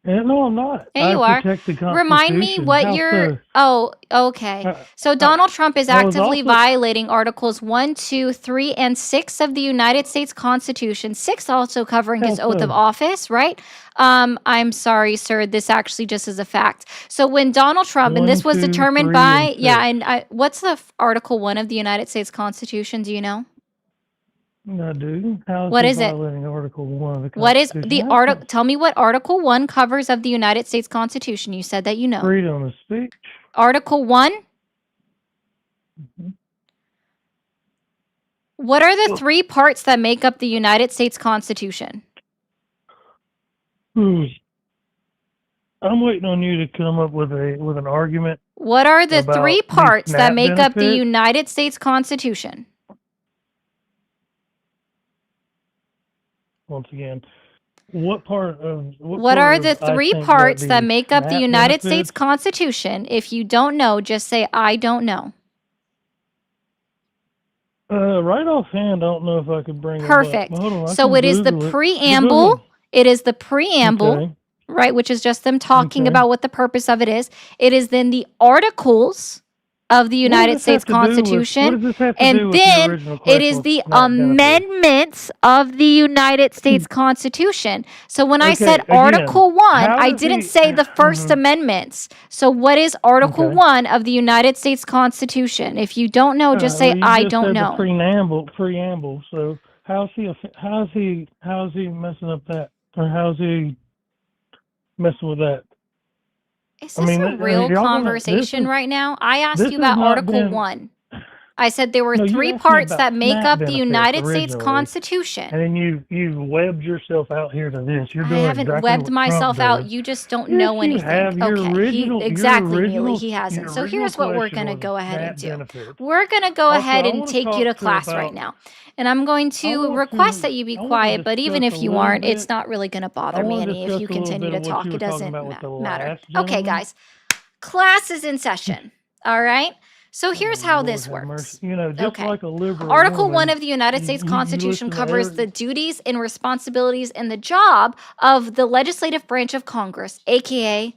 No, I'm not. Yeah, you I are. protect the Remind me Constitution. what How you're. so? Oh, okay. So Donald Trump is I was actively also. violating Articles 1, 2, 3, and 6 of the United States Constitution. 6 also covering How his oath of so? office, right? I'm sorry, sir. This actually just is a fact. So when Donald Trump, and 1, this was 2, determined 3, by, and 6. yeah, and what's the Article 1 of the United States Constitution? Do you know? I do. How is What he is it? violating Article 1 of the What is Constitution? the How article? come? Tell me what Article 1 covers of the United States Constitution. You said that you know. Freedom of speech. Article 1? Mhm. What are the 3 parts that make up the United States Constitution? Hmm. I'm waiting on you to come up with an argument What are the 3 about these parts that SNAP make up the benefits. United States Constitution? Once again, what part What are the I 3 think parts that these make up the SNAP United States benefits? Constitution? If you don't know, just say, I don't know. Right offhand, I don't know if I could bring them up. Perfect. Hold on, I So can it is the Google it. But go preamble. ahead. It is the preamble, Okay. right? Which is just them talking Okay. about what the purpose of it is. It is then the articles, of the United States Constitution, and then it is the amendments of the United States Constitution. So when I said Article 1, I didn't say the First Amendments. So what is Article 1 of the United States Constitution? If you don't know, just say I don't know. Preamble. So how's he messing up that, or how's he messing with that? Is this a real conversation right now? I asked you about Article 1. I said there were No, you three asked me parts about that make SNAP up the benefits United States originally. Constitution. And then you webbed yourself out here to this. You're I doing haven't exactly webbed what Trump myself out. does. You just don't Yes, know you anything. have. Your Okay, original- your exactly, Neely, original- he hasn't. your So original here's what we're question going to was go ahead and SNAP do. benefits. We're going to go Also, ahead I and wanna take you to talk class about- right now. And I'm going to request that you be I wanna quiet, but even discuss if a you little aren't, it's bit- not really going to I bother me wanna any if discuss you a little continue bit to of what talk. you It were talking doesn't about with the matter. last Okay, gentleman. guys. Class is in session. All right? So here's how this Lord have works. mercy. You know, just Okay. like a liberal Article woman, 1 of the United States you Constitution listen to covers every- the duties and responsibilities and the job of the legislative branch of Congress, aka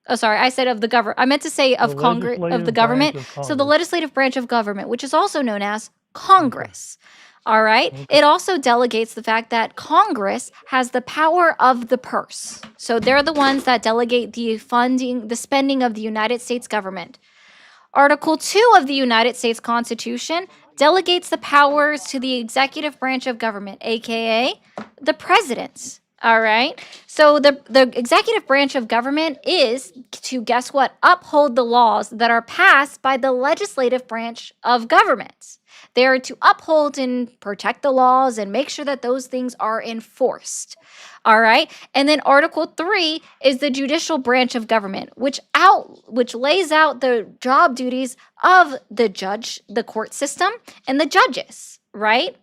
oh, sorry, I said of the government. I meant to say of Congress, of the legislative government. branch of So the Congress. legislative branch of government, which is also known as Congress. All right. It also delegates the fact that Congress has the power of the purse. So they're the ones that delegate the funding, the spending of the United States government. Article 2 of the United States Constitution delegates the powers to the executive branch of government, aka the presidents. All right. So the executive branch of government is to, guess what, uphold the laws that are passed by the legislative branch of government. They are to uphold and protect the laws and make sure that those things are enforced. All right. And then Article 3 is the judicial branch of government, which lays out the job duties of the judge, the court system, and the judges, right?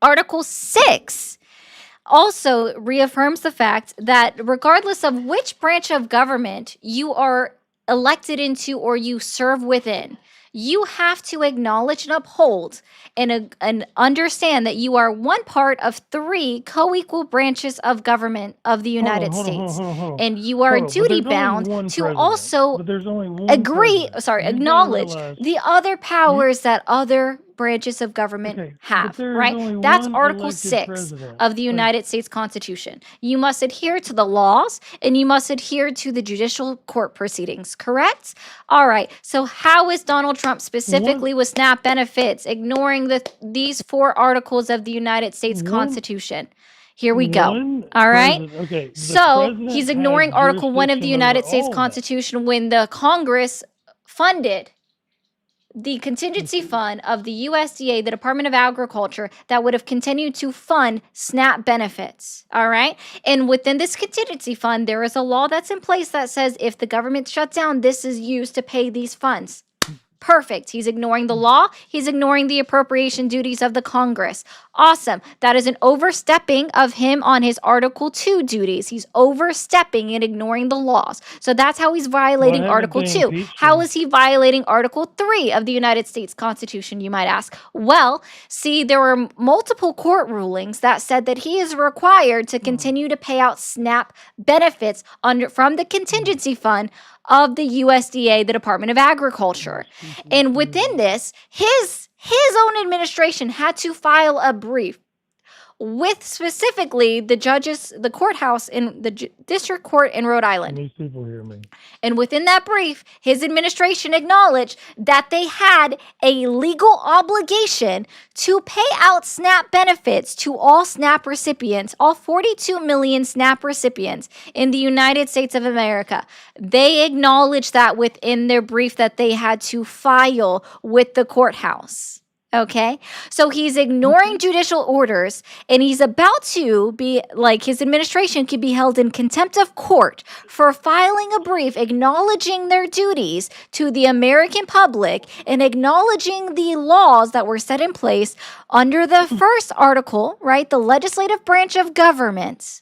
Article 6 also reaffirms the fact that regardless of which branch of government you are elected into or you serve within, you have to acknowledge and uphold and understand that you are one part of 3 co-equal branches of government of the United States. And you are duty bound to also acknowledge the other powers that other branches of government have, right? That's Article 6 of the United States Constitution. You must adhere to the laws and you must adhere to the judicial court proceedings, correct? All right. So how is Donald Trump specifically with SNAP benefits ignoring these 4 articles of the United States Constitution? Here we go. All right. So he's ignoring Article 1 of the United States Constitution when the Congress funded the contingency fund of the USDA, the Department of Agriculture, that would have continued to fund SNAP benefits. All right. And within this contingency fund, there is a law that's in place that says if the government shuts down, this is used to pay these funds. Perfect. He's ignoring the law. He's ignoring the appropriation duties of the Congress. Awesome. That is an overstepping of him on his Article 2 duties. He's overstepping and ignoring the laws. So that's how he's violating Article 2. How is he violating Article 3 of the United States Constitution, you might ask? Well, see, there were multiple court rulings that said that he is required to continue to pay out SNAP benefits from the contingency fund of the USDA, the Department of Agriculture. And within this, his own administration had to file a brief with specifically the judges, the courthouse in the district court in Rhode Island. These people hear me. And within that brief, his administration acknowledged that they had a legal obligation to pay out SNAP benefits to all SNAP recipients, all 42 million SNAP recipients in the United States of America. They acknowledged that within their brief that they had to file with the courthouse. Okay, so he's ignoring judicial orders and he's about to be like his administration could be held in contempt of court for filing a brief acknowledging their duties to the American public and acknowledging the laws that were set in place under the first article, right? The legislative branch of government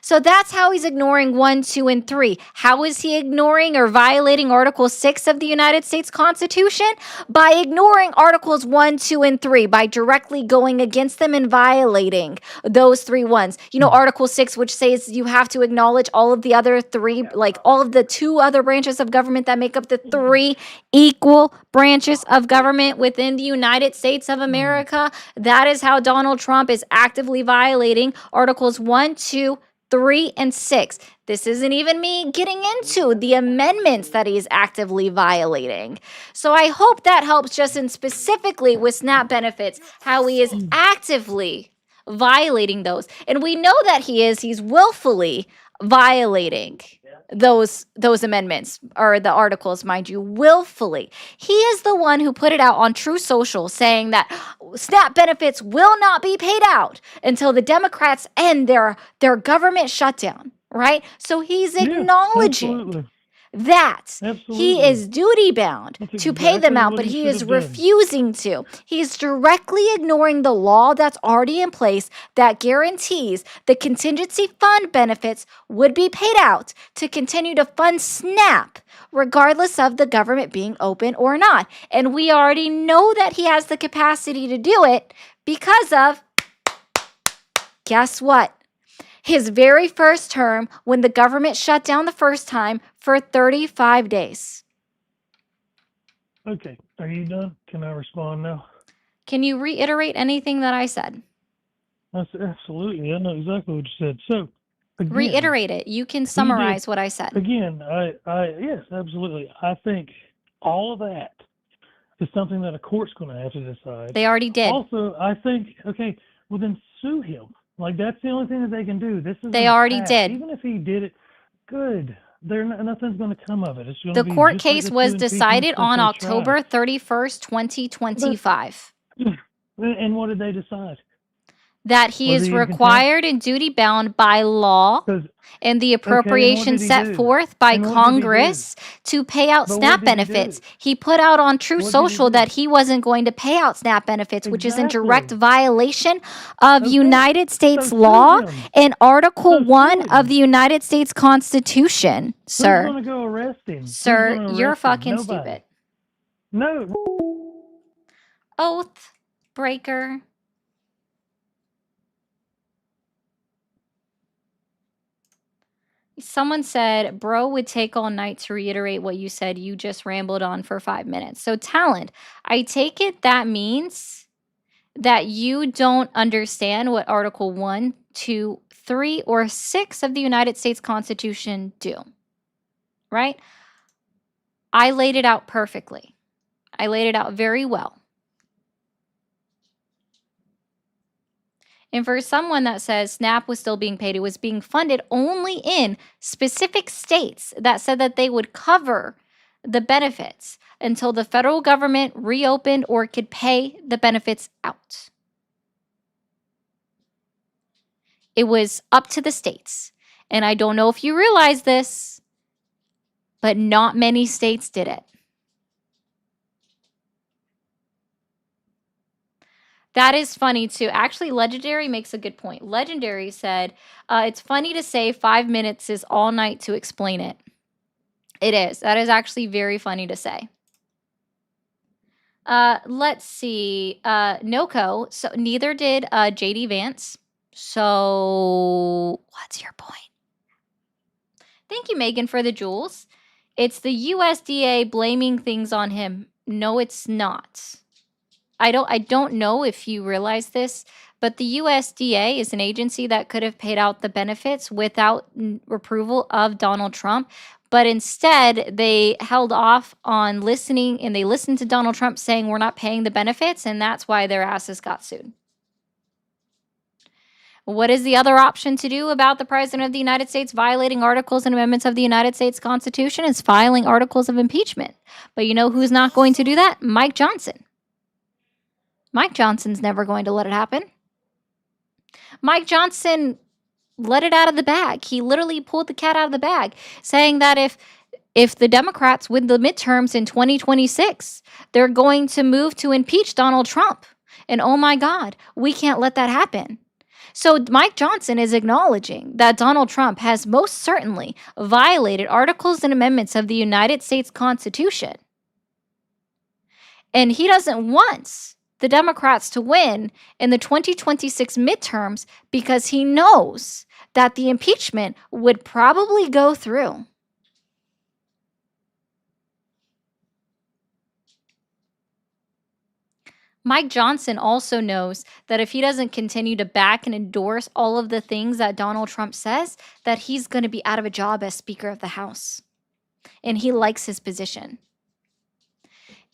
So that's how he's ignoring 1, 2, and 3. How is he ignoring or violating Article 6 of the United States Constitution? By ignoring Articles 1, 2, and 3, by directly going against them and violating those 3 ones. You know, Article 6, which says you have to acknowledge all of the other 3, like all of the 2 other branches of government that make up the 3 equal branches of government within the United States of America. That is how Donald Trump is actively violating Articles 1, 2, 3, and 6. This isn't even me getting into the amendments that he's actively violating. So I hope that helps just in specifically with SNAP benefits, how he is actively violating those. And we know that he's willfully violating those amendments or the articles, mind you, willfully. He is the one who put it out on True Social saying that SNAP benefits will not be paid out until the Democrats end their government shutdown, right? So he's acknowledging Absolutely. that he Absolutely. is duty bound That's to pay them exactly out, what but he he should is have done. refusing to. He's directly ignoring the law that's already in place that guarantees the contingency fund benefits would be paid out to continue to fund SNAP, regardless of the government being open or not. And we already know that he has the capacity to do it because of, guess what? His very first term when the government shut down the first time for 35 days. Okay, are you done? Can I respond now? Can you reiterate anything that I said? That's absolutely. I know exactly what you said. So, again, Reiterate it. You can summarize what I said. Again, yes, absolutely. I think all of that is something that a court's going to have to decide. They already did. Also, I think, okay, well then sue him. Like that's the only thing that they can do. This is They already did. Even if he did it, good. Nothing's going to come of it. It's going The to be court just like case the was 2 impeachments decided that on they October 31st, 2025. tried. And what did they decide? That he Was is he in contempt? required and duty bound by law and the appropriation did he set do? forth by And what did he do? Congress to pay out But what SNAP did he benefits. do? He put out on True What did he Social do? that he wasn't going to pay out SNAP benefits, which is in direct Exactly. violation of United States sue law him. and Article So sue 1 of him. the United States Constitution, Who's sir. going to go arrest him? Who's Sir, gonna you're arrest him? fucking Nobody. stupid. No. Oath breaker. Someone said, bro would take all night to reiterate what you said. You just rambled on for 5 minutes. So, Talent, I take it that means that you don't understand what Article 1, 2, 3, or 6 of the United States Constitution do, right? I laid it out perfectly. I laid it out very well. And for someone that says SNAP was still being paid, it was being funded only in specific states that said that they would cover the benefits until the federal government reopened or could pay the benefits out. It was up to the states. And I don't know if you realize this, but not many states did it. That is funny too. Actually, Legendary makes a good point. Legendary said, it's funny to say 5 minutes is all night to explain it. It is. That is actually very funny to say. Let's see. Noko. So neither did JD Vance. So what's your point? Thank you, Megan, for the jewels. It's the USDA blaming things on him. No, it's not. I don't know if you realize this, but the USDA is an agency that could have paid out the benefits without approval of Donald Trump. But instead, they held off on listening, and they listened to Donald Trump saying we're not paying the benefits, and that's why their asses got sued. What is the other option to do about the President of the United States violating articles and amendments of the United States Constitution? Is filing articles of impeachment. But you know who's not going to do that? Mike Johnson. Mike Johnson's never going to let it happen. Mike Johnson let it out of the bag. He literally pulled the cat out of the bag, saying that if the Democrats win the midterms in 2026, they're going to move to impeach Donald Trump. And oh my God, we can't let that happen. So Mike Johnson is acknowledging that Donald Trump has most certainly violated articles and amendments of the United States Constitution. And he doesn't want the Democrats to win in the 2026 midterms because he knows that the impeachment would probably go through. Mike Johnson also knows that if he doesn't continue to back and endorse all of the things that Donald Trump says, that he's going to be out of a job as Speaker of the House. And he likes his position.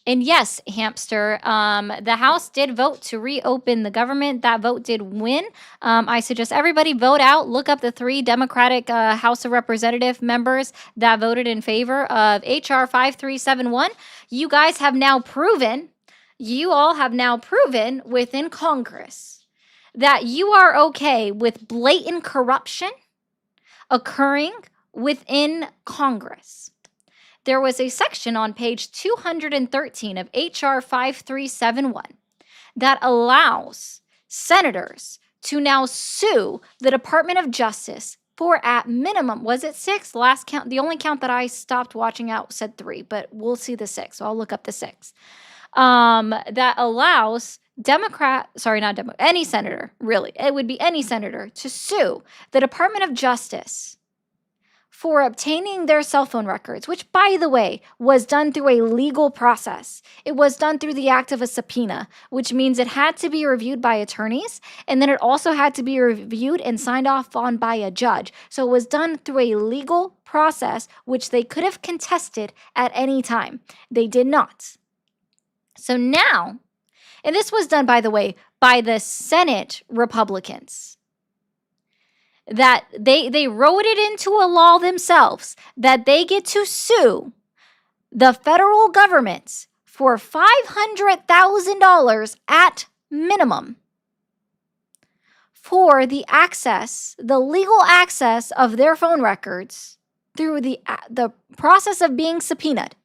And yes, Hamster, the House did vote to reopen the government. That vote did win. I suggest everybody vote out. Look up the 3 Democratic House of Representative members that voted in favor of H.R. 5371. You guys have now proven, you all have now proven within Congress that you are okay with blatant corruption occurring within Congress. There was a section on page 213 of H.R. 5371 that allows senators to now sue the Department of Justice for, at minimum, was it 6? Last count, the only count that I stopped watching out said 3, but we'll see the 6, so I'll look up the 6. That allows any senator, really, it would be any senator, to sue the Department of Justice for obtaining their cell phone records, which, by the way, was done through a legal process. It was done through the act of a subpoena, which means it had to be reviewed by attorneys, and then it also had to be reviewed and signed off on by a judge. So it was done through a legal process, which they could have contested at any time. They did not. So now, and this was done, by the way, by the Senate Republicans, that they wrote it into a law themselves that they get to sue the federal government for $500,000 at minimum for the legal access of their phone records through the process of being subpoenaed,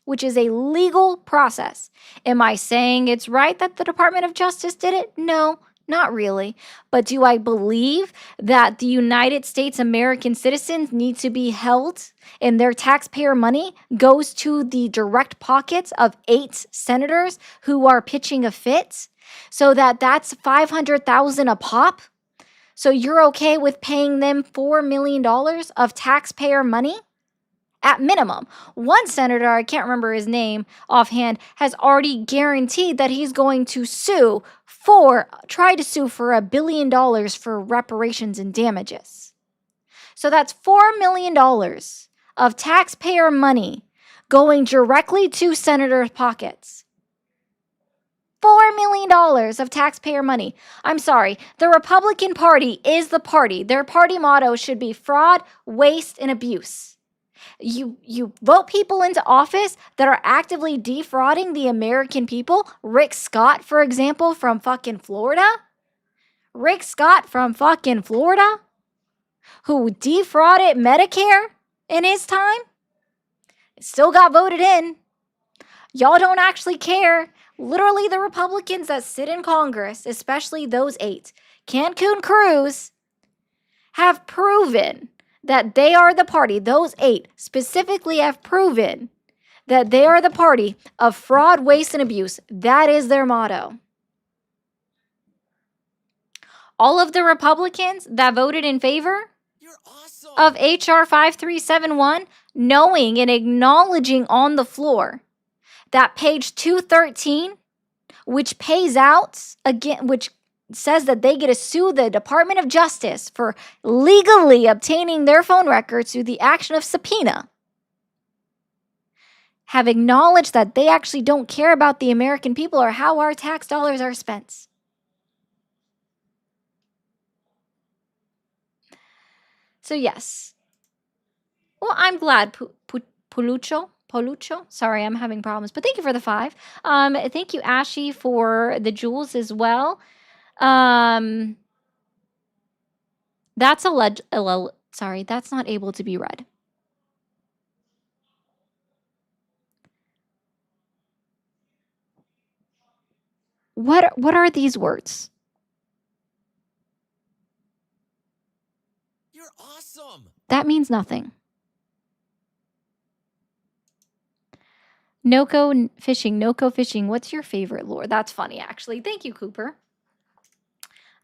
which is a legal process. Am I saying it's right that the Department of Justice did it? No, not really. But do I believe that the United States American citizens need to be held and their taxpayer money goes to the direct pockets of 8 senators who are pitching a fit? So that's $500,000 a pop? So you're okay with paying them $4 million of taxpayer money? At minimum, one senator, I can't remember his name offhand, has already guaranteed that he's going to try to sue for $1 billion for reparations and damages. So that's $4 million of taxpayer money going directly to senators' pockets. $4 million of taxpayer money. I'm sorry, the Republican Party is the party. Their party motto should be fraud, waste, and abuse. You vote people into office that are actively defrauding the American people. Rick Scott, for example, from fucking Florida. Rick Scott from fucking Florida, who defrauded Medicare in his time, still got voted in. Y'all don't actually care. Literally, the Republicans that sit in Congress, especially those 8, Cancun Cruz, have proven that they are the party, those 8 specifically have proven that they are the party of fraud, waste, and abuse. That is their motto. All of the Republicans that voted in favor of H.R. 5371, knowing and acknowledging on the floor that page 213, which pays out, again, which says that they get to sue the Department of Justice for legally obtaining their phone records through the action of subpoena, have acknowledged that they actually don't care about the American people or how our tax dollars are spent. So yes. Well, I'm glad, Polucho. Sorry, I'm having problems, but thank you for the 5. Thank you, Ashy, for the jewels as well. That's sorry, that's not able to be read. What are these words? That means nothing. Noko fishing. What's your favorite lore? That's funny, actually. Thank you, Cooper.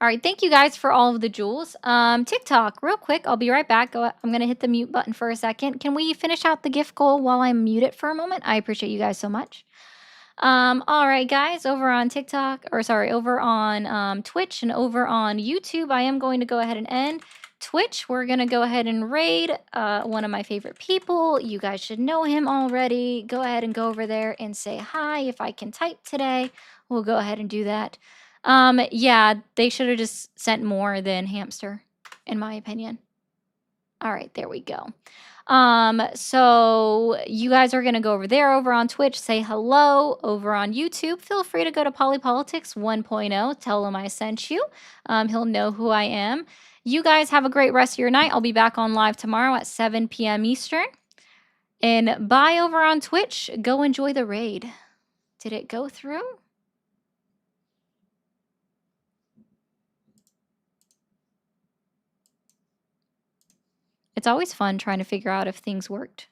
All right, thank you guys for all of the jewels. TikTok, real quick, I'll be right back. I'm gonna hit the mute button for a second. Can we finish out the gift goal while I mute it for a moment? I appreciate you guys so much. All right, guys, over on over on Twitch and over on YouTube, I am going to go ahead and end. Twitch, we're going to go ahead and raid one of my favorite people. You guys should know him already. Go ahead and go over there and say hi. If I can type today, we'll go ahead and do that. Yeah, they should have just sent more than Hamster, in my opinion. All right, there we go. So you guys are going to go over there, over on Twitch, say hello. Over on YouTube, feel free to go to Polypolitics 1.0. Tell him I sent you. He'll know who I am. You guys have a great rest of your night. I'll be back on live tomorrow at 7 p.m. Eastern. And bye over on Twitch. Go enjoy the raid. Did it go through? It's always fun trying to figure out if things worked.